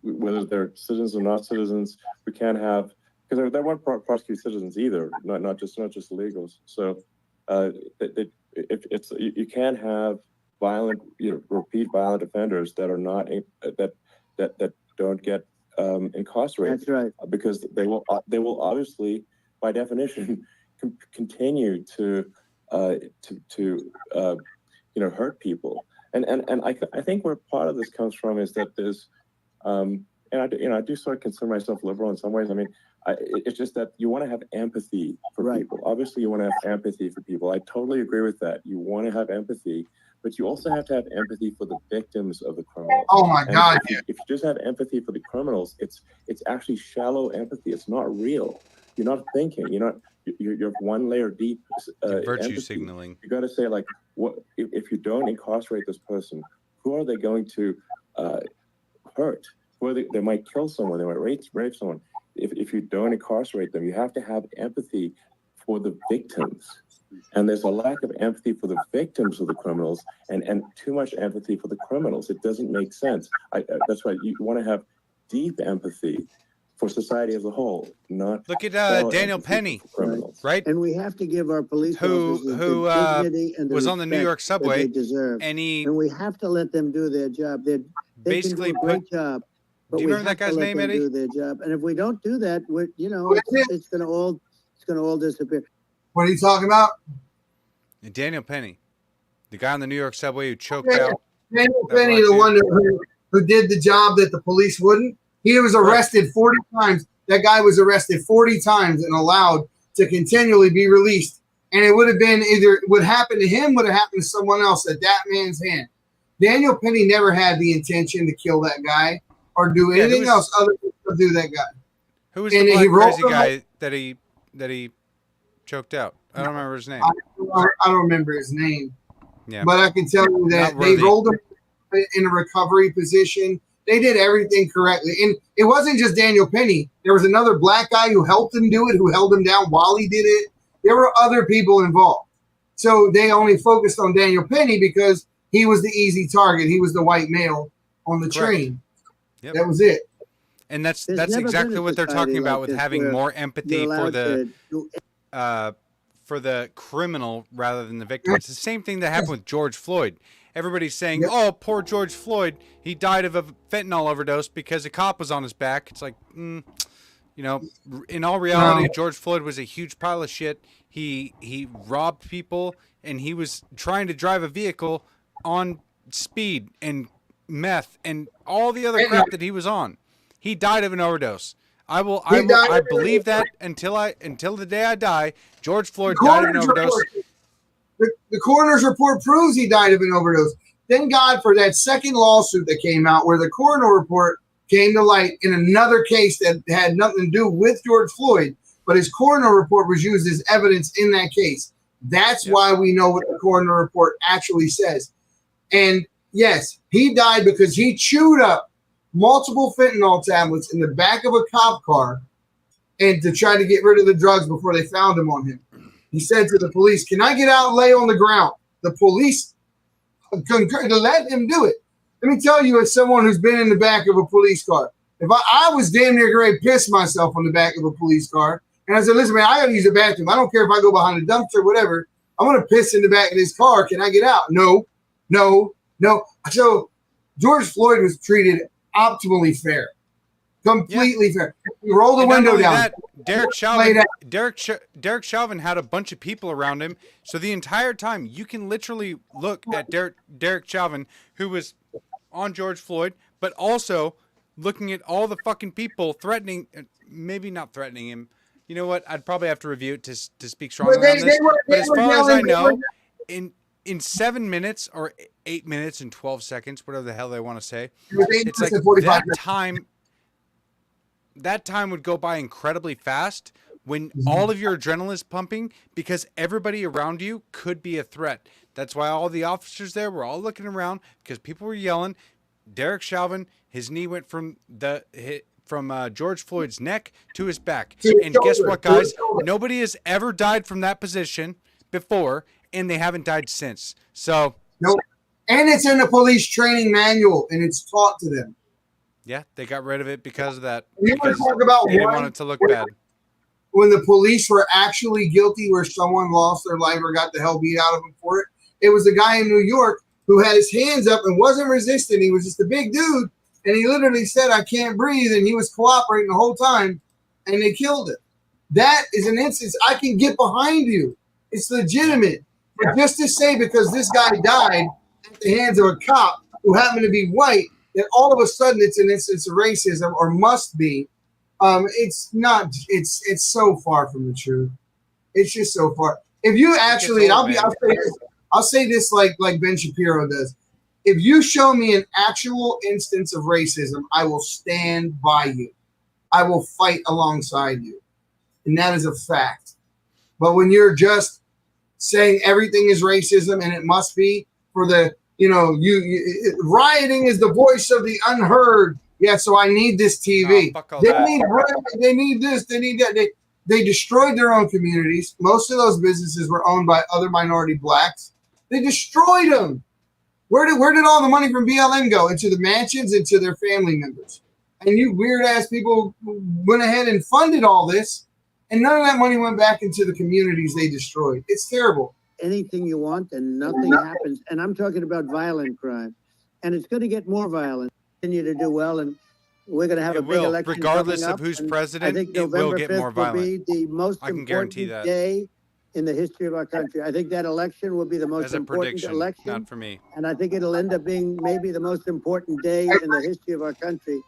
whether they're citizens or not citizens. We can't have, because they won't prosecute citizens either, not just illegals. So you can't have violent, repeat violent offenders that are not that don't get incarcerated. That's right. Because they will obviously, by definition, continue to hurt people. And I think where part of this comes from is that there's and I do sort of consider myself liberal in some ways. I mean, it's just that you want to have empathy for people. Obviously, you want to have empathy for people. I totally agree with that. You want to have empathy, but you also have to have empathy for the victims of the criminals. Oh my God! If you just have empathy for the criminals, it's actually shallow empathy. It's not real. You're not thinking. You're one layer deep. Virtue empathy. Signaling. You got to say, like, what if you don't incarcerate this person? Who are they going to hurt? They might kill someone. They might rape someone. If you don't incarcerate them, you have to have empathy for the victims. And there's a lack of empathy for the victims of the criminals and too much empathy for the criminals. It doesn't make sense. That's why you want to have deep empathy for society as a whole, not look at Daniel Penny, right? And we have to give our police who the dignity and the was on the New York subway, they deserve. And we have to let them do their job. They basically can do a great job. But Do you remember that guy's name, Eddie? Do their job, and if we don't do that, it's going to all disappear. What are you talking about? Daniel Penny, the guy on the New York subway who choked out. Daniel Penny, the one who did the job that the police wouldn't. He was arrested 40 times. That guy was arrested 40 times and allowed to continually be released. And it would have been either what happened to him would have happened to someone else at that man's hand. Daniel Penny never had the intention to kill that guy or do anything else other than do that guy. Who was the black crazy guy that he choked out? I don't remember his name. I don't remember his name. Yeah. But I can tell you that they rolled him in a recovery position. They did everything correctly. And it wasn't just Daniel Penny. There was another black guy who helped him do it, who held him down while he did it. There were other people involved. So they only focused on Daniel Penny because he was the easy target. He was the white male on the train. Yep. That was it. And that's exactly what they're talking about with having more empathy for the criminal rather than the victim. It's the same thing that happened with George Floyd. Everybody's saying, "Oh, poor George Floyd, he died of a fentanyl overdose because a cop was on his back." It's like, in all reality, George Floyd was a huge pile of shit. He robbed people, and he was trying to drive a vehicle on speed and meth and all the other crap that he was on. He died of an overdose. I believe that until the day I die. George Floyd died of an overdose. The coroner's report proves he died of an overdose. Thank God for that second lawsuit that came out where the coroner report came to light in another case that had nothing to do with George Floyd, but his coroner report was used as evidence in that case. That's why we know what the coroner report actually says. And yes, he died because he chewed up multiple fentanyl tablets in the back of a cop car and to try to get rid of the drugs before they found him on him. He said to the police, "Can I get out and lay on the ground?" The police concurred to let him do it. Let me tell you, as someone who's been in the back of a police car, if I was damn near ready to piss myself on the back of a police car, and I said, "Listen, man, I got to use the bathroom. I don't care if I go behind a dumpster, whatever. I want to piss in the back of this car. Can I get out?" No. So George Floyd was treated optimally fair. Completely fair. You roll the window down. Derek Chauvin had a bunch of people around him. So the entire time you can literally look at Derek Chauvin, who was on George Floyd, but also looking at all the fucking people threatening, maybe not threatening him. You know what? I'd probably have to review it to speak strongly on this. But as far as I know, in 7 minutes or 8 minutes and 12 seconds, whatever the hell they want to say, it's like that time would go by incredibly fast when all of your adrenaline is pumping because everybody around you could be a threat. That's why all the officers there were all looking around because people were yelling. Derek Chauvin, his knee went from George Floyd's neck to his back. And guess what, guys? Nobody has ever died from that position before, and they haven't died since. So, no. And it's in the police training manual, and it's taught to them. Yeah, they got rid of it because of that. You want to talk about they didn't want it to look bad. When the police were actually guilty where someone lost their life or got the hell beat out of them for it, it was the guy in New York who had his hands up and wasn't resisting. He was just a big dude, and he literally said, "I can't breathe," and he was cooperating the whole time, and they killed him. That is an instance I can get behind you. It's legitimate. But just to say because this guy died at the hands of a cop who happened to be white, that all of a sudden it's an instance of racism or must be, it's not. It's so far from the truth. It's just so far. If you actually, I'll say this like Ben Shapiro does. If you show me an actual instance of racism, I will stand by you. I will fight alongside you, and that is a fact. But when you're just saying everything is racism and it must be for the rioting is the voice of the unheard. Yeah, so I need this TV. They need this. They need that. They destroyed their own communities. Most of those businesses were owned by other minority blacks. They destroyed them. Where did all the money from BLM go? Into the mansions, into their family members. And you weird ass people went ahead and funded all this, and none of that money went back into the communities they destroyed. It's terrible. Anything you want and nothing happens. And I'm talking about violent crime. And it's going to get more violent. Continue to do well. And We're going to have a big election regardless coming of up, who's and president. I think It will November get 5th more violent. will be the most I can guarantee important that. day in the history of our country. I think that election will be the most As a important prediction, election, not for me. and I think it'll end up being maybe the most important day in the history of our country,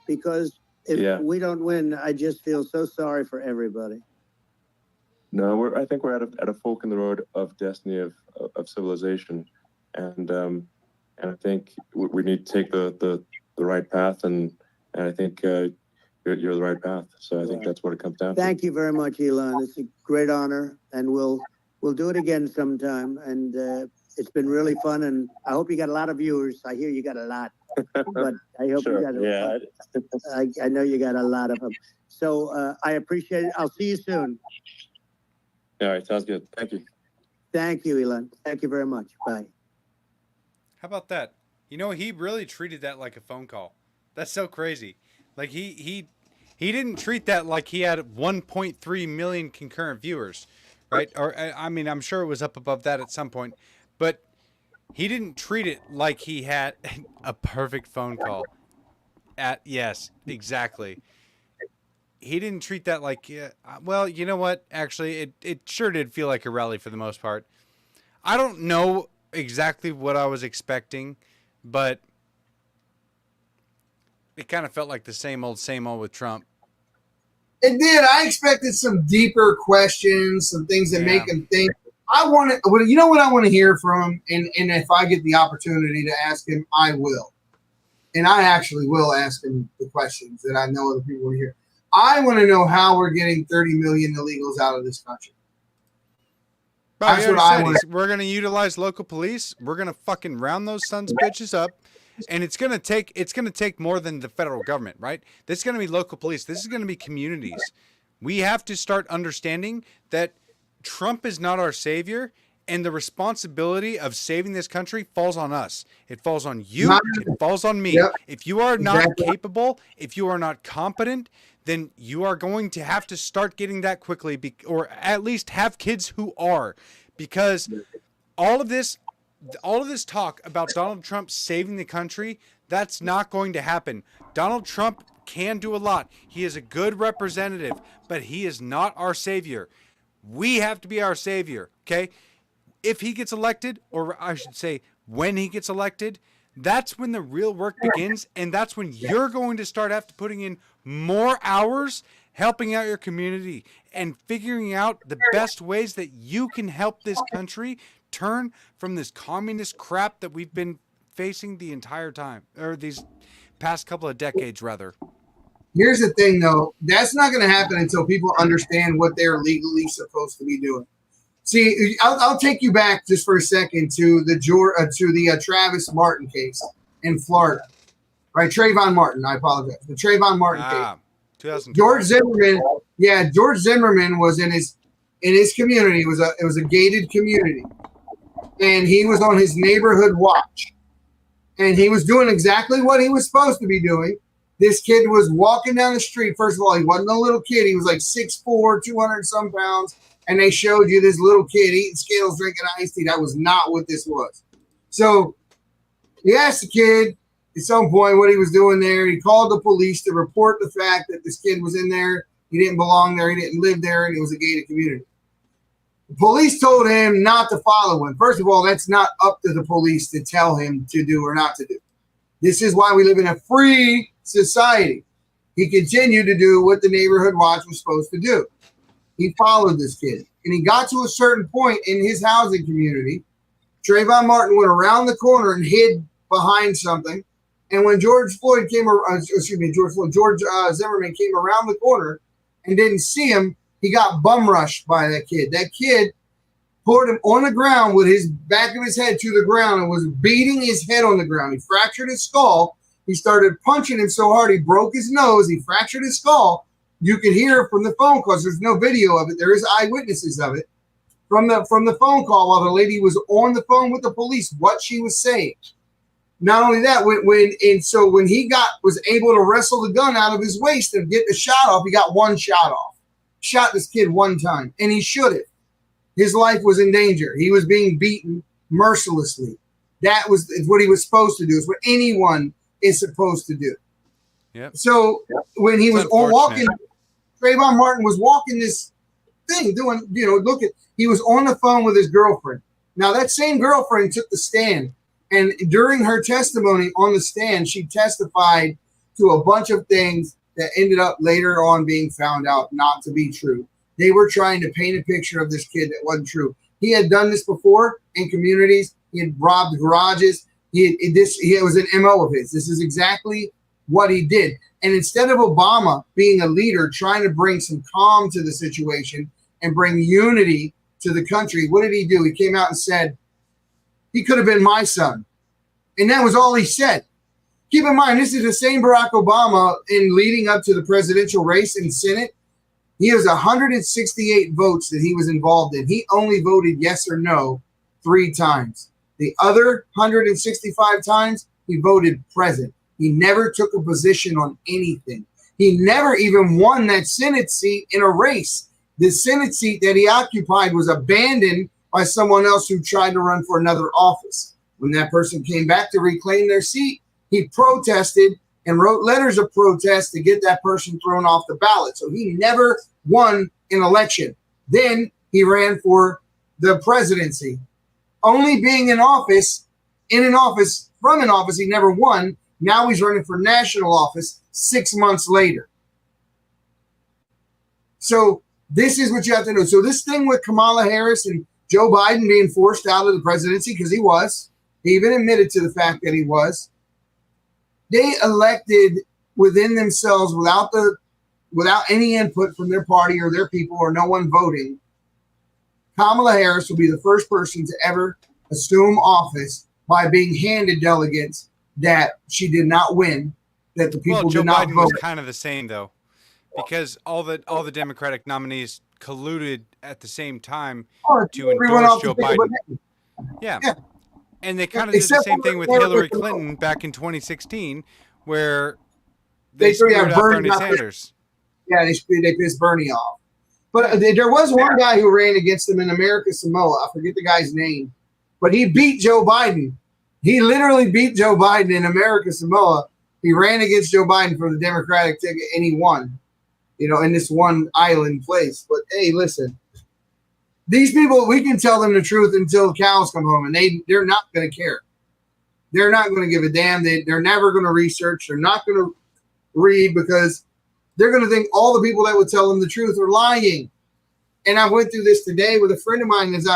because if we don't win, I just feel so sorry for everybody. No, I think we're at a fork in the road of destiny of civilization, and I think we need to take the right path, and I think you're the right path. So I think that's what it comes down to. Thank you very much, Elon. It's a great honor, and we'll do it again sometime. And it's been really fun, and I hope you got a lot of viewers. I hear you got a lot, but I hope you got. I know you got a lot of them. So I appreciate it. I'll see you soon. All right, sounds good. Thank you. Thank you, Elon. Thank you very much. Bye. How about that? You know, he really treated that like a phone call. That's so crazy. Like he didn't treat that like he had 1.3 million concurrent viewers, right? Or I mean, I'm sure it was up above that at some point, but he didn't treat it like he had a perfect phone call. Yes, exactly. He didn't treat that like, well, you know what? Actually, it sure did feel like a rally for the most part. I don't know exactly what I was expecting, but it kind of felt like the same old with Trump. It did. I expected some deeper questions, some things that make him think. You know what I want to hear from him, and if I get the opportunity to ask him, I will. And I actually will ask him the questions that I know other people will hear. I want to know how we're getting 30 million illegals out of this country. That's what I want. We're going to utilize local police. We're going to fucking round those sons of bitches up. And it's going to take more than the federal government, right? This is going to be local police. This is going to be communities. We have to start understanding that Trump is not our savior, and the responsibility of saving this country falls on us. It falls on you. It falls on me. Yep. If you are not capable, if you are not competent, then you are going to have to start getting that quickly, or at least have kids who are, because all of this talk about Donald Trump saving the country, that's not going to happen. Donald Trump can do a lot. He is a good representative, but he is not our savior. We have to be our savior, okay? If he gets elected, or I should say when he gets elected, that's when the real work begins, and that's when you're going to start putting in more hours helping out your community and figuring out the best ways that you can help this country turn from this communist crap that we've been facing the entire time, or these past couple of decades, rather. Here's the thing, though. That's not going to happen until people understand what they're legally supposed to be doing. See, I'll take you back just for a second to the Travis Martin case in Florida, right? Trayvon Martin. I apologize. The Trayvon Martin case. 2012. George Zimmerman was in his community. It was a gated community, and he was on his neighborhood watch, and he was doing exactly what he was supposed to be doing. This kid was walking down the street. First of all, he wasn't a little kid. He was like 6'4", 200 some pounds. And they showed you this little kid eating Skittles, drinking iced tea. That was not what this was. So he asked the kid at some point what he was doing there. He called the police to report the fact that this kid was in there. He didn't belong there. He didn't live there. And it was a gated community. The police told him not to follow him. First of all, that's not up to the police to tell him to do or not to do. This is why we live in a free society. He continued to do what the neighborhood watch was supposed to do. He followed this kid, and he got to a certain point in his housing community. Trayvon Martin went around the corner and hid behind something. And when George Zimmerman came around the corner and didn't see him, he got bum rushed by that kid. That kid put him on the ground with his back of his head to the ground and was beating his head on the ground. He fractured his skull. He started punching him so hard he broke his nose. He fractured his skull. You can hear from the phone calls. There's no video of it. There is eyewitnesses of it from the phone call while the lady was on the phone with the police, what she was saying. Not only that, when he was able to wrestle the gun out of his waist and get the shot off, he got one shot off. Shot this kid one time, and he should have. His life was in danger. He was being beaten mercilessly. That was what he was supposed to do. It's what anyone is supposed to do. Yep. So when he was walking, Trayvon Martin was walking this thing, doing, he was on the phone with his girlfriend. Now, that same girlfriend took the stand, and during her testimony on the stand, she testified to a bunch of things that ended up later on being found out not to be true. They were trying to paint a picture of this kid that wasn't true. He had done this before in communities. He had robbed garages. It was an MO of his. This is exactly what he did. And instead of Obama being a leader, trying to bring some calm to the situation and bring unity to the country, what did he do? He came out and said, he could have been my son. And that was all he said. Keep in mind, this is the same Barack Obama in leading up to the presidential race in Senate. He has 168 votes that he was involved in. He only voted yes or no 3 times. The other 165 times, he voted present. He never took a position on anything. He never even won that Senate seat in a race. The Senate seat that he occupied was abandoned by someone else who tried to run for another office. When that person came back to reclaim their seat, he protested and wrote letters of protest to get that person thrown off the ballot. So he never won an election. Then he ran for the presidency. Only being in an office, from an office he never won. Now he's running for national office 6 months later. So this is what you have to know. So this thing with Kamala Harris and Joe Biden being forced out of the presidency, because he was, he even admitted to the fact that he was, they elected within themselves without any input from their party or their people or no one voting. Kamala Harris will be the first person to ever assume office by being handed delegates that she did not win, that the people Joe did not Biden vote. was kind of the same though, because all the Democratic nominees colluded at the same time to endorse Joe Biden. Yeah. And they kind of did the same thing with Hillary Clinton back in 2016, where they screwed up Bernie Sanders. Yeah, they pissed Bernie off. But there was one guy who ran against him in America Samoa. I forget the guy's name, but he beat Joe Biden. He literally beat Joe Biden in America Samoa. He ran against Joe Biden for the Democratic ticket, and he won, in this one island place. But hey, listen, these people, we can tell them the truth until the cows come home, and they're not going to care. They're not going to give a damn. They're never going to research. They're not going to read, because they're going to think all the people that would tell them the truth are lying. And I went through this today with a friend of mine. As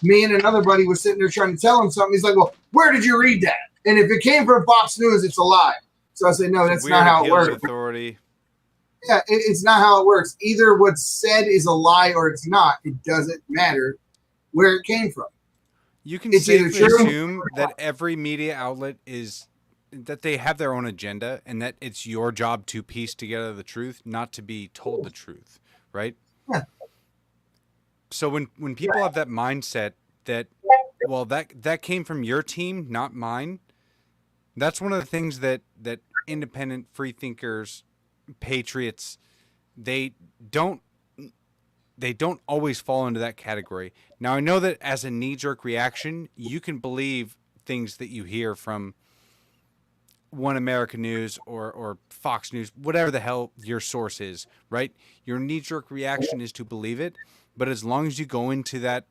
me and another buddy was sitting there trying to tell him something. He's like, well, where did you read that? And if it came from Fox News, it's a lie. So I said, no, that's not how it works. Authority. Yeah, it's not how it works. Either what's said is a lie or it's not. It doesn't matter where it came from. You can safely assume that every media outlet that they have their own agenda, and that it's your job to piece together the truth, not to be told the truth, right? Yeah. So when people have that mindset that, well, that came from your team, not mine, that's one of the things that independent free thinkers, patriots, they don't always fall into that category. Now, I know that as a knee-jerk reaction, you can believe things that you hear from One American News or Fox News, whatever the hell your source is, right? Your knee-jerk reaction is to believe it, but as long as you go into that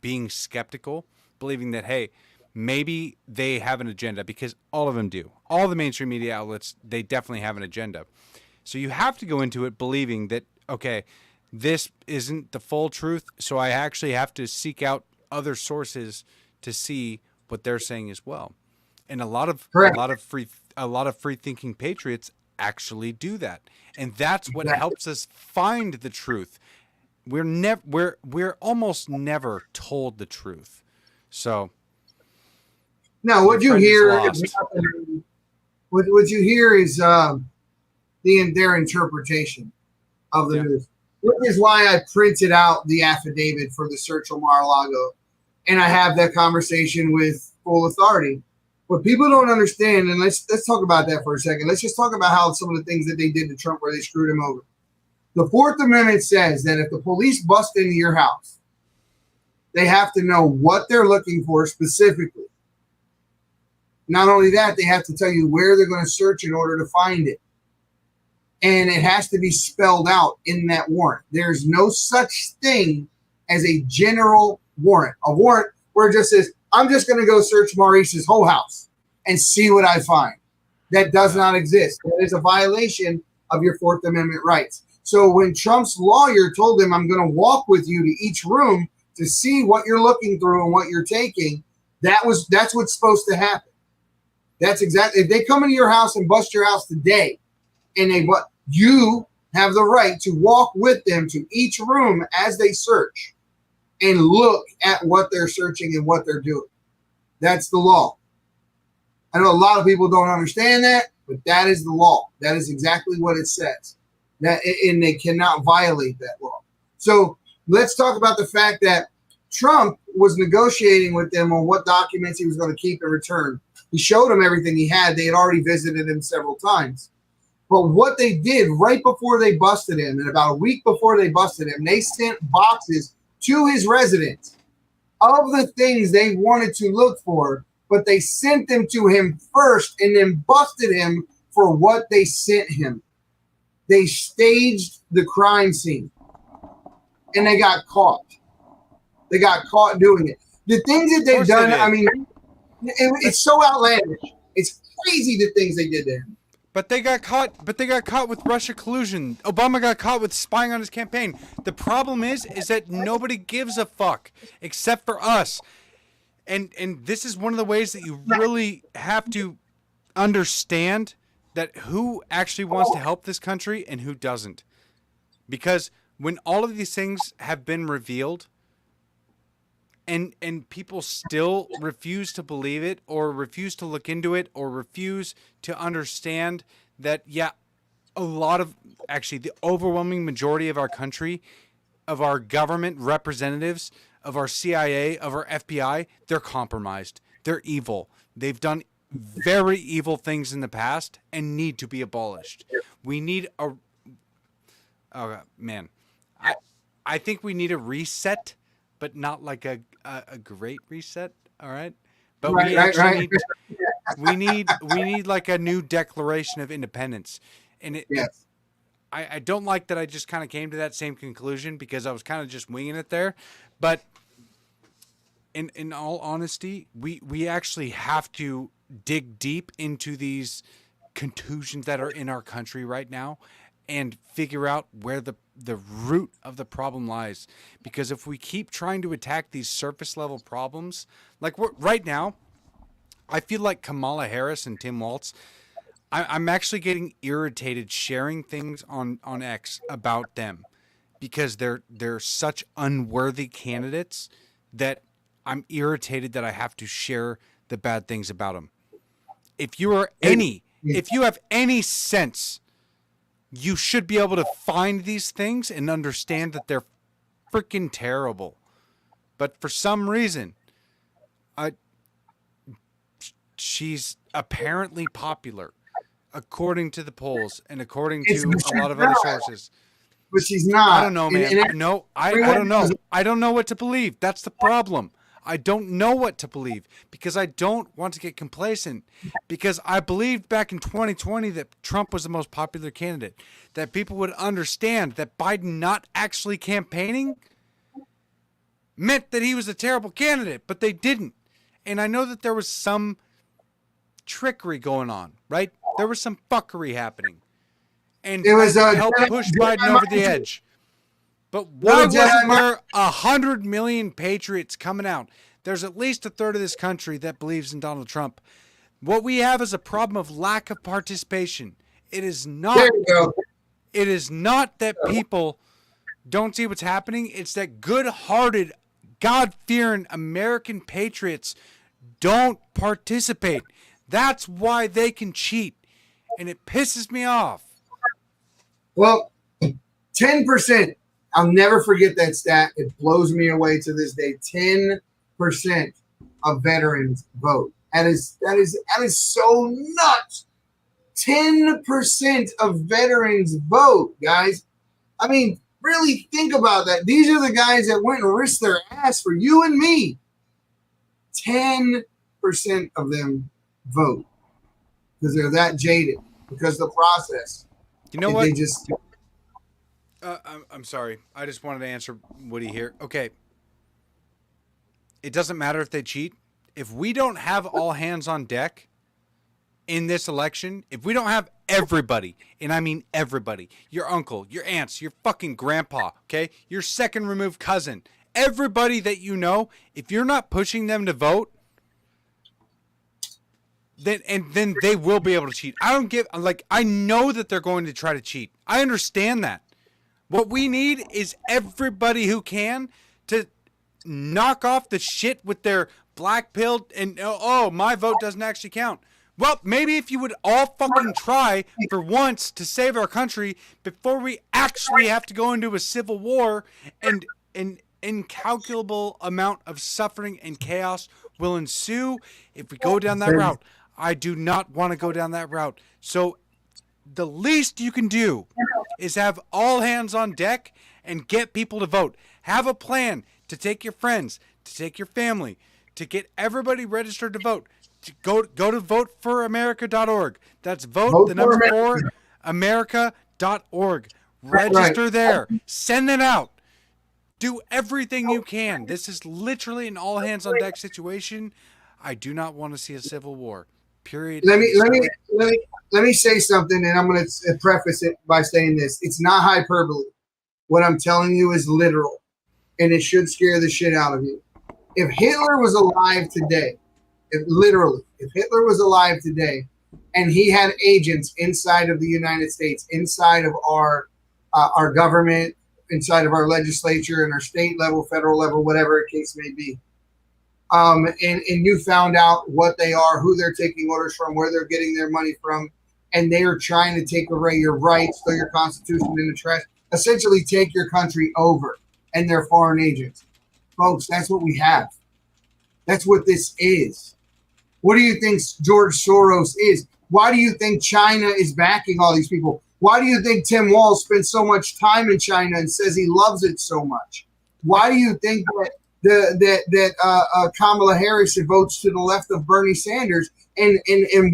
being skeptical, believing that, hey, maybe they have an agenda, because all of them do. All the mainstream media outlets, they definitely have an agenda. So you have to go into it believing that, okay, this isn't the full truth, so I actually have to seek out other sources to see what they're saying as well. And a lot of free thinking patriots actually do that. And that's what helps us find the truth. We're almost never told the truth. So now what you hear is their interpretation of the news. Which is why I printed out the affidavit for the search on Mar-a-Lago, and I have that conversation with full authority. What people don't understand, and let's talk about that for a second. Let's just talk about how some of the things that they did to Trump, where they screwed him over. The Fourth Amendment says that if the police bust into your house, they have to know what they're looking for specifically. Not only that, they have to tell you where they're going to search in order to find it. and it has to be spelled out in that warrant. There's no such thing as a general warrant. A warrant where it just says, I'm just going to go search Maurice's whole house and see what I find. That does not exist. That is a violation of your Fourth Amendment rights. So when Trump's lawyer told him, I'm going to walk with you to each room to see what you're looking through and what you're taking, that's what's supposed to happen. That's exactly, if they come into your house and bust your house today, and you have the right to walk with them to each room as they search and look at what they're searching and what they're doing. That's the law. I know a lot of people don't understand that, but that is the law. That is exactly what it says. And they cannot violate that law. So let's talk about the fact that Trump was negotiating with them on what documents he was going to keep and return. He showed them everything he had. They had already visited him several times. But what they did right before they busted him, and about a week before they busted him, they sent boxes to his residence of the things they wanted to look for, but they sent them to him first and then busted him for what they sent him. They staged the crime scene, and they got caught. They got caught doing it. The things that they've done, I mean, it's so outlandish. It's crazy the things they did to him. But they got caught. But they got caught with Russia collusion. Obama got caught with spying on his campaign. The problem is that nobody gives a fuck except for us. And this is one of the ways that you really have to understand that who actually wants to help this country and who doesn't. Because when all of these things have been revealed, and people still refuse to believe it or refuse to look into it or refuse to understand that, yeah, a lot of, actually the overwhelming majority of our country, of our government representatives, of our CIA, of our FBI, they're compromised. They're evil. They've done very evil things in the past and need to be abolished. We need a, oh man, I think we need a reset, but not like a great reset. All right. But we need like a new Declaration of Independence. And I don't like that I just kind of came to that same conclusion because I was kind of just winging it there. But in all honesty, we actually have to dig deep into these contusions that are in our country right now and figure out where the root of the problem lies. Because if we keep trying to attack these surface level problems, like right now, I feel like Kamala Harris and Tim Walz, I'm actually getting irritated sharing things on X about them because they're such unworthy candidates that I'm irritated that I have to share the bad things about them. If you have any sense, you should be able to find these things and understand that they're freaking terrible. But for some reason, she's apparently popular, according to the polls and according to a lot of other sources. But she's not. I don't know, man. I don't know. I don't know what to believe. That's the problem. I don't know what to believe because I don't want to get complacent, because I believed back in 2020 that Trump was the most popular candidate, that people would understand that Biden not actually campaigning meant that he was a terrible candidate, but they didn't. And I know that there was some trickery going on, right? There was some fuckery happening. And it was helped push Biden over the edge. But why wasn't there 100 million patriots coming out? There's at least a third of this country that believes in Donald Trump. What we have is a problem of lack of participation. It is not. There you go. It is not that people don't see what's happening. It's that good-hearted, God-fearing American patriots don't participate. That's why they can cheat, and it pisses me off. Well, 10%. I'll never forget that stat. It blows me away to this day. 10% of veterans vote. That is so nuts. 10% of veterans vote, guys. I mean, really think about that. These are the guys that went and risked their ass for you and me. 10% of them vote because they're that jaded, because the process. You know what? They just I'm sorry. I just wanted to answer Woody here. Okay. It doesn't matter if they cheat. If we don't have all hands on deck in this election, if we don't have everybody, and I mean everybody, your uncle, your aunts, your fucking grandpa, okay, your second removed cousin, everybody that you know, if you're not pushing them to vote, then they will be able to cheat. I know that they're going to try to cheat. I understand that. What we need is everybody who can to knock off the shit with their black pill and, oh, my vote doesn't actually count. Well, maybe if you would all fucking try for once to save our country before we actually have to go into a civil war and an incalculable amount of suffering and chaos will ensue if we go down that route. I do not want to go down that route. So the least you can do is have all hands on deck and get people to vote. Have a plan to take your friends, to take your family, to get everybody registered to vote. To go to voteforamerica.org. That's vote 4 America.org. Register there. Send it out. Do everything you can. This is literally an all hands on deck situation. I do not want to see a civil war. Period. Let me say something, and I'm going to preface it by saying this. It's not hyperbole. What I'm telling you is literal, and it should scare the shit out of you. If Hitler was alive today, if Hitler was alive today, and he had agents inside of the United States, inside of our government, inside of our legislature, and our state level, federal level, whatever the case may be, and you found out what they are, who they're taking orders from, where they're getting their money from, and they are trying to take away your rights, throw your constitution in the trash, essentially take your country over, and they're foreign agents. Folks, that's what we have. That's what this is. What do you think George Soros is? Why do you think China is backing all these people? Why do you think Tim Walz spends so much time in China and says he loves it so much? Why do you think that Kamala Harris votes to the left of Bernie Sanders and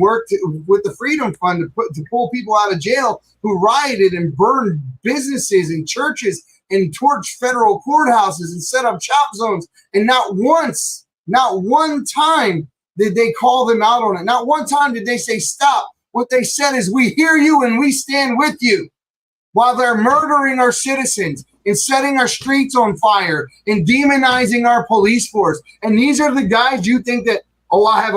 worked with the Freedom Fund to pull people out of jail who rioted and burned businesses and churches and torched federal courthouses and set up chop zones, and not one time did they call them out on it. Not one time did they say stop. What they said is, we hear you and we stand with you, while they're murdering our citizens and setting our streets on fire and demonizing our police force. And these are the guys you think that, oh, I have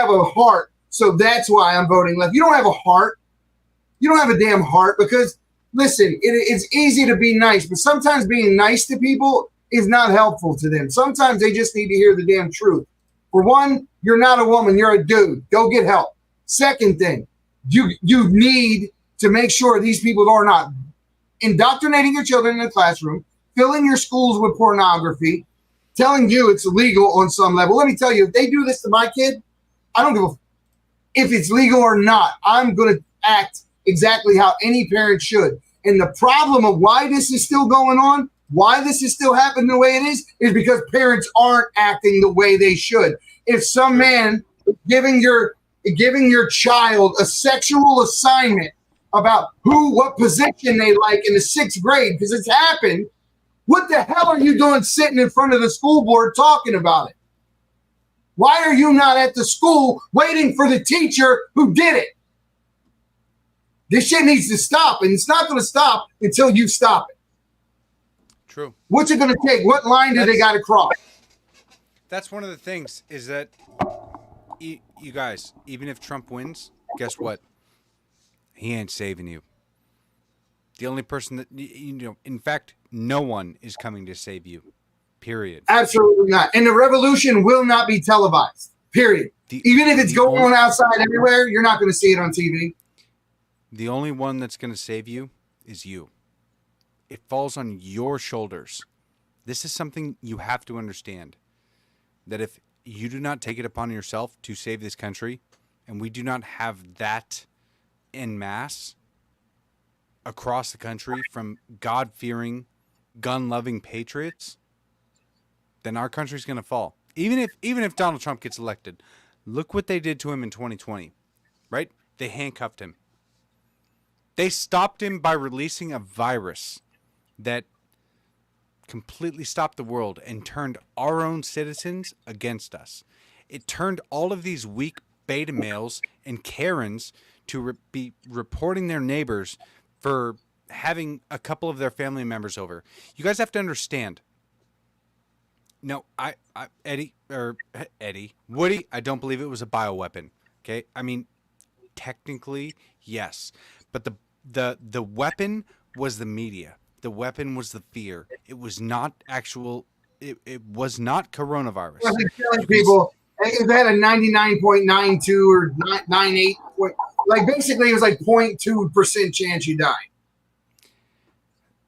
a heart, so that's why I'm voting left. You don't have a heart. You don't have a damn heart, because, listen, it's easy to be nice, but sometimes being nice to people is not helpful to them. Sometimes they just need to hear the damn truth. For one, you're not a woman, you're a dude. Go get help. Second thing, you need to make sure these people are not indoctrinating your children in the classroom, filling your schools with pornography, telling you it's illegal on some level. Let me tell you, if they do this to my kid, I don't give a if it's legal or not. I'm going to act exactly how any parent should. And the problem of why this is still going on, why this is still happening the way it is because parents aren't acting the way they should. If some man giving your child a sexual assignment about what position they like in the 6th grade, because it's happened, what the hell are you doing sitting in front of the school board talking about it? Why are you not at the school waiting for the teacher who did it? This shit needs to stop, and it's not going to stop until you stop it. True. What's it going to take? What line do they got to cross? That's one of the things, is that you guys, even if Trump wins, guess what? He ain't saving you. The only person that, in fact, no one is coming to save you. Period. Absolutely not. And the revolution will not be televised. Period. Even if it's going on outside everywhere, you're not going to see it on TV. The only one that's going to save you is you. It falls on your shoulders. This is something you have to understand. That if you do not take it upon yourself to save this country, and we do not have that en masse across the country from God-fearing, gun-loving patriots, then our country's going to fall. Even if Donald Trump gets elected, look what they did to him in 2020, right? They handcuffed him. They stopped him by releasing a virus that completely stopped the world and turned our own citizens against us. It turned all of these weak beta males and Karens to be reporting their neighbors for having a couple of their family members over. You guys have to understand. No, Woody, I don't believe it was a bioweapon. Okay, I mean, technically, yes, but the weapon was the media. The weapon was the fear. It was not actual. It was not coronavirus. It wasn't killing people. It had a 99.92 or 98. Like basically, it was like 0.2% chance you die.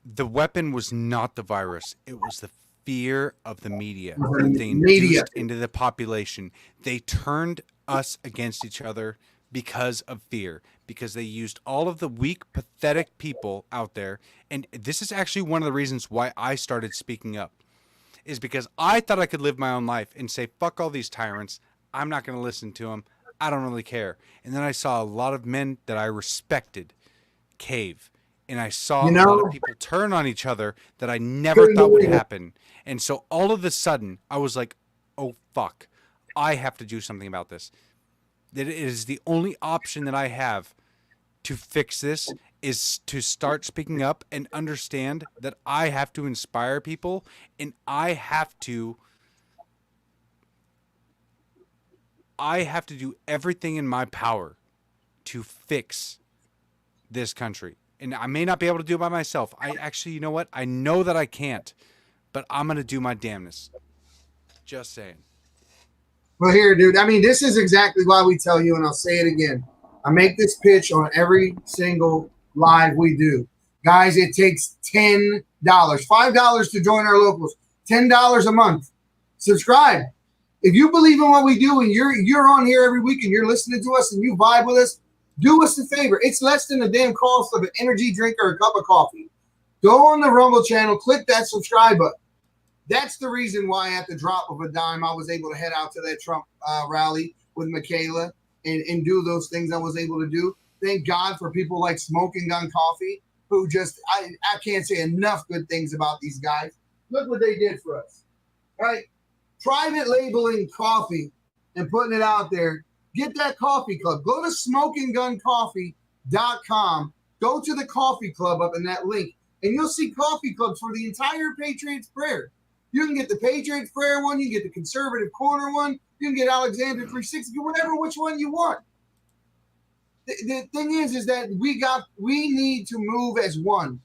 The weapon was not the virus. It was the fear of the media that they induced into the population. They turned us against each other because of fear, because they used all of the weak, pathetic people out there. And this is actually one of the reasons why I started speaking up, is because I thought I could live my own life and say, fuck all these tyrants. I'm not going to listen to them. I don't really care. And then I saw a lot of men that I respected cave. And I saw a lot of people turn on each other that I never thought would happen. And so all of a sudden, I was like, oh, fuck. I have to do something about this. That it is the only option that I have to fix this, is to start speaking up and understand that I have to inspire people, and I have to do everything in my power to fix this country. And I may not be able to do it by myself. I actually, you know what? I know that I can't, but I'm going to do my damnness. Just saying. Well, here, dude. I mean, this is exactly why we tell you, and I'll say it again. I make this pitch on every single live we do. Guys, it takes $10, $5 to join our locals, $10 a month. Subscribe. If you believe in what we do and you're on here every week and you're listening to us and you vibe with us, do us a favor. It's less than a damn cost of an energy drink or a cup of coffee. Go on the Rumble channel, click that subscribe button. That's the reason why at the drop of a dime, I was able to head out to that Trump rally with Michaela and do those things I was able to do. Thank God for people like Smoking Gun Coffee, who just, I can't say enough good things about these guys. Look what they did for us, right? Private labeling coffee and putting it out there. Get that coffee club. Go to smokingguncoffee.com. Go to the coffee club up in that link, and you'll see coffee clubs for the entire Patriots Prayer. You can get the Patriots Prayer one. You can get the Conservative Corner one. You can get Alexander 360, which one you want. The thing is that we need to move as one.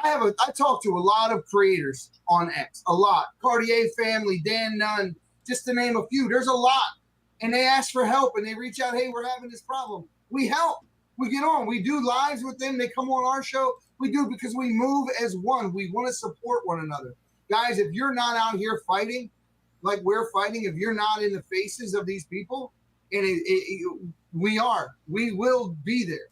I talk to a lot of creators on X, a lot. Cartier Family, Dan Nunn, just to name a few. There's a lot. And they ask for help and they reach out, hey, we're having this problem. We help. We get on. We do lives with them. They come on our show. We do because we move as one. We want to support one another. Guys, if you're not out here fighting like we're fighting, if you're not in the faces of these people, and we will be there.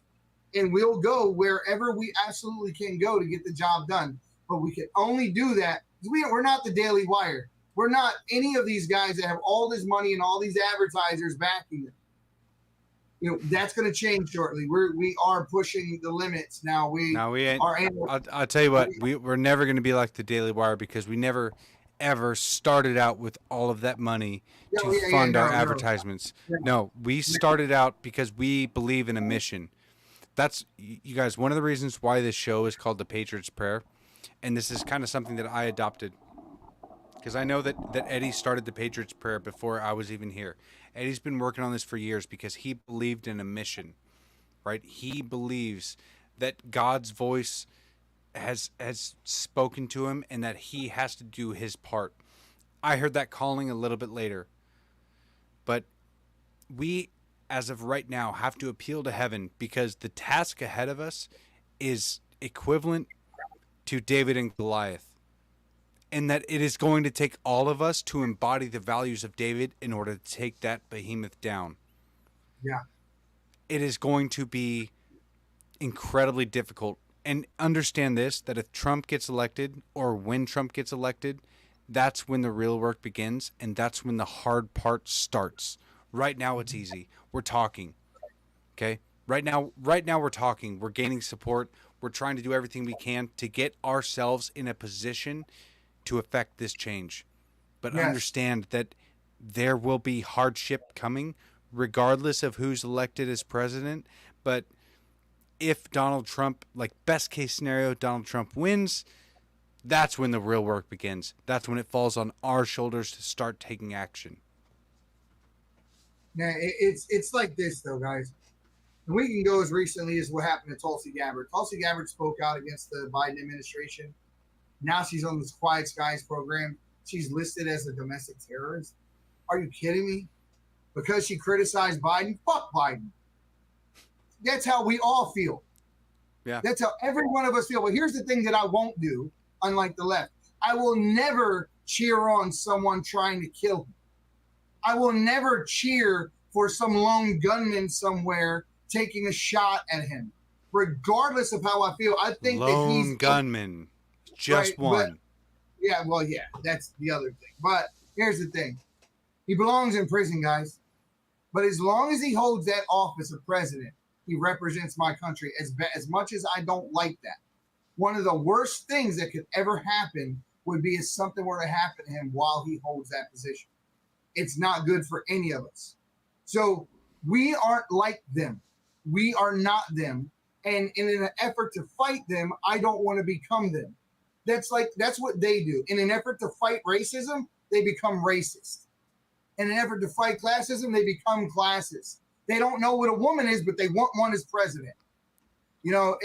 And we'll go wherever we absolutely can go to get the job done. But we can only do that. We're not the Daily Wire. We're not any of these guys that have all this money and all these advertisers backing them. You know, that's going to change shortly. We are pushing the limits now. I'll tell you what, we're never going to be like the Daily Wire, because we never ever started out with all of that money to fund our advertisements. No, we started out because we believe in a mission. That's, you guys, one of the reasons why this show is called the Patriots Prayer, and this is kind of something that I adopted. Because I know that Eddie started the Patriots Prayer before I was even here. Eddie's been working on this for years because he believed in a mission, right? He believes that God's voice has spoken to him and that he has to do his part. I heard that calling a little bit later. But we, as of right now, have to appeal to heaven, because the task ahead of us is equivalent to David and Goliath. And that it is going to take all of us to embody the values of David in order to take that behemoth down. Yeah. It is going to be incredibly difficult. And understand this, that if Trump gets elected, or when Trump gets elected, that's when the real work begins, and that's when the hard part starts. Right now it's easy. We're talking. Okay? Right now we're talking. We're gaining support. We're trying to do everything we can to get ourselves in a position to affect this change. But understand that there will be hardship coming regardless of who's elected as president. But if Donald Trump, like best case scenario, Donald Trump wins, that's when the real work begins. That's when it falls on our shoulders to start taking action. Now, it's like this, though, guys. And we can go as recently as what happened to Tulsi Gabbard. Tulsi Gabbard spoke out against the Biden administration. Now she's on this Quiet Skies program. She's listed as a domestic terrorist. Are you kidding me? Because she criticized Biden? Fuck Biden. That's how we all feel. Yeah. That's how every one of us feel. But here's the thing that I won't do, unlike the left. I will never cheer on someone trying to kill him. I will never cheer for some lone gunman somewhere taking a shot at him. Regardless of how I feel, I think that he's lone gunman. Just right, one. But, that's the other thing. But here's the thing. He belongs in prison, guys. But as long as he holds that office of president, he represents my country as much as I don't like that. One of the worst things that could ever happen would be if something were to happen to him while he holds that position. It's not good for any of us. So we aren't like them. We are not them. And in an effort to fight them, I don't want to become them. That's what they do. In an effort to fight racism, they become racist. In an effort to fight classism, they become classist. They don't know what a woman is, but they want one as president. You know,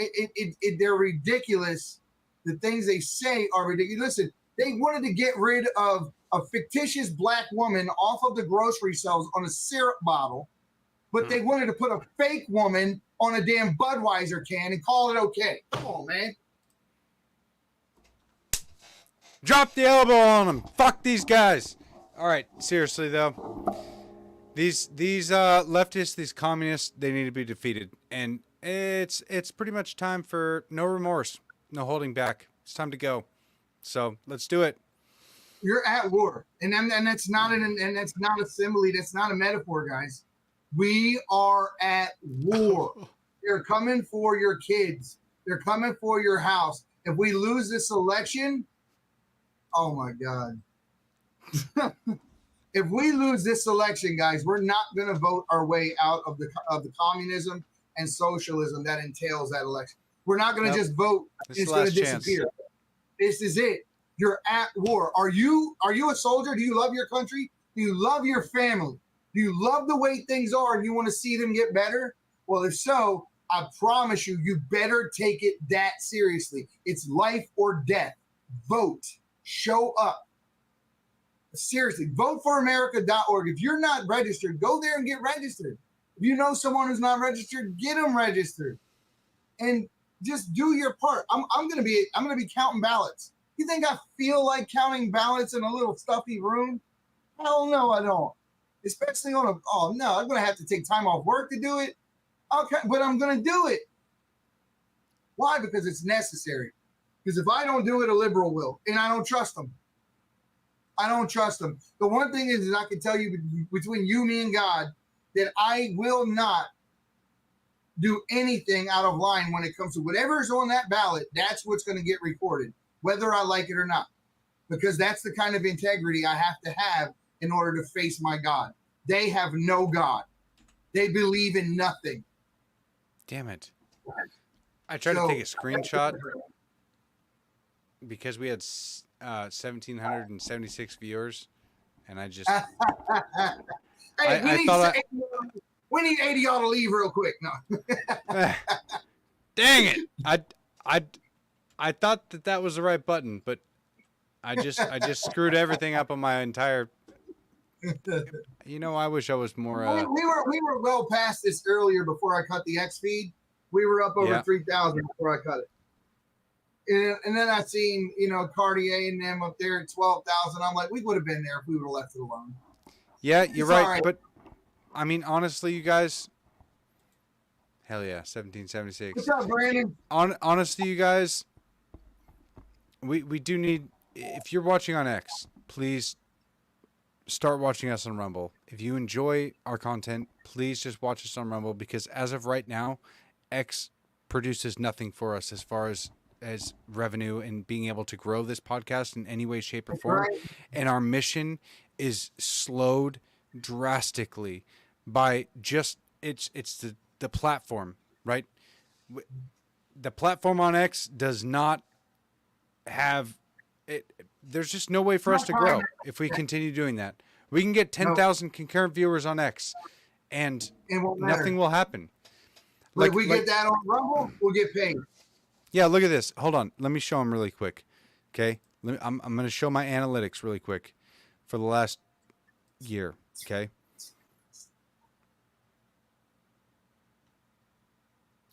they're ridiculous. The things they say are ridiculous. Listen, they wanted to get rid of a fictitious black woman off of the grocery shelves on a syrup bottle, but they wanted to put a fake woman on a damn Budweiser can and call it okay. Come on, man. Drop the elbow on them. Fuck these guys. All right, seriously though, these leftists, these communists, they need to be defeated, and it's pretty much time for no remorse, no holding back. It's time to go. So let's do it. You're at war, and that's not that's not a simile. That's not a metaphor, guys. We are at war. They're coming for your kids. They're coming for your house. If we lose this election, oh my God. If we lose this election, guys, we're not going to vote our way out of the communism and socialism that entails that election. We're not going to just vote. It's going to disappear. This is it. You're at war. Are you a soldier? Do you love your country? Do you love your family? Do you love the way things are and you want to see them get better? Well, if so, I promise you, you better take it that seriously. It's life or death. Vote. Show up. Seriously, voteforamerica.org. If you're not registered, go there and get registered. If you know someone who's not registered, get them registered. And just do your part. I'm gonna be counting ballots. You think I feel like counting ballots in a little stuffy room? Hell no, I don't. Especially I'm gonna have to take time off work to do it. Okay, but I'm gonna do it. Why? Because it's necessary. Because if I don't do it, a liberal will, and I don't trust them. I don't trust them. The one thing is I can tell you between you, me, and God that I will not do anything out of line when it comes to whatever's on that ballot. That's what's going to get recorded, whether I like it or not, because that's the kind of integrity I have to have in order to face my God. They have no God. They believe in nothing. Damn it. I tried to take a screenshot because we had 1,776 viewers, and I just we need 80 y'all to leave real quick. No. Dang it. I thought that was the right button, but I just screwed everything up on my entire. I wish I was more. We were well past this earlier before I cut the X feed. We were up over 3,000 before I cut it. And then I seen, Cartier and them up there at 12,000. I'm like, we would have been there if we would have left it alone. Yeah, you're right. But I mean, honestly, you guys, hell yeah, 1776. What's up, Brandon? Honestly, you guys, we do need. If you're watching on X, please start watching us on Rumble. If you enjoy our content, please just watch us on Rumble, because as of right now, X produces nothing for us as far as revenue and being able to grow this podcast in any way, shape, or form. Right. And our mission is slowed drastically by just it's the platform, right? The platform on X does not have it. There's just no way for us to grow if we continue doing that. We can get 10,000 concurrent viewers on X, and nothing will happen. But if we get that on Rumble, we'll get paid. Yeah, look at this. Hold on. Let me show them really quick. Okay? I'm going to show my analytics really quick for the last year. Okay?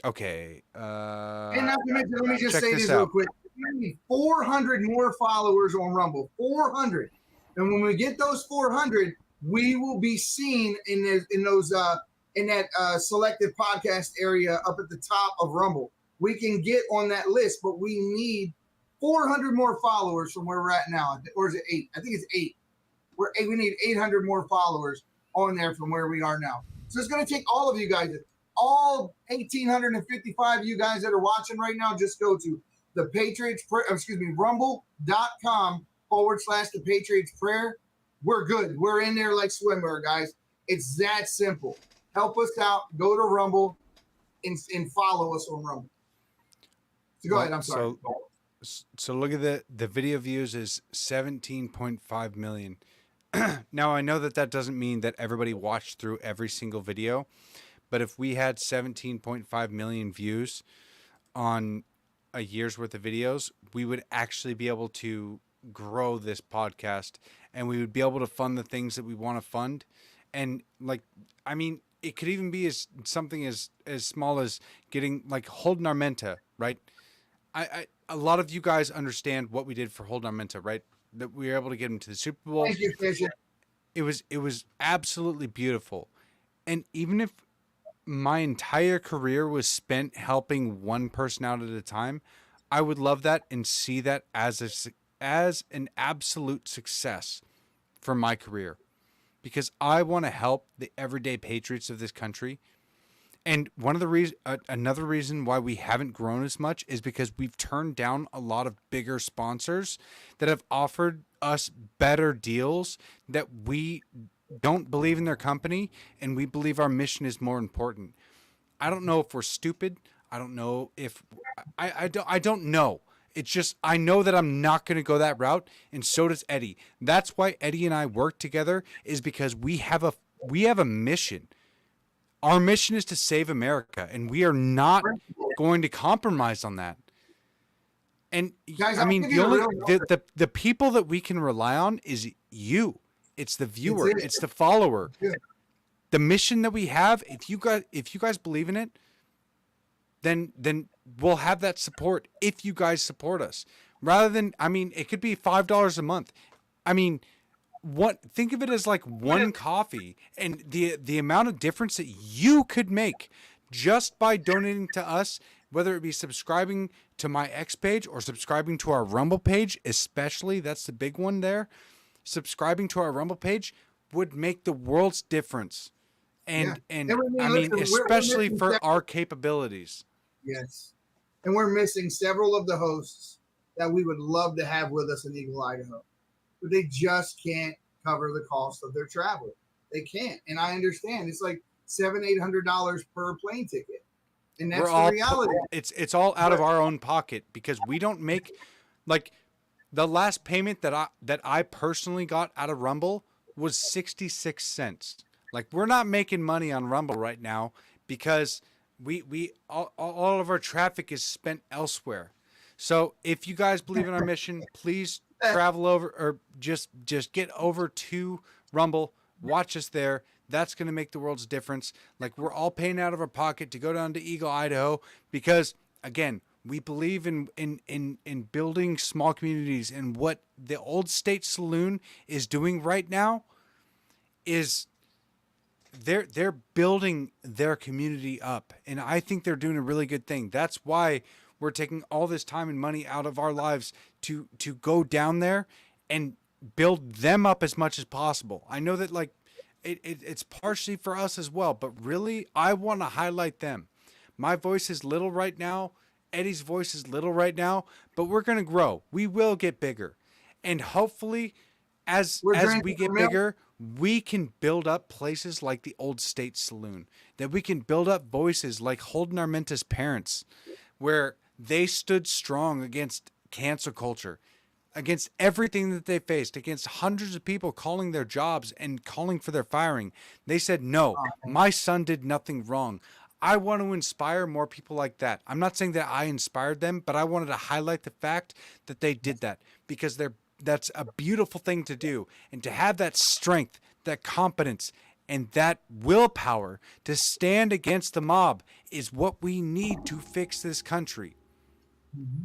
Okay. And not to mention, let me just check say this this out. real quick. We need 400 more followers on Rumble. 400. And when we get those 400, we will be seen in that selected podcast area up at the top of Rumble. We can get on that list, but we need 400 more followers from where we're at now. Or is it 8? I think it's 8. We need 800 more followers on there from where we are now. So it's going to take all of you guys, all 1,855 of you guys that are watching right now, just go to the Patriots Prayer, rumble.com/the Patriots Prayer. We're good. We're in there like swimwear, guys. It's that simple. Help us out. Go to Rumble and follow us on Rumble. So go ahead. I'm sorry. So look at the video views is 17.5 million. Now I know that doesn't mean that everybody watched through every single video, but if we had 17.5 million views on a year's worth of videos, we would actually be able to grow this podcast, and we would be able to fund the things that we want to fund. And it could even be something as small as getting Holden Armenta, right? A lot of you guys understand what we did for Holden Armenta, right? That we were able to get him to the Super Bowl. Thank you, Fisher. It was absolutely beautiful. And even if my entire career was spent helping one person out at a time, I would love that and see that as an absolute success for my career, because I want to help the everyday patriots of this country. And another reason why we haven't grown as much is because we've turned down a lot of bigger sponsors that have offered us better deals that we don't believe in their company, and we believe our mission is more important. I don't know if we're stupid. I don't know if I don't know. It's just, I know that I'm not going to go that route, and so does Eddie. That's why Eddie and I work together, is because we have a mission. Our mission is to save America, and we are not going to compromise on that. And Guys, the people that we can rely on is you. It's the viewer. It's the follower. The mission that we have, if you guys believe in it, then we'll have that support if you guys support us. Rather than, it could be $5 a month. Think of it as like one coffee, and the amount of difference that you could make just by donating to us, whether it be subscribing to my X page or subscribing to our Rumble page, especially, that's the big one there. Subscribing to our Rumble page would make the world's difference. Especially for our capabilities. Yes. And we're missing several of the hosts that we would love to have with us in Eagle, Idaho. But they just can't cover the cost of their travel. They can't. And I understand. It's like $700-800 per plane ticket. And that's the reality. It's all out of our own pocket, because we don't make, the last payment that I personally got out of Rumble was 66 cents. We're not making money on Rumble right now, because we all of our traffic is spent elsewhere. So if you guys believe in our mission, please travel over, or just get over to Rumble, watch us there. That's going to make the world's difference. We're all paying out of our pocket to go down to Eagle, Idaho, because again, we believe in building small communities, and what the Old State Saloon is doing right now is they're building their community up, and I think they're doing a really good thing. That's why we're taking all this time and money out of our lives to go down there and build them up as much as possible. I know that like it's partially for us as well, but really I want to highlight them. My voice is little right now. Eddie's voice is little right now, but we're going to grow. We will get bigger. And hopefully as we get bigger, we can build up places like the Old State Saloon, that we can build up voices like Holden Armenta's parents, where they stood strong against cancel culture, against everything that they faced, against hundreds of people calling their jobs and calling for their firing. They said, no, my son did nothing wrong. I want to inspire more people like that. I'm not saying that I inspired them, but I wanted to highlight the fact that they did that, because that's a beautiful thing to do. And to have that strength, that competence, and that willpower to stand against the mob is what we need to fix this country. Mm-hmm.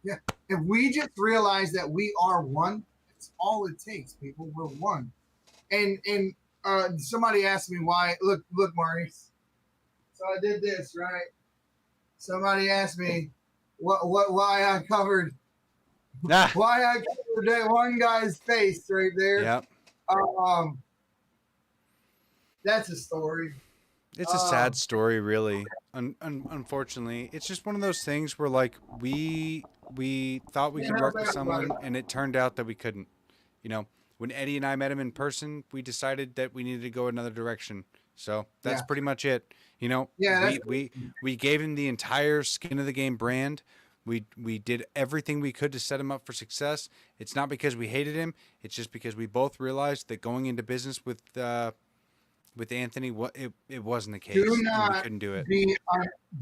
Yeah. If we just realize that we are one, it's all it takes, people. We're one. And somebody asked me why. Look, Maurice. So I did this, right? Somebody asked me why I covered that one guy's face right there. Yep. That's a story. It's a sad story, really. Unfortunately, it's just one of those things where, like, we thought we could work with someone, and it turned out that we couldn't. You know, when Eddie and I met him in person, we decided that we needed to go another direction. So that's pretty much it. You know, we gave him the entire Skin of the Game brand. We did everything we could to set him up for success. It's not because we hated him. It's just because we both realized that going into business with Anthony, it wasn't the case. We couldn't do it.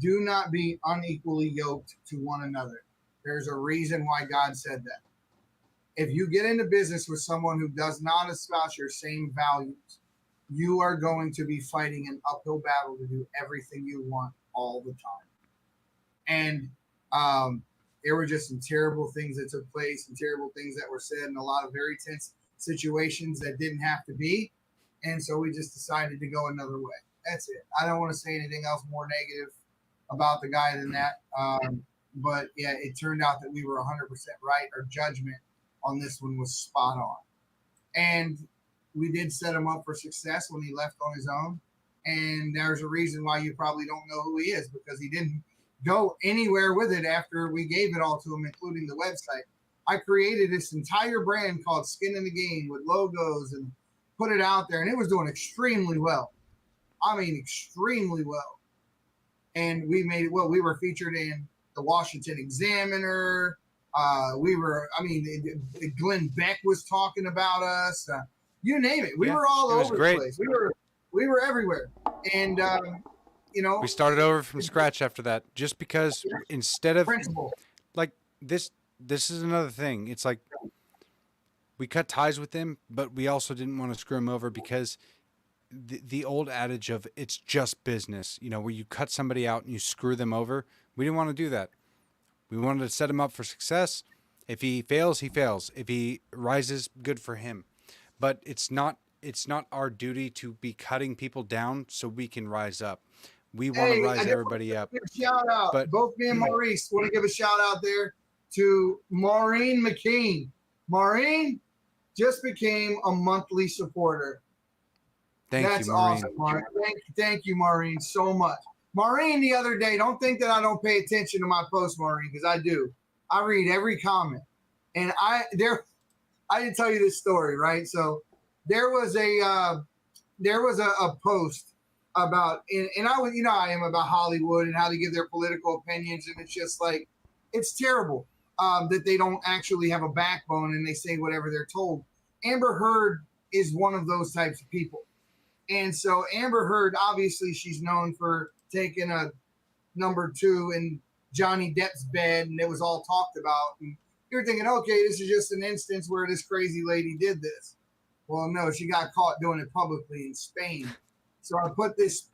Do not be unequally yoked to one another. There's a reason why God said that. If you get into business with someone who does not espouse your same values, you are going to be fighting an uphill battle to do everything you want all the time. And there were just some terrible things that took place and terrible things that were said and a lot of very tense situations that didn't have to be. And so we just decided to go another way. That's it. I don't want to say anything else more negative about the guy than that. But yeah, it turned out that we were 100% right. Our judgment on this one was spot on. And we did set him up for success when he left on his own. And there's a reason why you probably don't know who he is, because he didn't go anywhere with it after we gave it all to him, including the website. I created this entire brand called Skin in the Game with logos and put it out there, and it was doing extremely well. I mean, extremely well. And we made it well. We were featured in the Washington Examiner. Glenn Beck was talking about us. You name it. We were all over the place. We were everywhere. And, we started over from scratch after that, just because instead of principle. Like this is another thing. It's like we cut ties with him, but we also didn't want to screw him over, because the old adage of it's just business, where you cut somebody out and you screw them over. We didn't want to do that. We wanted to set him up for success. If he fails, he fails. If he rises, good for him. But it's not our duty to be cutting people down so we can rise up. We want to rise everybody up. Shout out. But both me and Maurice want to give a shout out there to Maureen McKean. Maureen just became a monthly supporter. That's you, Maureen. Awesome, Maureen. Thank you, Maureen, so much. Maureen, the other day, don't think that I don't pay attention to my posts, Maureen, because I do. I read every comment. And I didn't tell you this story, right? So there was a post about, and I was, I am about Hollywood and how to give their political opinions, and it's just like, it's terrible that they don't actually have a backbone and they say whatever they're told. Amber Heard is one of those types of people. And so Amber Heard, obviously she's known for taking a number 2 in Johnny Depp's bed, and it was all talked about. And you're thinking, okay, this is just an instance where this crazy lady did this. Well, no, she got caught doing it publicly in Spain. So I put this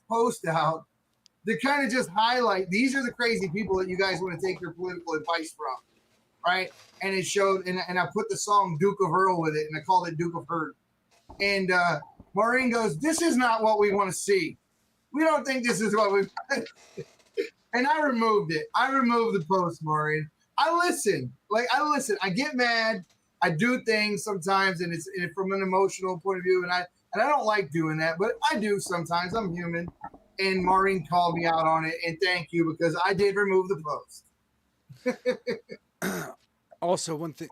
post out to kind of just highlight, these are the crazy people that you guys want to take your political advice from, right? And it showed, and I put the song Duke of Earl with it, and I called it Duke of Heard. And Maureen goes, this is not what we want to see. We don't think this is what we And I removed it. I removed the post, Maureen. I listen. I get mad. I do things sometimes, and it's from an emotional point of view, and I don't like doing that, but I do sometimes. I'm human, and Maureen called me out on it, and thank you, because I did remove the post. Also, one thing,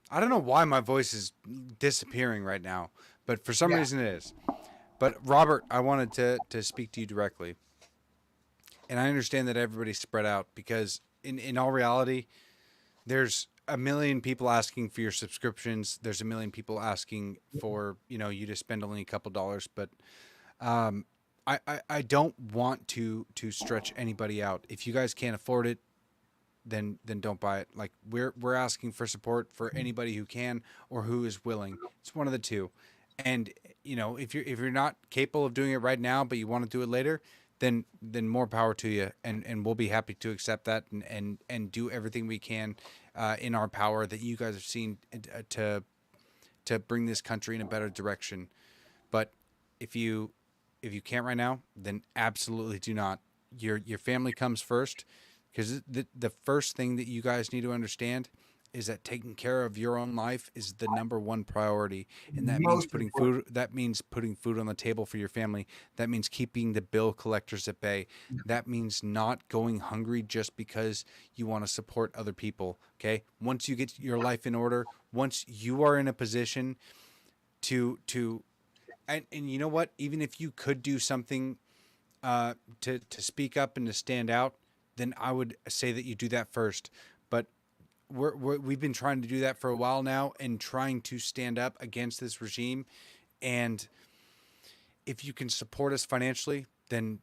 I don't know why my voice is disappearing right now, but for some reason it is. But Robert, I wanted to speak to you directly. And I understand that everybody's spread out because in all reality, there's a million people asking for your subscriptions. There's a million people asking for, you to spend only a couple dollars. But I don't want to stretch anybody out. If you guys can't afford it, then don't buy it. Like we're asking for support for anybody who can or who is willing. It's one of the two. And if you're not capable of doing it right now, but you want to do it later, then more power to you, and we'll be happy to accept that and do everything we can in our power that you guys have seen to bring this country in a better direction. But if you can't right now, then absolutely do not. Your family comes first, because the first thing that you guys need to understand is that taking care of your own life is the number one priority, and that means putting food. That means putting food on the table for your family. That means keeping the bill collectors at bay. That means not going hungry just because you want to support other people. Okay, once you get your life in order, once you are in a position to and you know what, even if you could do something to speak up and to stand out, then I would say that you do that first. But we've been trying to do that for a while now and trying to stand up against this regime. And if you can support us financially, then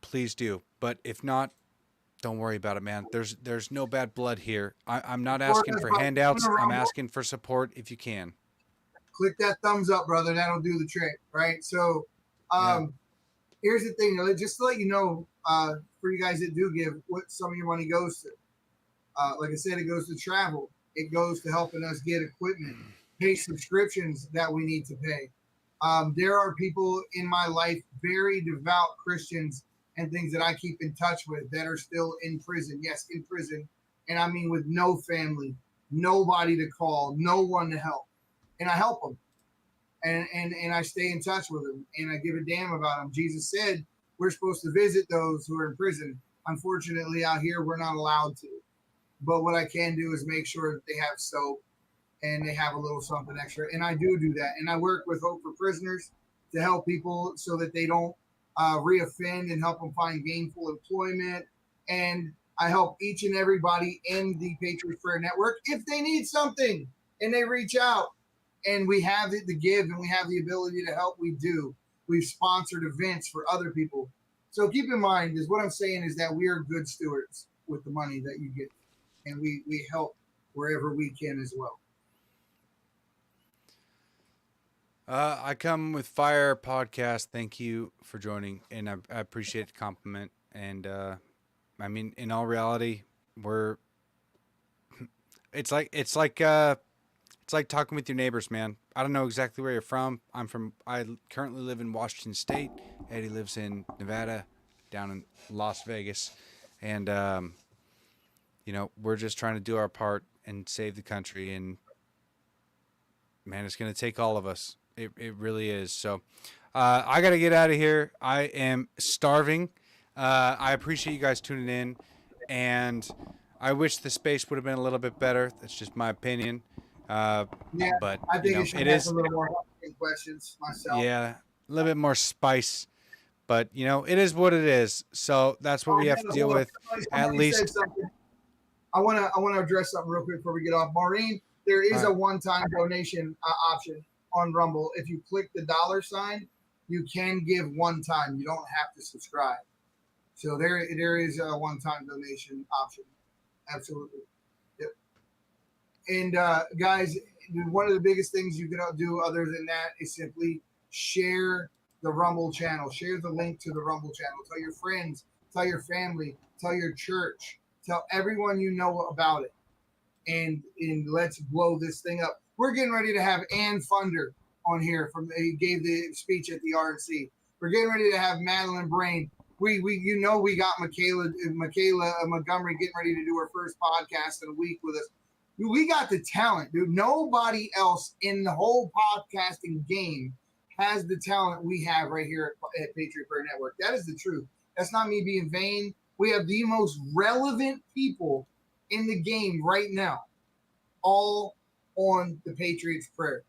please do. But if not, don't worry about it, man. There's no bad blood here. I'm not asking for handouts. I'm asking for support if you can. Click that thumbs up, brother. That'll do the trick, right? So here's the thing. Just to let you know, for you guys that do give, what some of your money goes to. Like I said, it goes to travel. It goes to helping us get equipment, pay subscriptions that we need to pay. There are people in my life, very devout Christians and things that I keep in touch with that are still in prison. Yes, in prison. And I mean with no family, nobody to call, no one to help. And I help them. And I stay in touch with them. And I give a damn about them. Jesus said we're supposed to visit those who are in prison. Unfortunately, out here, we're not allowed to. But what I can do is make sure that they have soap and they have a little something extra. And I do that. And I work with Hope for Prisoners to help people so that they don't reoffend and help them find gainful employment. And I help each and everybody in the Patriots Prayer Network if they need something and they reach out. And we have it to give and we have the ability to help. We do. We've sponsored events for other people. So keep in mind, is what I'm saying is that we are good stewards with the money that you get. And we help wherever we can as well. I Come With Fire podcast. Thank you for joining, and I appreciate the compliment. And I mean, in all reality, it's like talking with your neighbors, man. I don't know exactly where you're from. I currently live in Washington State. Eddie lives in Nevada, down in Las Vegas, and we're just trying to do our part and save the country. And man, it's going to take all of us. It really is. So I got to get out of here. I am starving. I appreciate you guys tuning in, and I wish the space would have been a little bit better. That's just my opinion. But I think it is a little more questions myself. Yeah, a little bit more spice. But it is what it is. So that's what we have to deal with. At least. I want to address something real quick before we get off. Maureen, there is a one-time donation option on Rumble. If you click the $, you can give one time. You don't have to subscribe. So there is a one-time donation option. Absolutely. Yep. And guys, one of the biggest things you can do other than that is simply share the Rumble channel. Share the link to the Rumble channel. Tell your friends. Tell your family. Tell your church. Tell everyone you know about it, and let's blow this thing up. We're getting ready to have Ann Funder on here. He gave the speech at the RNC. We're getting ready to have Madeline Brain. We got Michaela Montgomery getting ready to do her first podcast in a week with us. Dude, we got the talent, dude. Nobody else in the whole podcasting game has the talent we have right here at Patriot Prayer Network. That is the truth. That's not me being vain. We have the most relevant people in the game right now, all on the Patriots Prayer.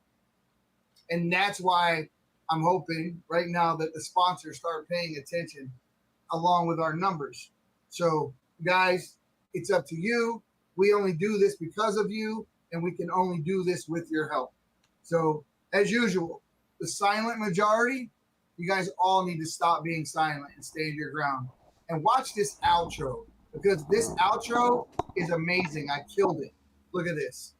And that's why I'm hoping right now that the sponsors start paying attention along with our numbers. So, guys, it's up to you. We only do this because of you, and we can only do this with your help. So, as usual, the silent majority, you guys all need to stop being silent and stand your ground. And watch this outro, because this outro is amazing. I killed it. Look at this.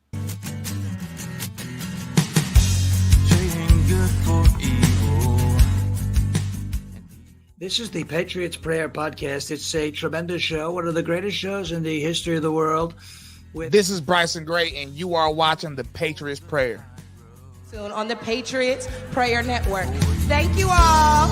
This is the Patriots Prayer podcast. It's a tremendous show, one of the greatest shows in the history of the world. This is Bryson Gray, and you are watching the Patriots Prayer. Soon on the Patriots Prayer Network. Thank you all.